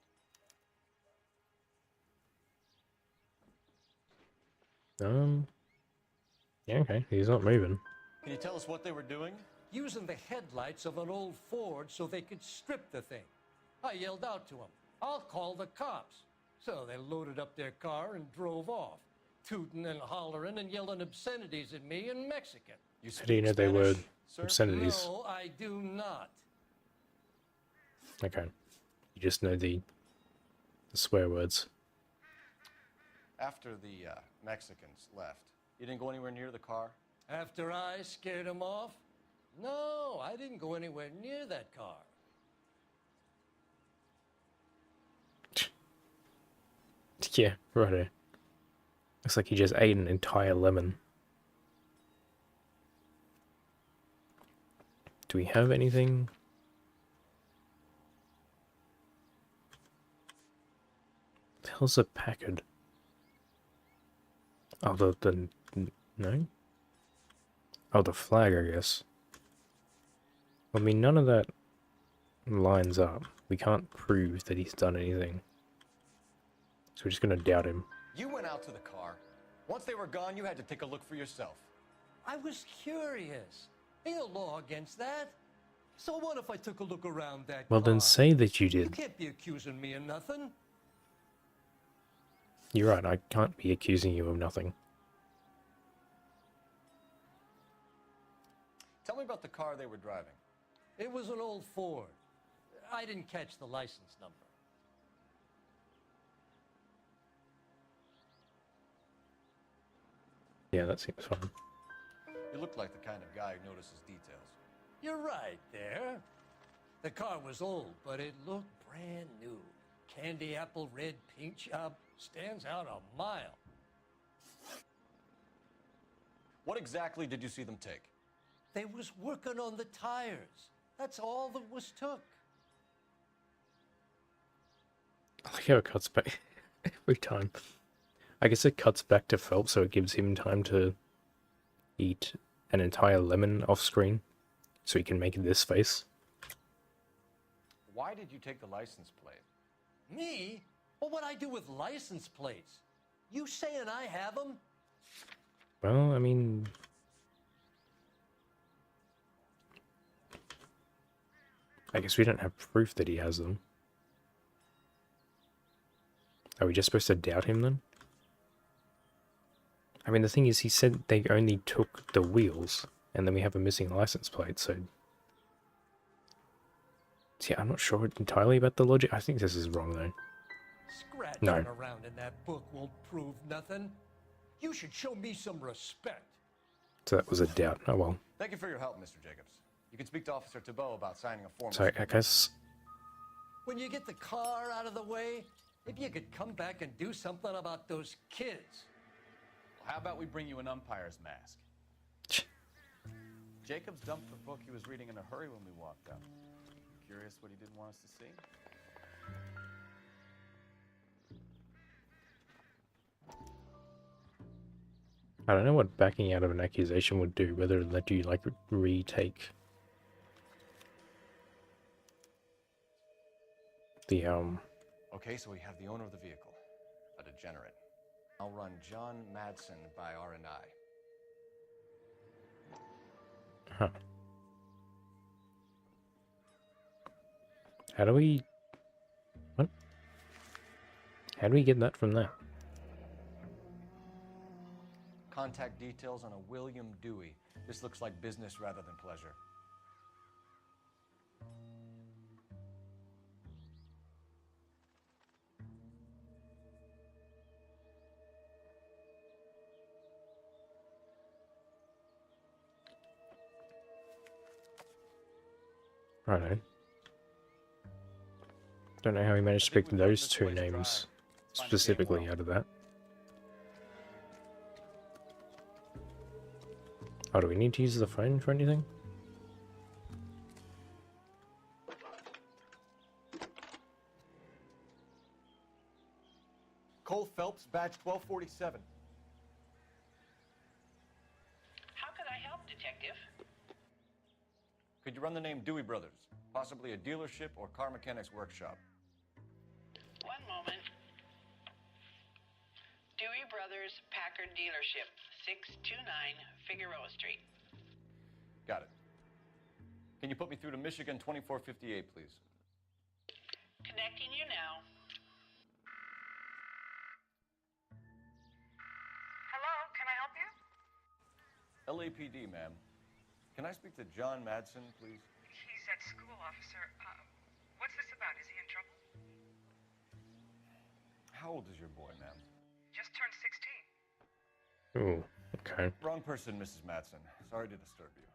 Yeah, okay, he's not moving. Can you tell us what they were doing? Using the headlights of an old Ford so they could strip the thing. I yelled out to them, "I'll call the cops." So they loaded up their car and drove off, tooting and hollering and yelling obscenities at me in Mexican. How do you know they were obscenities? No, I do not. Okay. You just know the swear words. After the Mexicans left, you didn't go anywhere near the car? After I scared them off? No, I didn't go anywhere near that car. Yeah, righto. Looks like he just ate an entire lemon. Do we have anything? What the hell's a Packard? Oh, the no? Oh, the flag, I guess. I mean, none of that lines up. We can't prove that he's done anything. So we're just gonna doubt him. You went out to the car. Once they were gone, you had to take a look for yourself. I was curious. Ain't no law against that. So what if I took a look around that Well, car? then say that you You did. can't be accusing me of nothing. You're right, I can't be accusing you of nothing. Tell me about the car they were driving. It was an old Ford. I didn't catch the license number. Yeah, that seems fine. You look like the kind of guy who notices details. You're right there. The car was old, but it looked brand new. Candy apple red paint job stands out a mile. What exactly did you see them take? They was working on the tires. That's all that was took. I like how it cuts back every time. I guess it cuts back to Phelps, so it gives him time to eat an entire lemon off screen, so he can make this face. Why did you take the license plate? Me? What would I do with license plates? You saying I have them? Well, I mean... I guess we don't have proof that he has them. Are we just supposed to doubt him then? I mean, the thing is, he said they only took the wheels, and then we have a missing license plate, so... See, I'm not sure entirely about the logic. I think this is wrong, though. Scratching around in that book won't prove nothing. You should show me some respect. So that was a doubt. Oh well. Thank you for your help, Mr. Jacobs. You can speak to Officer Thibault about signing a form. So I guess... When you get the car out of the way, if you could come back and do something about those kids. Well, how about we bring you an umpire's mask? Jacobs dumped the book he was reading in a hurry when we walked up. Curious what he didn't want us to see? I don't know what backing out of an accusation would do, whether it let you, like, retake the, Okay, so we have the owner of the vehicle, a degenerate. I'll run John Madsen by R&I. Huh. How do we... What? How do we get that from there? Contact details on a William Dewey. This looks like business rather than pleasure. Righto. Don't know how he managed to pick those two names specifically out of that. Oh, do we need to use the phone for anything? Cole Phelps, badge 1247. How could I help, Detective? Could you run the name Dewey Brothers? Possibly a dealership or car mechanics workshop. One moment. Dewey Brothers Packard Dealership, 629 Figueroa Street. Got it. Can you put me through to Michigan 2458, please? Connecting you now. Hello, can I help you? LAPD, ma'am. Can I speak to John Madsen, please? He's at school, officer. What's this about? Is he in trouble? How old is your boy, ma'am? Just turned 16. Ooh, okay. Wrong person, Mrs. Madsen. Sorry to disturb you.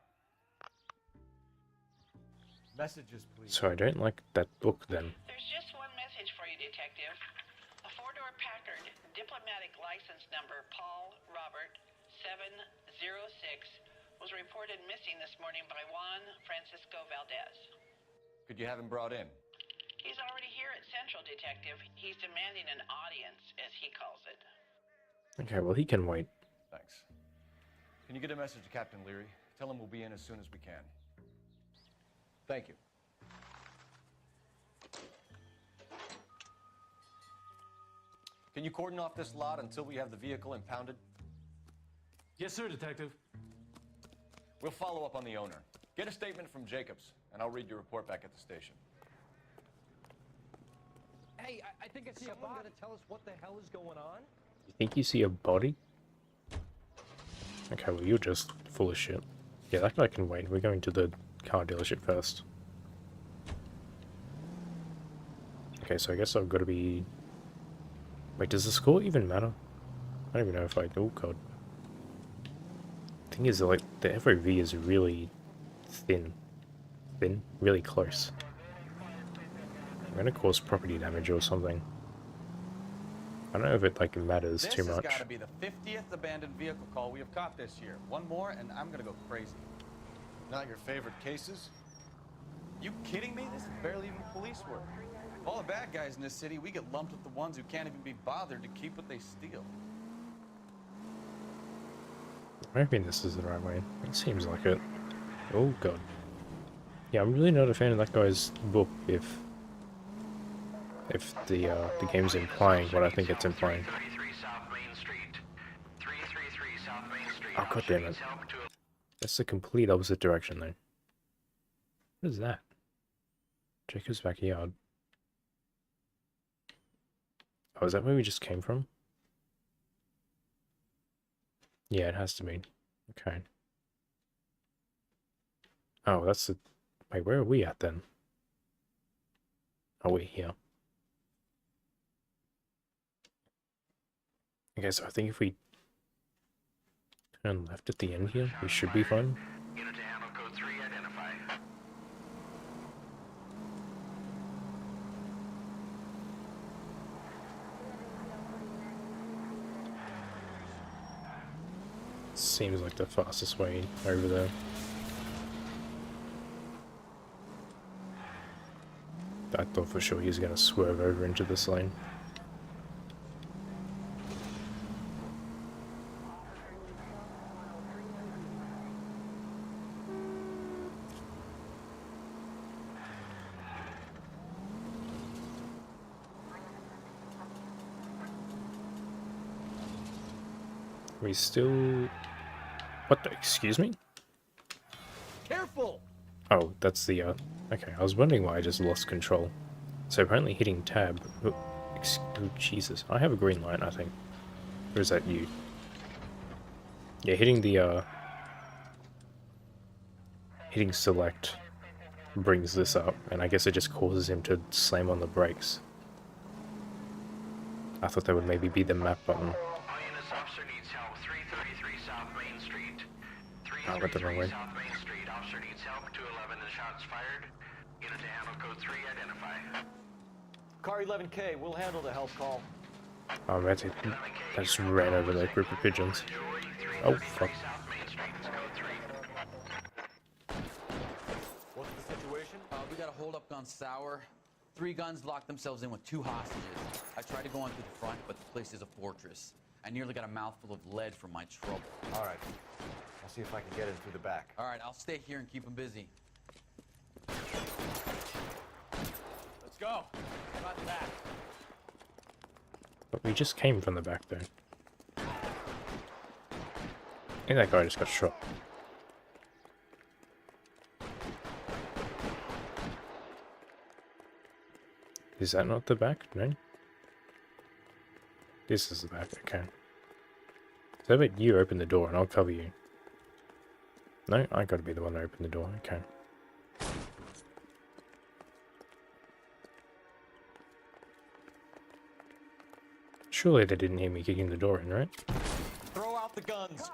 Messages, please. So I don't like that book then. There's just one message for you, Detective. A four-door Packard, diplomatic license number Paul Robert 706, was reported missing this morning by Juan Francisco Valdez. Could you have him brought in? He's already here at Central, Detective. He's demanding an audience, as he calls it. Okay, well he can wait. Thanks. Can you get a message to Captain Leary? Tell him we'll be in as soon as we can. Thank you. Can you cordon off this lot until we have the vehicle impounded? Yes, sir, Detective. We'll follow up on the owner. Get a statement from Jacobs, and I'll read your report back at the station. Hey, I think I see a body. To tell us what the hell is going on? You think you see a body? Okay, well you're just full of shit. Yeah, that guy can wait. We're going to the car dealership first. Okay, so I guess I've got to be... Wait, does the score even matter? I don't even know if I... Oh god. Thing is, like, the FOV is really thin. Really close. I'm gonna cause property damage or something. I don't know if it, like, matters too much. This has got to be the 50th abandoned vehicle call we have caught this year. One more, and I'm gonna go crazy. Not your favorite cases? You kidding me? This is barely even police work. Of all the bad guys in this city, we get lumped with the ones who can't even be bothered to keep what they steal. I'm hoping this is the right way. It seems like it. Oh god. Yeah, I'm really not a fan of that guy's book if the game's implying what I think it's implying. Oh god damn it. That's the complete opposite direction though. What is that? Jacob's backyard. Oh, is that where we just came from? Yeah, it has to be. Okay. Oh, that's the... Wait, where are we at then? Oh, we're here. Okay, so I think if we turn left at the end here, we should be fine. Unit to handle code 3, identify. Seems like the fastest way over there. I thought for sure he was going to swerve over into this lane. We still... What the... Excuse me? Careful! Oh, that's the, Okay, I was wondering why I just lost control. So apparently hitting tab... Oh, oh, Jesus. I have a green light, I think. Or is that you? Yeah, hitting the, hitting select brings this up, and I guess it just causes him to slam on the brakes. I thought that would maybe be the map button. Oh, I went the wrong way. Car 11K, we'll handle the help call. Oh, that's it. I just ran over that group of pigeons. Oh, fuck. What's the situation? We got a hold-up gone sour. 3 guns locked themselves in with 2 hostages. I tried to go on through the front, but the place is a fortress. I nearly got a mouthful of lead from my trouble. All right. I'll see if I can get in through the back. All right, I'll stay here and keep them busy. Let's go. Not that. But we just came from the back there. I think that guy just got shot. Is that not the back? No? This is the back, okay. So I bet you open the door and I'll cover you. No, I gotta be the one to open the door, okay. Surely they didn't hear me kicking the door in, right? Throw out the guns.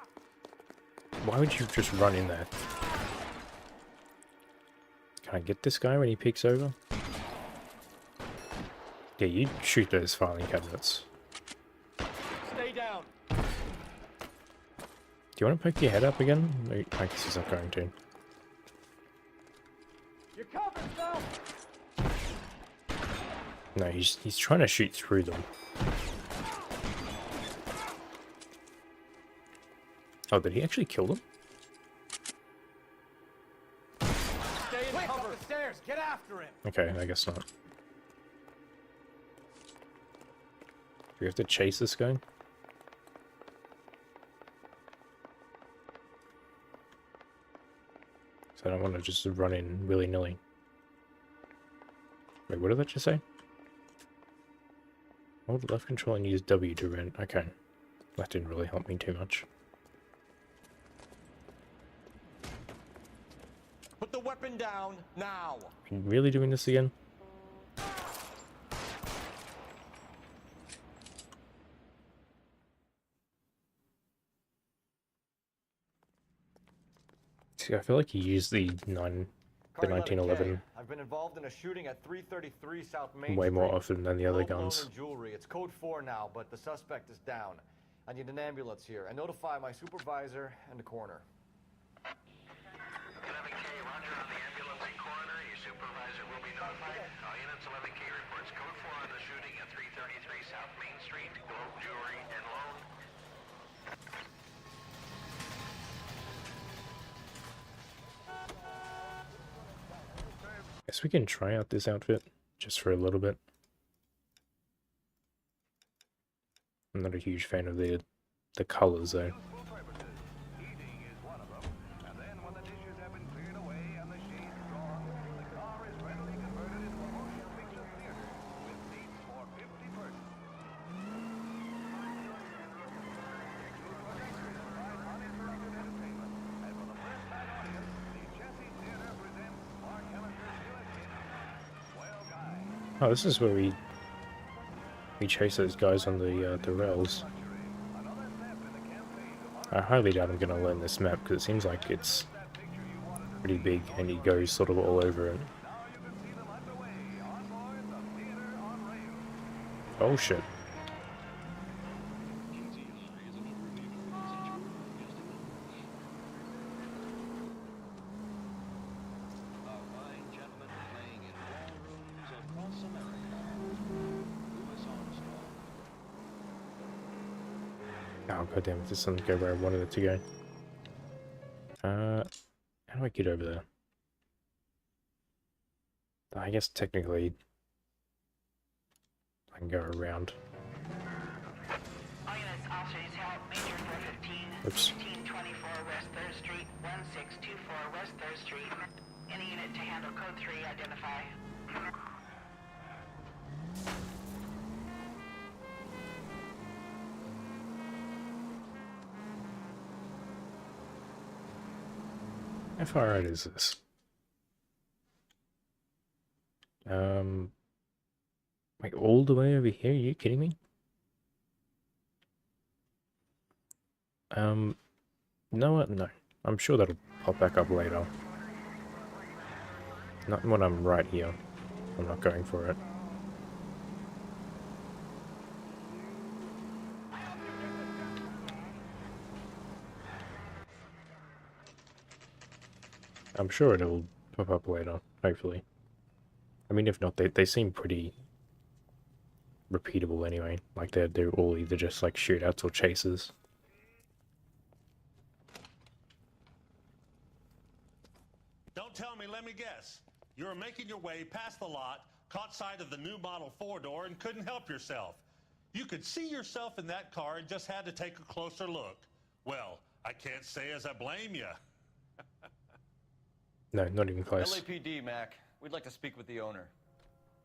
Why would you just run in there? Can I get this guy when he peeks over? Yeah, you shoot those filing cabinets. Stay down. Do you want to poke your head up again? No, I guess he's not going to. You're covered, Phil. No, he's trying to shoot through them. Oh, did he actually kill them? Stay in cover. Up the stairs. Get after him. Okay, I guess not. Do we have to chase this guy? So I don't want to just run in willy-nilly. Wait, what did that just say? Hold left control and use W to run. Okay. That didn't really help me too much. Put the weapon down now. Are you really doing this again? See, I feel like he used the 1911 I've been involved in a shooting at 333 South Main way more Street. often than the other Chrome loan guns. and jewelry. It's code 4 now, but the suspect is down. I need an ambulance here. And notify my supervisor and the coroner. 11K, roger on the ambulance and coroner. Your supervisor will be notified. All units, 11K reports code 4 on the shooting at 333 South Main Street. Gold, jewelry, and loan. Guess we can try out this outfit just for a little bit. I'm not a huge fan of the colors though. Oh, this is where we chase those guys on the rails. I highly doubt I'm gonna learn this map because it seems like it's pretty big and you go sort of all over it. Oh shit. Oh goddamn, this doesn't go where I wanted it to go. How do I get over there? I guess technically I can go around. All units, officers help. Major 415, Oops. 1524 West 3rd Street, 1624 West 3rd Street. Any unit to handle code 3, identify. How far out is this? Like all the way over here? Are you kidding me? No, what? No. I'm sure that'll pop back up later. Not when I'm right here. I'm not going for it. I'm sure it'll pop up later, hopefully. I mean, if not, they seem pretty repeatable anyway. Like they're all either just like shootouts or chases. Don't tell me, let me guess. You were making your way past the lot, caught sight of the new model 4-door, and couldn't help yourself. You could see yourself in that car and just had to take a closer look. Well, I can't say as I blame you. No, not even close. LAPD, Mac. We'd like to speak with the owner.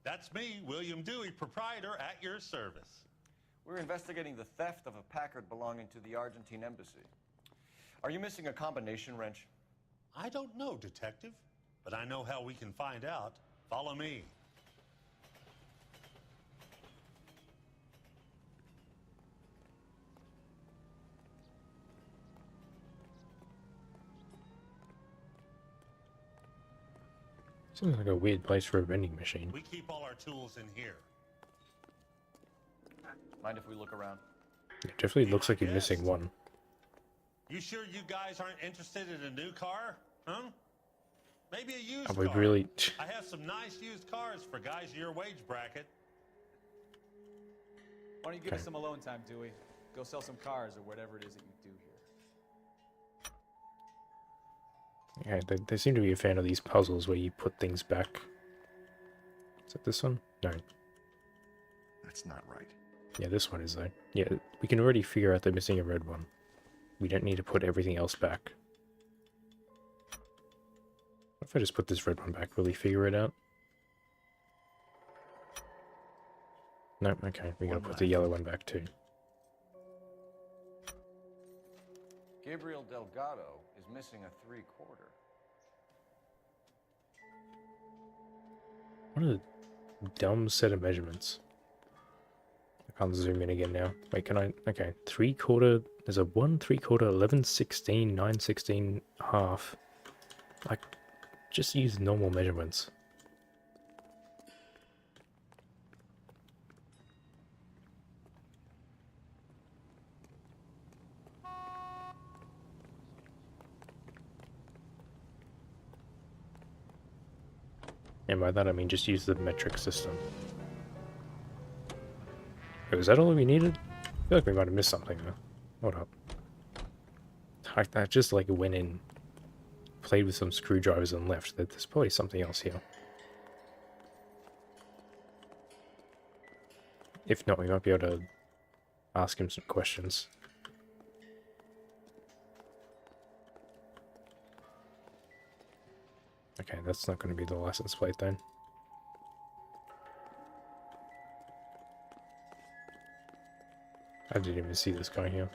That's me, William Dewey, proprietor, at your service. We're investigating the theft of a Packard belonging to the Argentine embassy. Are you missing a combination wrench? I don't know, Detective, but I know how we can find out. Follow me. Seems like a weird place for a vending machine. We keep all our tools in here. Mind if we look around? It definitely looks like you're missing one. You sure you guys aren't interested in a new car? Huh? Maybe a used Are we car. really? I have some nice used cars for guys in your wage bracket. Why don't you give us some alone time, Dewey? Go sell some cars or whatever it is that you do here. Yeah, they seem to be a fan of these puzzles where you put things back. Is that this one? No. That's not right. Yeah, this one is though. Yeah, we can already figure out they're missing a red one. We don't need to put everything else back. What if I just put this red one back? Will he figure it out? No, okay, we gotta put the yellow one back too. Gabriel Delgado is missing a 3/4. What a dumb set of measurements. I can't zoom in again now. Wait, can I? Okay, 3/4. There's a 1 3/4, 11/16, 9/16, half, Like, just use normal measurements. And by that I mean just use the metric system. Oh, is that all we needed? I feel like we might have missed something though. Hold up. I just like went in, played with some screwdrivers and left. There's probably something else here. If not, we might be able to ask him some questions. Okay, that's not going to be the license plate then. I didn't even see this guy here.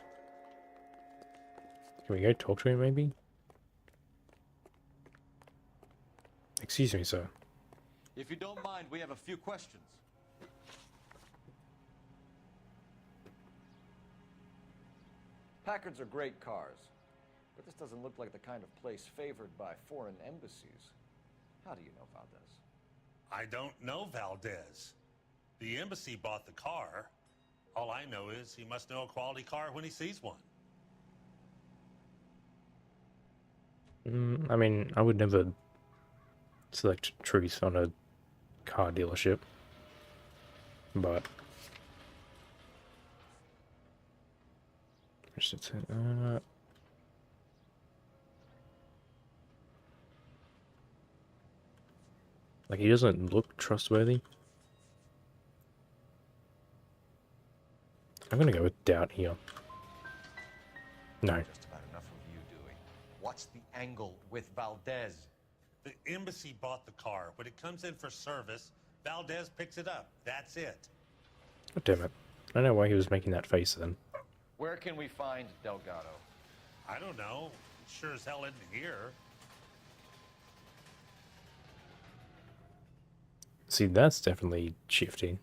Can we go talk to him maybe? Excuse me, sir. If you don't mind, we have a few questions. Packards are great cars, but this doesn't look like the kind of place favored by foreign embassies. How do you know Valdez? I don't know Valdez. The embassy bought the car. All I know is he must know a quality car when he sees one. I mean, I would never select truth on a car dealership, but like he doesn't look trustworthy. I'm gonna go with doubt here. No. Just about enough of you, Dewey. What's the angle with Valdez? The embassy bought the car. When it comes in for service, Valdez picks it up. That's it. God damn it. I don't know why he was making that face then. Where can we find Delgado? I don't know. Sure as hell isn't here. See, that's definitely shifty.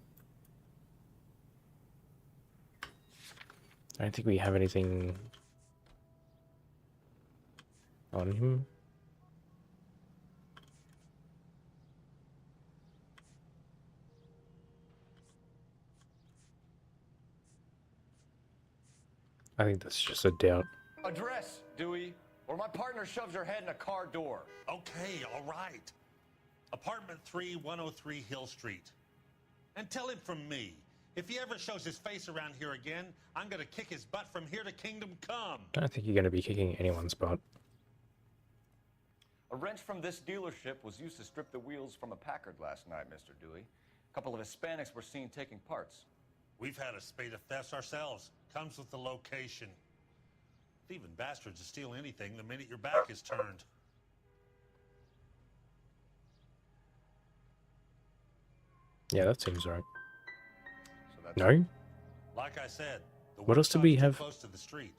I don't think we have anything on him. I think that's just a doubt. Address, Dewey, or my partner shoves her head in a car door. Okay, all right. Apartment 3, 103 Hill Street. And tell him from me, if he ever shows his face around here again, I'm gonna kick his butt from here to Kingdom Come. I don't think you're going to be kicking anyone's butt. A wrench from this dealership was used to strip the wheels from a Packard last night, Mr. Dewey. A couple of Hispanics were seen taking parts. We've had a spate of thefts ourselves. Comes with the location. Thieving bastards will steal anything the minute your back is turned. Yeah, that seems right. So that's No? Like I said, the What else do we workshop's too have? close to the street.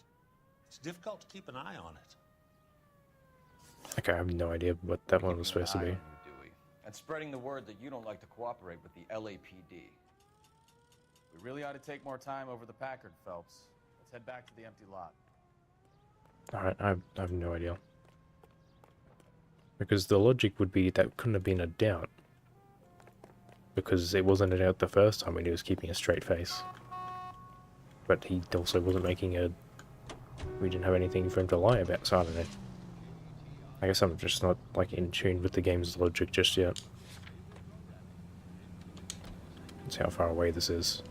It's difficult to keep an eye on it. Okay, I have no idea what that one was Keeping an supposed to eye be. on you, Dewey, and spreading the word that you don't like to cooperate with the LAPD. We really ought to take more time over the Packard, Phelps. Let's head back to the empty lot. Alright, I have no idea. Because the logic would be that couldn't have been a doubt. Because it wasn't a doubt the first time when he was keeping a straight face. But he also wasn't making a... We didn't have anything for him to lie about, so I don't know. I guess I'm just not, like, in tune with the game's logic just yet. Let's see how far away this is.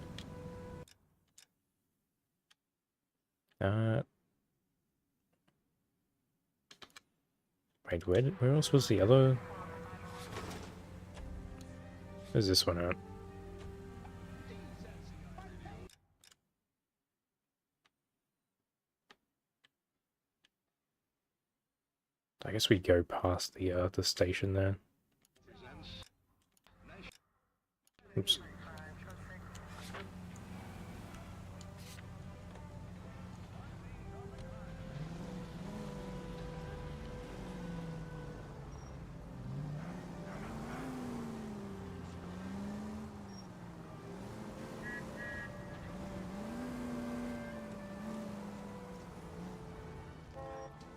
Wait, where else was the other? Where's this one at? I guess we go past the station there. Oops.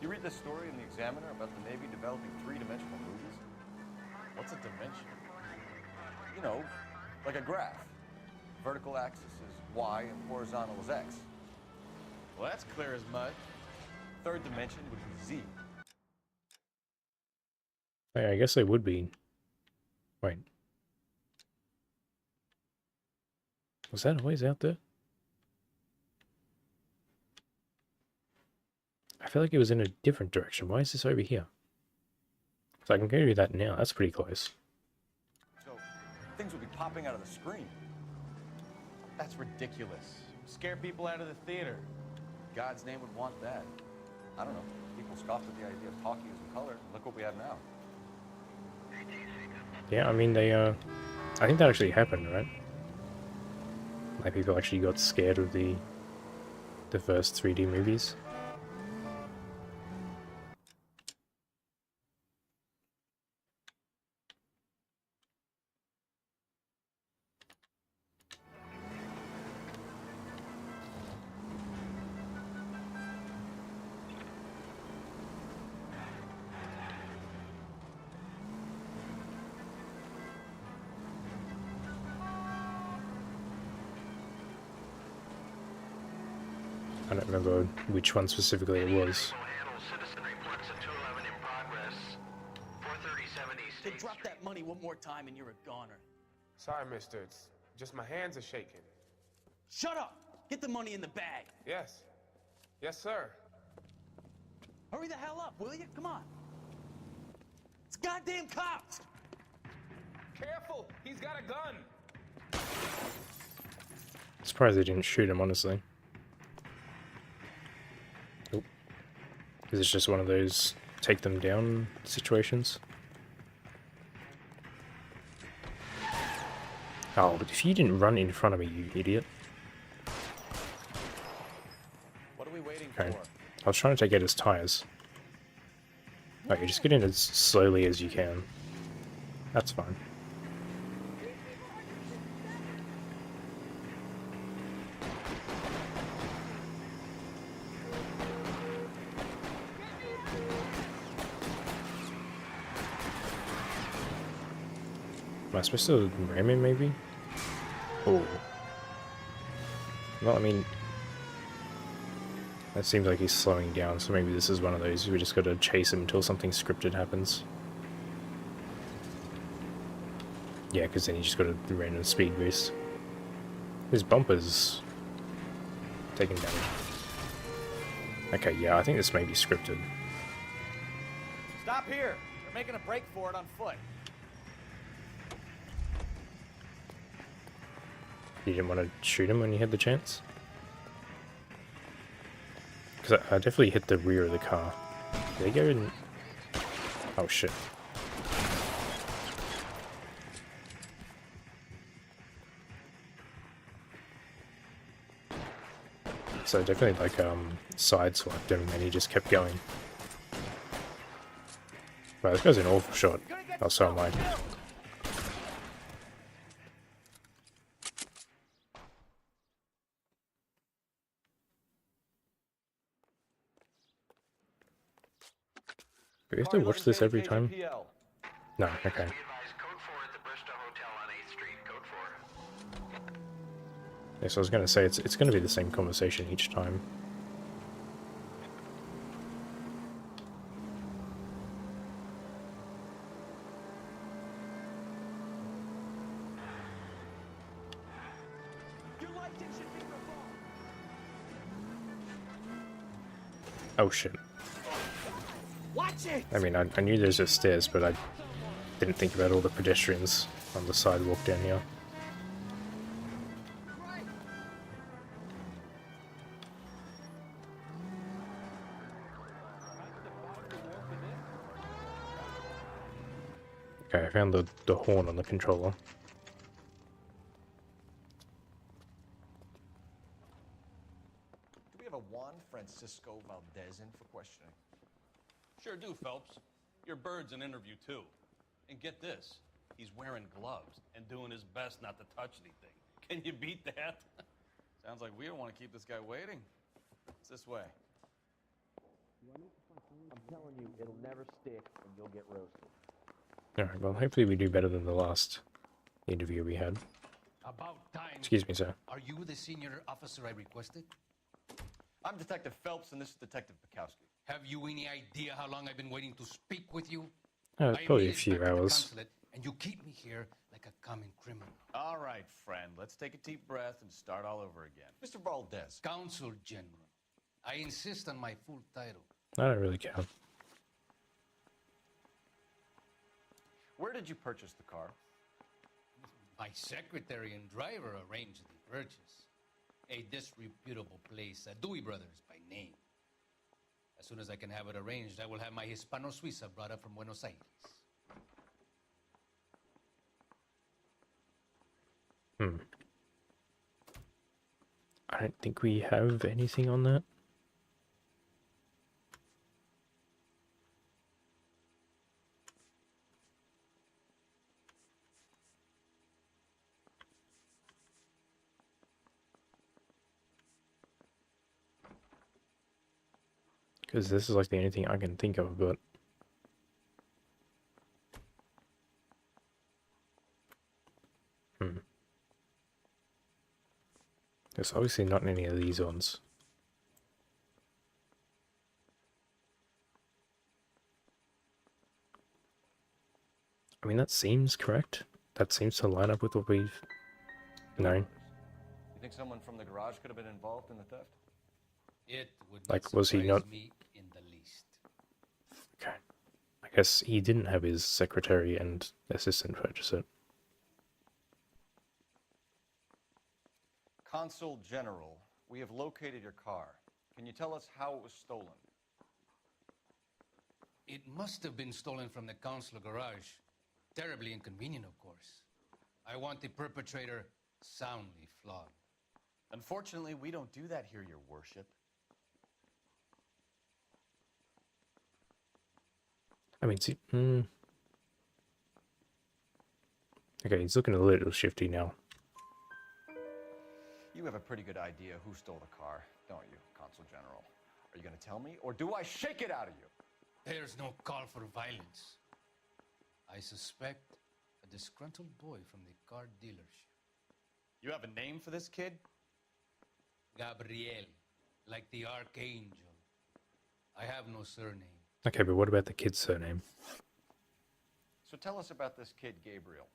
You read this story in the Examiner about the Navy developing three-dimensional movies? What's a dimension? You know, like a graph. Vertical axis is Y and horizontal is X. Well, that's clear as mud. Third dimension would be Z. Hey, I guess they would be. Wait. Was that always out there? I feel like it was in a different direction. Why is this over here? So I can go to that now. That's pretty close. So things would be popping out of the screen. That's ridiculous. Scare people out of the theater. God's name would want that. I don't know. People scoffed at the idea of talkie as a color. Look what we have now. Yeah, I mean, they, I think that actually happened, right? Like, people actually got scared of the first 3D movies. I don't remember which one specifically it was. To drop that money one more time and you're a goner. Sorry, mister. It's just my hands are shaking. Shut up! Get the money in the bag. Yes. Yes, sir. Hurry the hell up, will you? Come on. It's goddamn cops! Careful! He's got a gun! Surprised they didn't shoot him, honestly. Oh. Is this just one of those take them down situations? Oh, but if you didn't run in front of me, you idiot. What are we waiting Okay. for? I was trying to take out his tires. Oh, you just get in as slowly as you can. That's fine. Am I supposed to ram him, maybe? Oh. Well, I mean... That seems like he's slowing down, so maybe this is one of those we just gotta chase him until something scripted happens. Yeah, because then you just got a random speed boost. His bumper's taking damage. Okay, yeah, I think this may be scripted. Stop here. They're making a break for it on foot. You didn't want to shoot him when you had the chance? Because I definitely hit the rear of the car. Did they go in... Oh shit. So I definitely like sideswiped him and he just kept going. Wow, this guy's an awful shot. Oh, so am I. Do we have to watch this every time? No, okay. Yes, I was going to say, it's going to be the same conversation each time. Oh shit. Watch it! I mean, I knew there's just stairs, but I didn't think about all the pedestrians on the sidewalk down here. Okay, I found the horn on the controller. Do we have a Juan Francisco Valdez in for questioning? Sure do, Phelps. Your bird's an interview, too. And get this, he's wearing gloves and doing his best not to touch anything. Can you beat that? Sounds like we don't want to keep this guy waiting. It's this way. I'm telling you, it'll never stick and you'll get roasted. Alright, well, hopefully we do better than the last interview we had. About time. Excuse me, sir. Are you the senior officer I requested? I'm Detective Phelps, and this is Detective Bukowski. Have you any idea how long I've been waiting to speak with you? Probably a few hours. Consulate, and you keep me here like a common criminal. All right, friend. Let's take a deep breath and start all over again. Mr. Valdez. Consul General. I insist on my full title. I don't really care. Where did you purchase the car? My secretary and driver arranged the purchase. A disreputable place, Dewey Brothers by name. As soon as I can have it arranged, I will have my Hispano Suiza brought up from Buenos Aires. I don't think we have anything on that. Because this is like the only thing I can think of, but... There's obviously not any of these ones. I mean, that seems correct. That seems to line up with what we've known. You think someone from the garage could have been involved in the theft? It would not Like, was he surprise not... me in the least. Okay. I guess he didn't have his secretary and assistant purchase it. Consul General, we have located your car. Can you tell us how it was stolen? It must have been stolen from the consular garage. Terribly inconvenient, of course. I want the perpetrator soundly flogged. Unfortunately, we don't do that here, your worship. I mean, see... Okay, he's looking a little shifty now. You have a pretty good idea who stole the car, don't you, Consul General? Are you going to tell me, or do I shake it out of you? There's no call for violence. I suspect a disgruntled boy from the car dealership. You have a name for this kid? Gabriel, like the archangel. I have no surname. Okay, but what about the kid's surname? So tell us about this kid, Gabriel.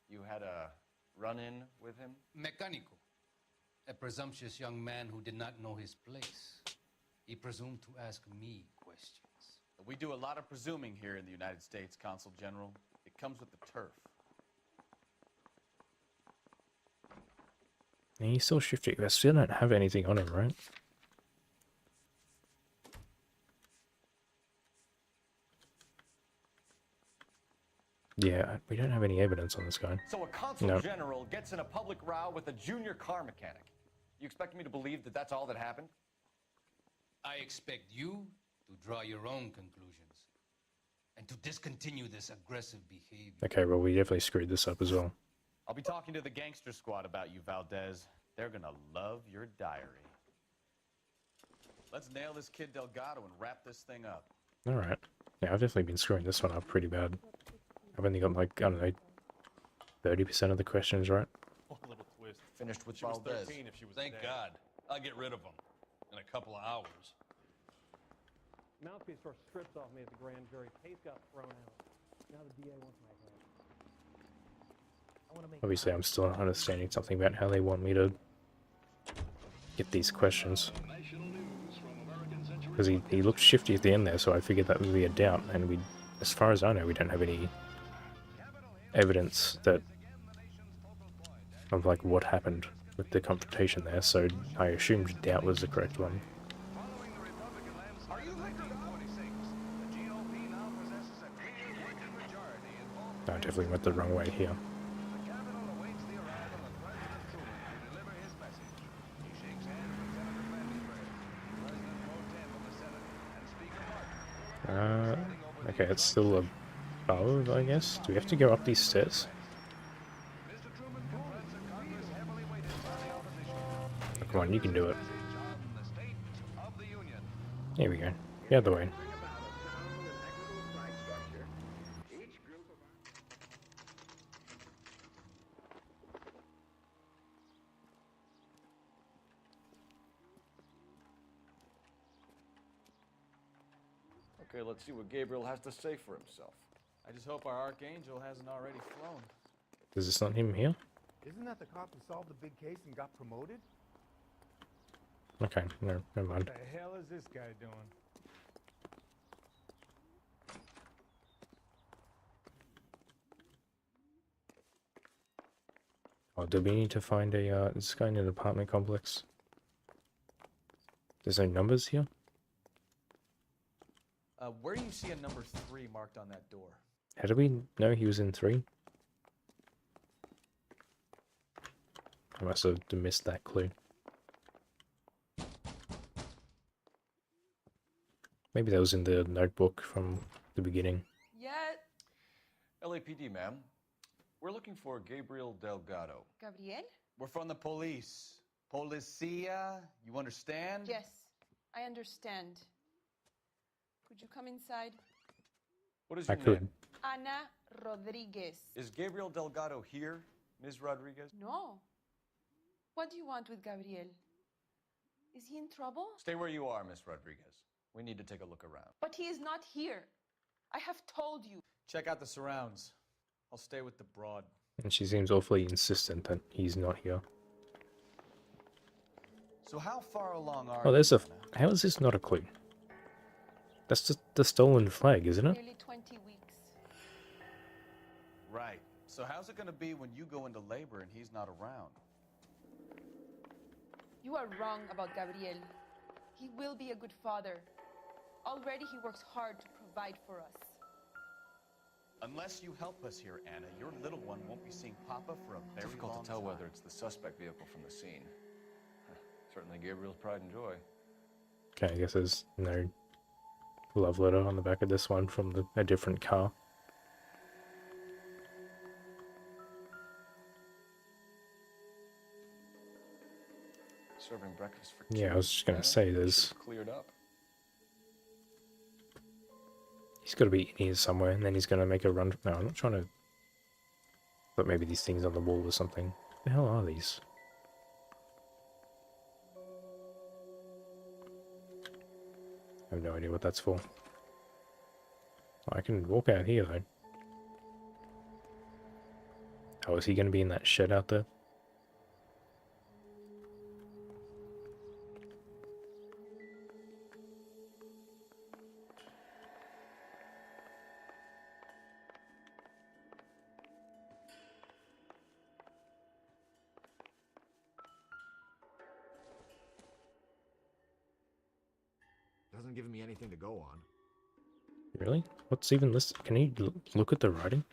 You had a run-in with him? Mecánico. A presumptuous young man who did not know his place. He presumed to ask me questions. We do a lot of presuming here in the United States, Consul General. It comes with the turf. And he's still shifty. I still don't have anything on him, right? Yeah, we don't have any evidence on this guy. So a Consul General gets in a public row with a junior car mechanic. You expect me to believe that that's all that happened? I expect you to draw your own conclusions and to discontinue this aggressive behavior. Okay, well, we definitely screwed this up as well. I'll be talking to the gangster squad about you, Valdez. They're gonna love your diary. Let's nail this kid Delgado and wrap this thing up. Alright. Yeah, I've definitely been screwing this one up pretty bad. I've only got, like, I don't know, 30% of the questions right. One little twist. Finished with She was Valdez. 13 if she was Thank dead. God. I'll get rid of him in a couple of hours. Mouthpiece tore strips off me at the grand jury. Case got thrown out. Now the DA wants my head. I want to make Obviously, I'm still not understanding something about how they want me to get these questions. Because he looked shifty at the end there, so I figured that would be a doubt. And we, as far as I know, we don't have any evidence that of like what happened with the confrontation there. So I assumed doubt was the correct one. I definitely went the wrong way here. Okay, it's still above, I guess. Do we have to go up these stairs? Oh, come on, you can do it. Here we go. The other way. Okay, let's see what Gabriel has to say for himself. I just hope our archangel hasn't already flown. Is this not him here? Isn't that the cop who solved the big case and got promoted? Okay, no, never mind. What the hell is this guy doing? Oh, do we need to find a, this guy in an apartment complex? There's no numbers here? Where do you see a number 3 marked on that door? How do we know he was in 3? I must have missed that clue. Maybe that was in the notebook from the beginning. Yeah. LAPD, ma'am. We're looking for Gabriel Delgado. Gabriel? We're from the police. Policia, you understand? Yes, I understand. Could you come inside? What is I your could. name? Ana Rodriguez. Is Gabriel Delgado here, Ms. Rodriguez? No. What do you want with Gabriel? Is he in trouble? Stay where you are, Ms. Rodriguez. We need to take a look around. But he is not here. I have told you. Check out the surrounds. I'll stay with the broad. And she seems awfully insistent that he's not here. So how far along are Oh, there's you, a... How is this not a clue? That's just the stolen flag, isn't it? Nearly 20 weeks. Right. So how's it going to be when you go into labor and he's not around? You are wrong about Gabriel. He will be a good father. Already he works hard to provide for us. Unless you help us here, Anna, your little one won't be seeing Papa for a very long Difficult to tell time. whether it's the suspect vehicle from the scene. Certainly Gabriel's pride and joy. Okay, I guess there's no love letter on the back of this one from a different car. Serving breakfast for Yeah, I was just gonna say there's... cleared up. He's got to be in here somewhere, and then he's gonna make a run. No, I'm not trying to... But maybe these things on the wall or something. What the hell are these? I have no idea what that's for. I can walk out here, though. Oh, is he gonna be in that shed out there? Doesn't give me anything to go on. Really? What's even listed? Can you look at the writing?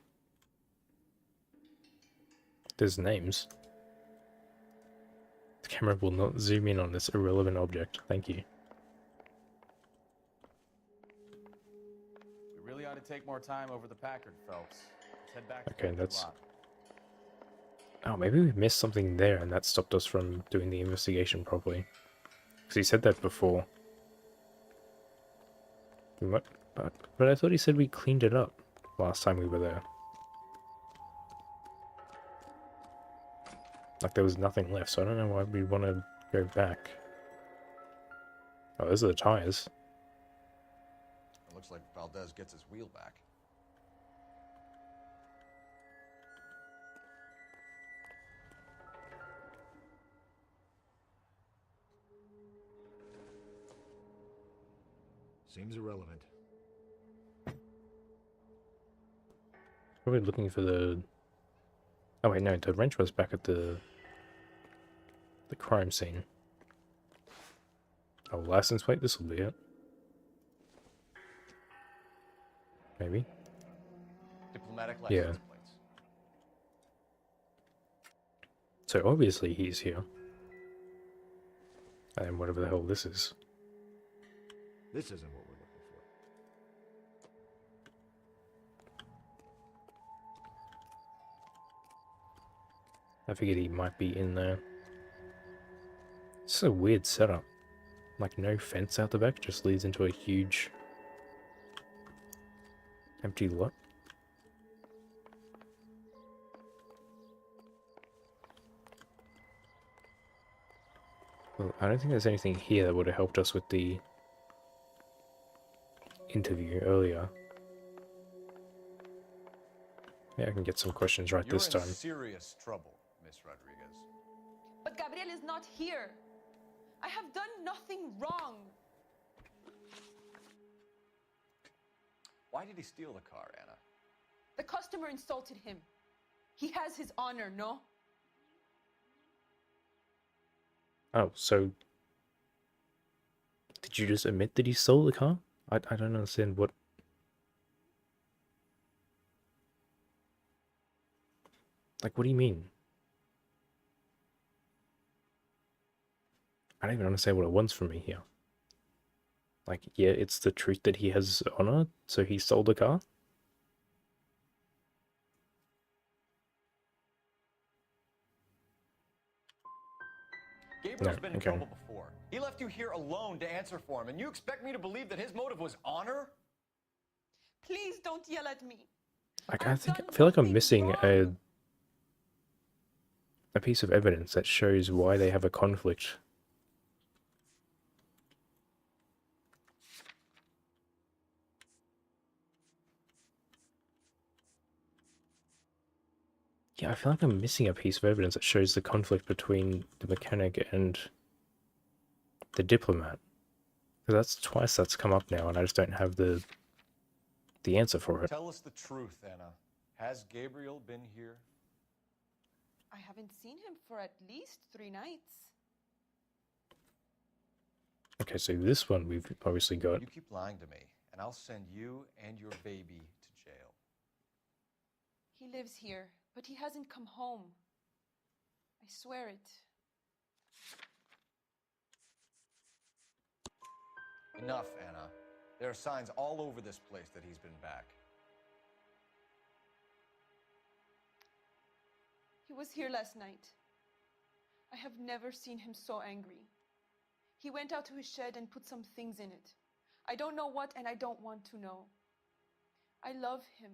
There's names. The camera will not zoom in on this irrelevant object. Thank you. We really ought to take more time over the Packard, Phelps. Let's head back to Okay, the that's... lot. Oh, maybe we missed something there and that stopped us from doing the investigation properly. Because he said that before. But I thought he said we cleaned it up last time we were there. Like there was nothing left, so I don't know why we'd want to go back. Oh, those are the tires. It looks like Valdez gets his wheel back. Seems irrelevant. Probably looking for the... Oh wait, no, the wrench was back at the crime scene. Oh, license plate, this will be it. Maybe? Diplomatic Yeah. license plates. So obviously he's here. And whatever the hell this is. This isn't what we're looking for. I figured he might be in there. It's a weird setup. Like no fence out the back, just leads into a huge empty lot. Well, I don't think there's anything here that would have helped us with the interview earlier. Yeah, I can get some questions right this You're time. in serious trouble, Miss Rodriguez. But Gabriel is not here. I have done nothing wrong. Why did he steal the car, Anna? The customer insulted him. He has his honor, no? Oh, so did you just admit that he stole the car? I don't understand what... Like, what do you mean? I don't even understand what it wants from me here. Like, yeah, it's the truth that he has honor, so he stole the car? Gabriel's been in okay. trouble before. He left you here alone to answer for him, and you expect me to believe that his motive was honor? Please don't yell at me. Like, I feel like I'm missing a piece of evidence that shows why they have a conflict. Yeah, I feel like I'm missing a piece of evidence that shows the conflict between the mechanic and the diplomat. Because that's twice that's come up now, and I just don't have the answer for it. Tell us the truth, Anna. Has Gabriel been here? I haven't seen him for at least 3 nights. Okay, so this one we've obviously got. You keep lying to me, and I'll send you and your baby to jail. He lives here, but he hasn't come home. I swear it. Enough, Anna. There are signs all over this place that he's been back. He was here last night. I have never seen him so angry. He went out to his shed and put some things in it. I don't know what, and I don't want to know. I love him.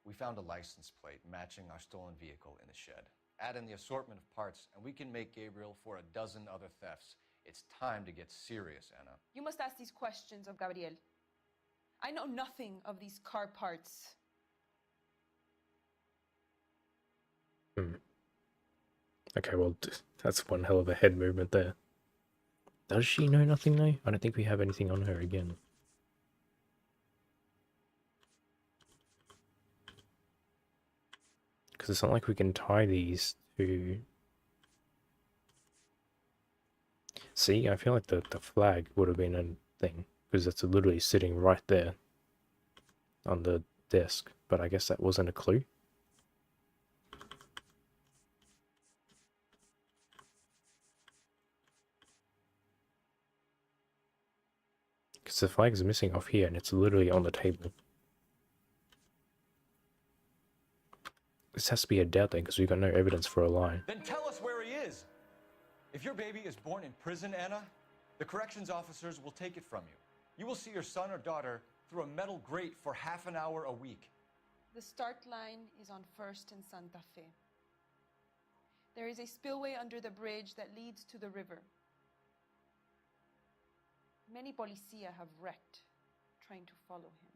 We found a license plate matching our stolen vehicle in the shed. Add in the assortment of parts, and we can make Gabriel for a dozen other thefts. It's time to get serious, Anna. You must ask these questions of Gabriel. I know nothing of these car parts. Okay, well, that's one hell of a head movement there. Does she know nothing, though? I don't think we have anything on her again. Because it's not like we can tie these to... See, I feel like the flag would have been a thing, because it's literally sitting right there on the desk, but I guess that wasn't a clue. Because the flag is missing off here, and it's literally on the table. This has to be a doubt thing, because we've got no evidence for a lie. Then tell us where he is. If your baby is born in prison, Anna, the corrections officers will take it from you. You will see your son or daughter through a metal grate for half an hour a week. The start line is on 1st and Santa Fe. There is a spillway under the bridge that leads to the river. Many policia have wrecked trying to follow him.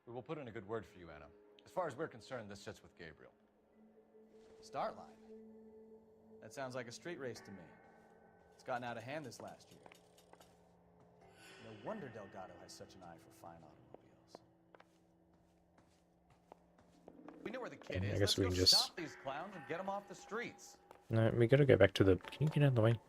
We will put in a good word for you, Anna. As far as we're concerned, this sits with Gabriel. Start line? That sounds like a street race to me. It's gotten out of hand this last year. No wonder Delgado has such an eye for fine automobiles. We know where the kid I is. guess Let's we go can just... stop these clowns and get them off the streets. No, we gotta go back to the... Can you get out of the way?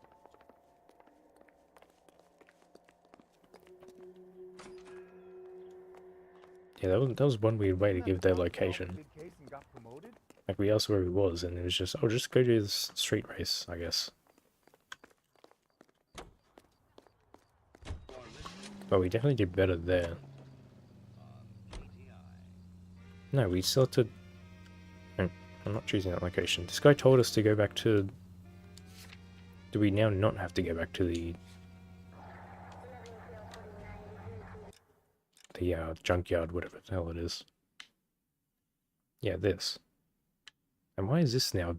Yeah, that was one weird way to give their location. Like, we asked where he was, and it was just, oh, just go do this street race, I guess. Well, we definitely did better there. No, we still have to... No, I'm not choosing that location. This guy told us to go back to... Do we now not have to go back to the junkyard, whatever the hell it is? Yeah, this. And why is this now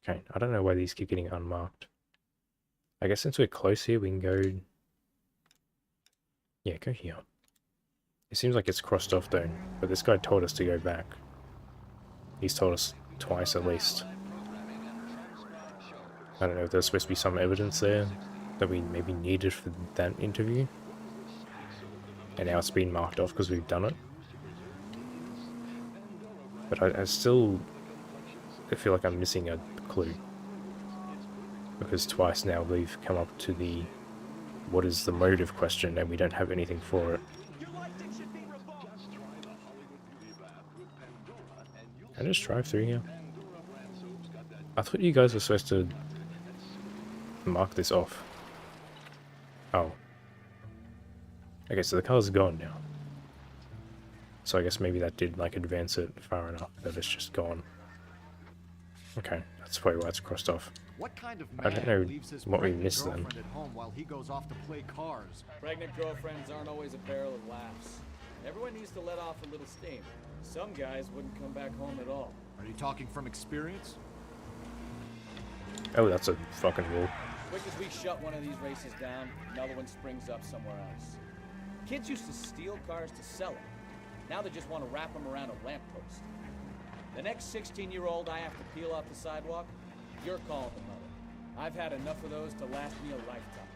Okay, I don't know why these keep getting unmarked. I guess since we're close here, we can go... Yeah, go here. It seems like it's crossed off though, but this guy told us to go back. He's told us twice at least. I don't know if there's supposed to be some evidence there that we maybe needed for that interview. And now it's been marked off because we've done it. But I still feel like I'm missing a clue. Because twice now we've come up to the what is the motive question and we don't have anything for it. Can I just drive through here? I thought you guys were supposed to mark this off. Oh. Okay, so the car's gone now. So I guess maybe that did like advance it far enough that it's just gone. Okay, that's probably why it's crossed off. What kind of I don't know leaves his what we pregnant missed then. girlfriend at home while he goes off to play cars? Pregnant girlfriends aren't always a barrel of laughs. Everyone needs to let off a little steam. Some guys wouldn't come back home at all. Are you talking from experience? Oh, that's a fucking rule. Quick as we shut one of these races down, another one springs up somewhere else. Kids used to steal cars to sell them. Now they just want to wrap them around a lamppost. The next 16-year-old I have to peel off the sidewalk, you're calling the mother. I've had enough of those to last me a lifetime.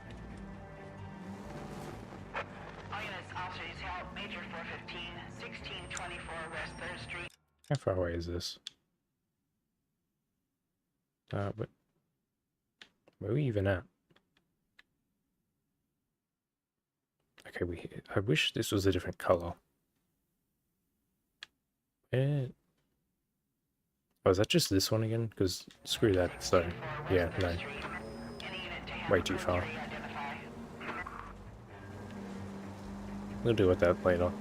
All units, officers help. Major 415, 1624 West 3rd Street. How far away is this? But where are we even at? Okay, I wish this was a different color. Oh, is that just this one again? Because screw that. So, yeah, no. Way too far. We'll deal with that later.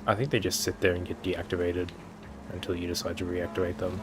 I think they just sit there and get deactivated until you decide to reactivate them.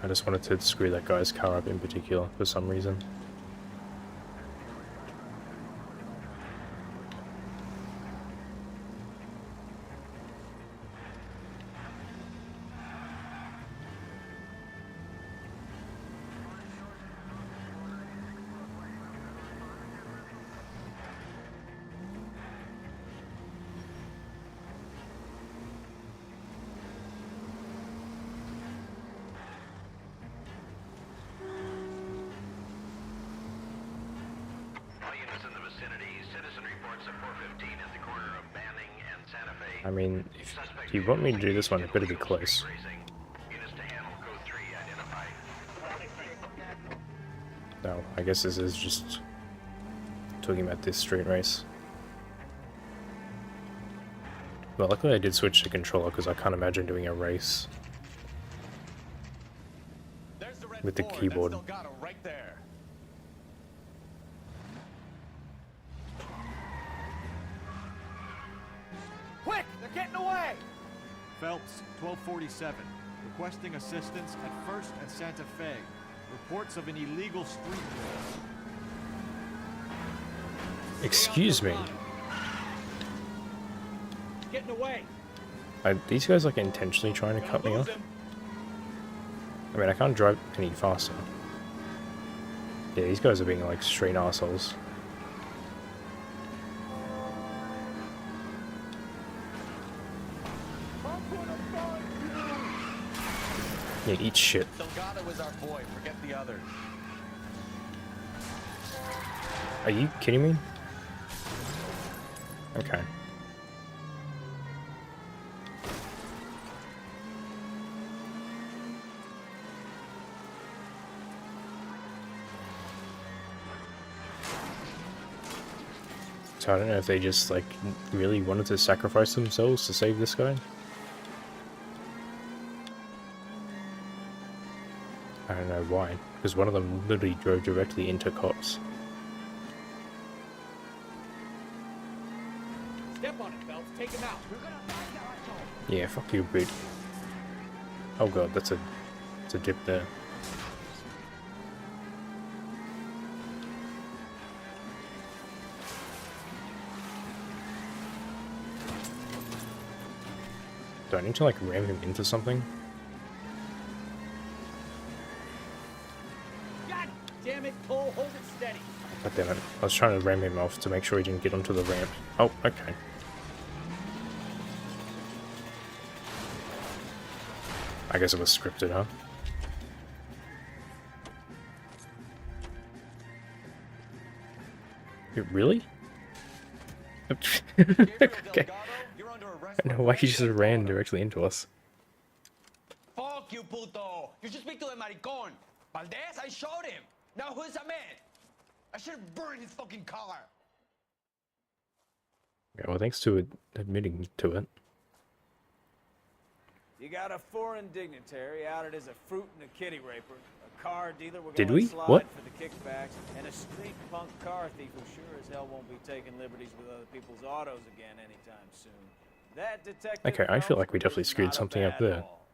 I just wanted to screw that guy's car up in particular for some reason. I mean, if you want me to do this one, it better be close. No, I guess this is just talking about this street race. Well, luckily I did switch to controller because I can't imagine doing a race with the keyboard. Quick! They're getting away! Phelps, 1247. Requesting assistance at 1st and Santa Fe. Reports of an illegal street race. Excuse me. Getting away! Are these guys like intentionally trying to cut me off? I mean, I can't drive any faster. Yeah, these guys are being like straight assholes. Yeah, eat shit. Delgado is our boy. Forget the others. Are you kidding me? Okay. So I don't know if they just, like, really wanted to sacrifice themselves to save this guy. I don't know why, because one of them literally drove directly into cops. Step on it, Phelps. Take him out. Yeah, fuck you, Brit. Oh god, that's a dip there. Do I need to, like, ram him into something? God damn it, Cole. Hold it steady. God damn it. I was trying to ram him off to make sure he didn't get onto the ramp. Oh, okay. I guess it was scripted, huh? Really? Okay. I don't know why he just ran directly into us. Fuck you, puto. You should speak to the maricón. Valdez, I showed him. Now who's a man? I should have burned his fucking car. Yeah, well, thanks to admitting to it. You got a foreign dignitary outed as a fruit and a kitty raper, a car dealer we're Did gonna we? slide What? for the kickbacks, and a street punk car thief who sure as hell won't be taking liberties with other people's autos again anytime soon. That detective Okay, I feel like we Phelps definitely is screwed not a something up bad there. haul.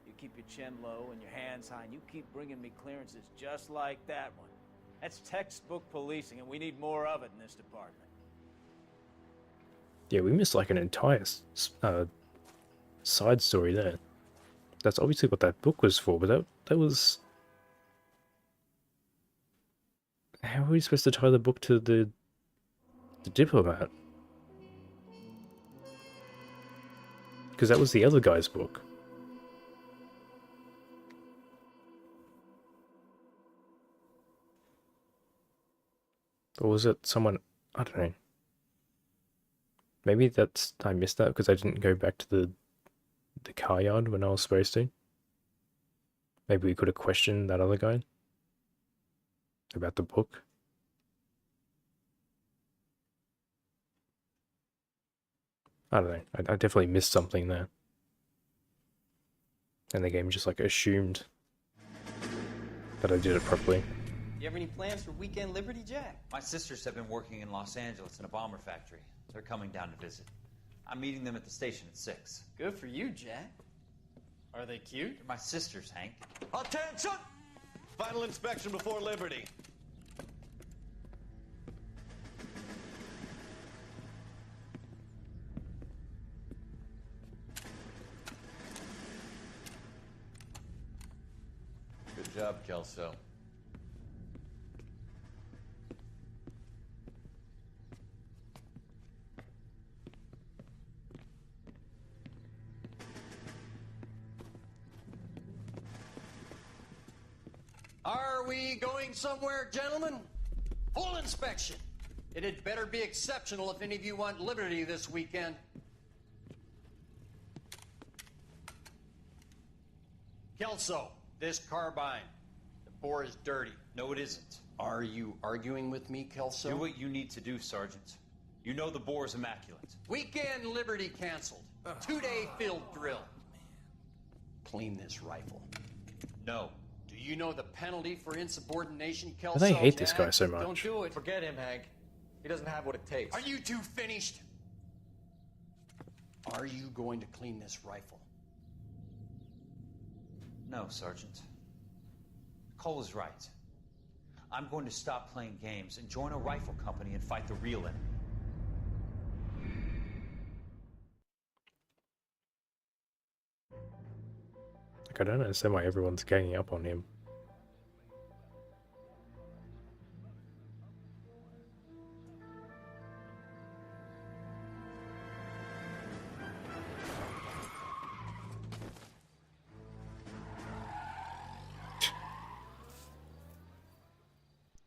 You keep your chin low and your hands high, and you keep bringing me clearances just like that one. That's textbook policing, and we need more of it in this department. Yeah, we missed like an entire side story there. That's obviously what that book was for, but that was... How are we supposed to tie the book to the diplomat? Because that was the other guy's book. Or was it someone... I don't know. Maybe that's... I missed that because I didn't go back to the car yard when I was supposed to. Maybe we could have questioned that other guy about the book. I don't know. I definitely missed something there. And the game just like assumed that I did it properly. You have any plans for weekend Liberty, Jack? My sisters have been working in Los Angeles in a bomber factory. They're coming down to visit. I'm meeting them at the station at 6. Good for you, Jack. Are they cute? They're my sisters, Hank. Attention! Final inspection before Liberty. Good job, Kelso. Are we going somewhere, gentlemen? Full inspection. It had better be exceptional if any of you want liberty this weekend. Kelso, this carbine. The bore is dirty. No, it isn't. Are you arguing with me, Kelso? Do what you need to do, Sergeant. You know the bore is immaculate. Weekend liberty canceled. 2-day field drill. Clean this rifle. No. Do you know the penalty for insubordination, Kelso? They hate this guy so much. Don't do it. Forget him, Hank. He doesn't have what it takes. Are you two finished? Are you going to clean this rifle? No, Sergeant. Cole is right. I'm going to stop playing games and join a rifle company and fight the real enemy. Like, I don't understand why everyone's ganging up on him.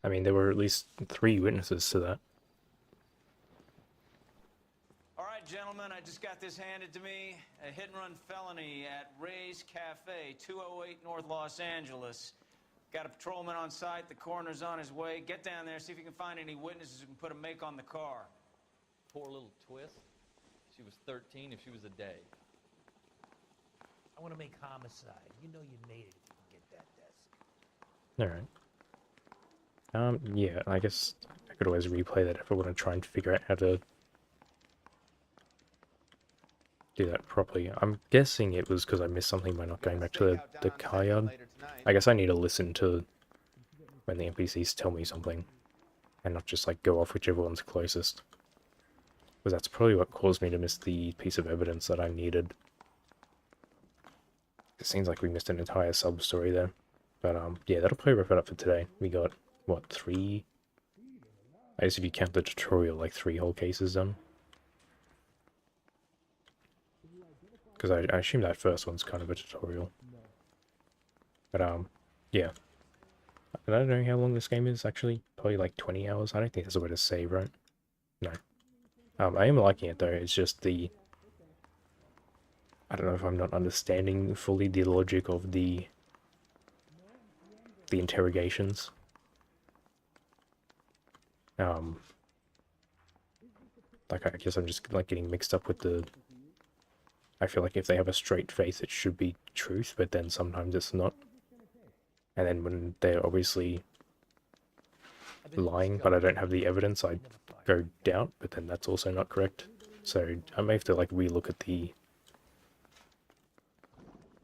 I mean, there were at least 3 witnesses to that. All right, gentlemen, I just got this handed to me. A hit-and-run felony at Ray's Cafe, 208 North Los Angeles. Got a patrolman on site. The coroner's on his way. Get down there, see if you can find any witnesses who can put a make on the car. poor little twist. She was 13 if she was a day. I want to make homicide. You know you made it if you can get that desk. Alright. Yeah, I guess I could always replay that if I want to try and figure out how to do that properly. I'm guessing it was because I missed something by not going back to the car yard. I guess I need to listen to when the NPCs tell me something, and not just like go off whichever one's closest. Because that's probably what caused me to miss the piece of evidence that I needed. It seems like we missed an entire sub-story there. But yeah, that'll probably wrap it up for today. We got, what, 3? I guess if you count the tutorial, like 3 whole cases done. Because I assume that first one's kind of a tutorial. But yeah. I don't know how long this game is, actually. Probably like 20 hours. I don't think there's a way to save, right? No. I am liking it, though. It's just the... I don't know if I'm not understanding fully the logic of the interrogations. Like, I guess I'm just, like, getting mixed up with the... I feel like if they have a straight face, it should be truth, but then sometimes it's not. And then when they're obviously lying, but I don't have the evidence, I go doubt, but then that's also not correct. So I may have to, like, relook at the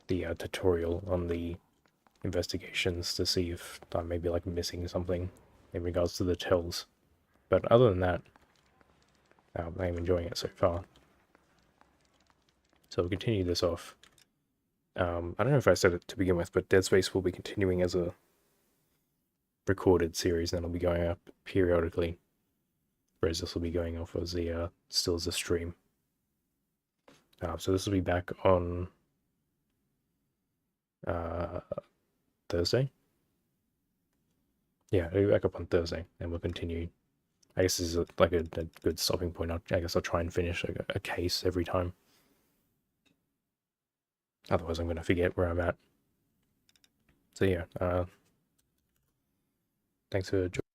tutorial on the investigations to see if I'm maybe, like, missing something in regards to the tells. But other than that, I'm enjoying it so far. So we'll continue this off. I don't know if I said it to begin with, but Dead Space will be continuing as a recorded series, and it'll be going up periodically. Whereas this will be going off as the still as a stream. So this will be back on Thursday. Yeah, it'll be back up on Thursday, and we'll continue. I guess this is like a good stopping point. I guess I'll try and finish a case every time. Otherwise, I'm going to forget where I'm at. So yeah, thanks for joining.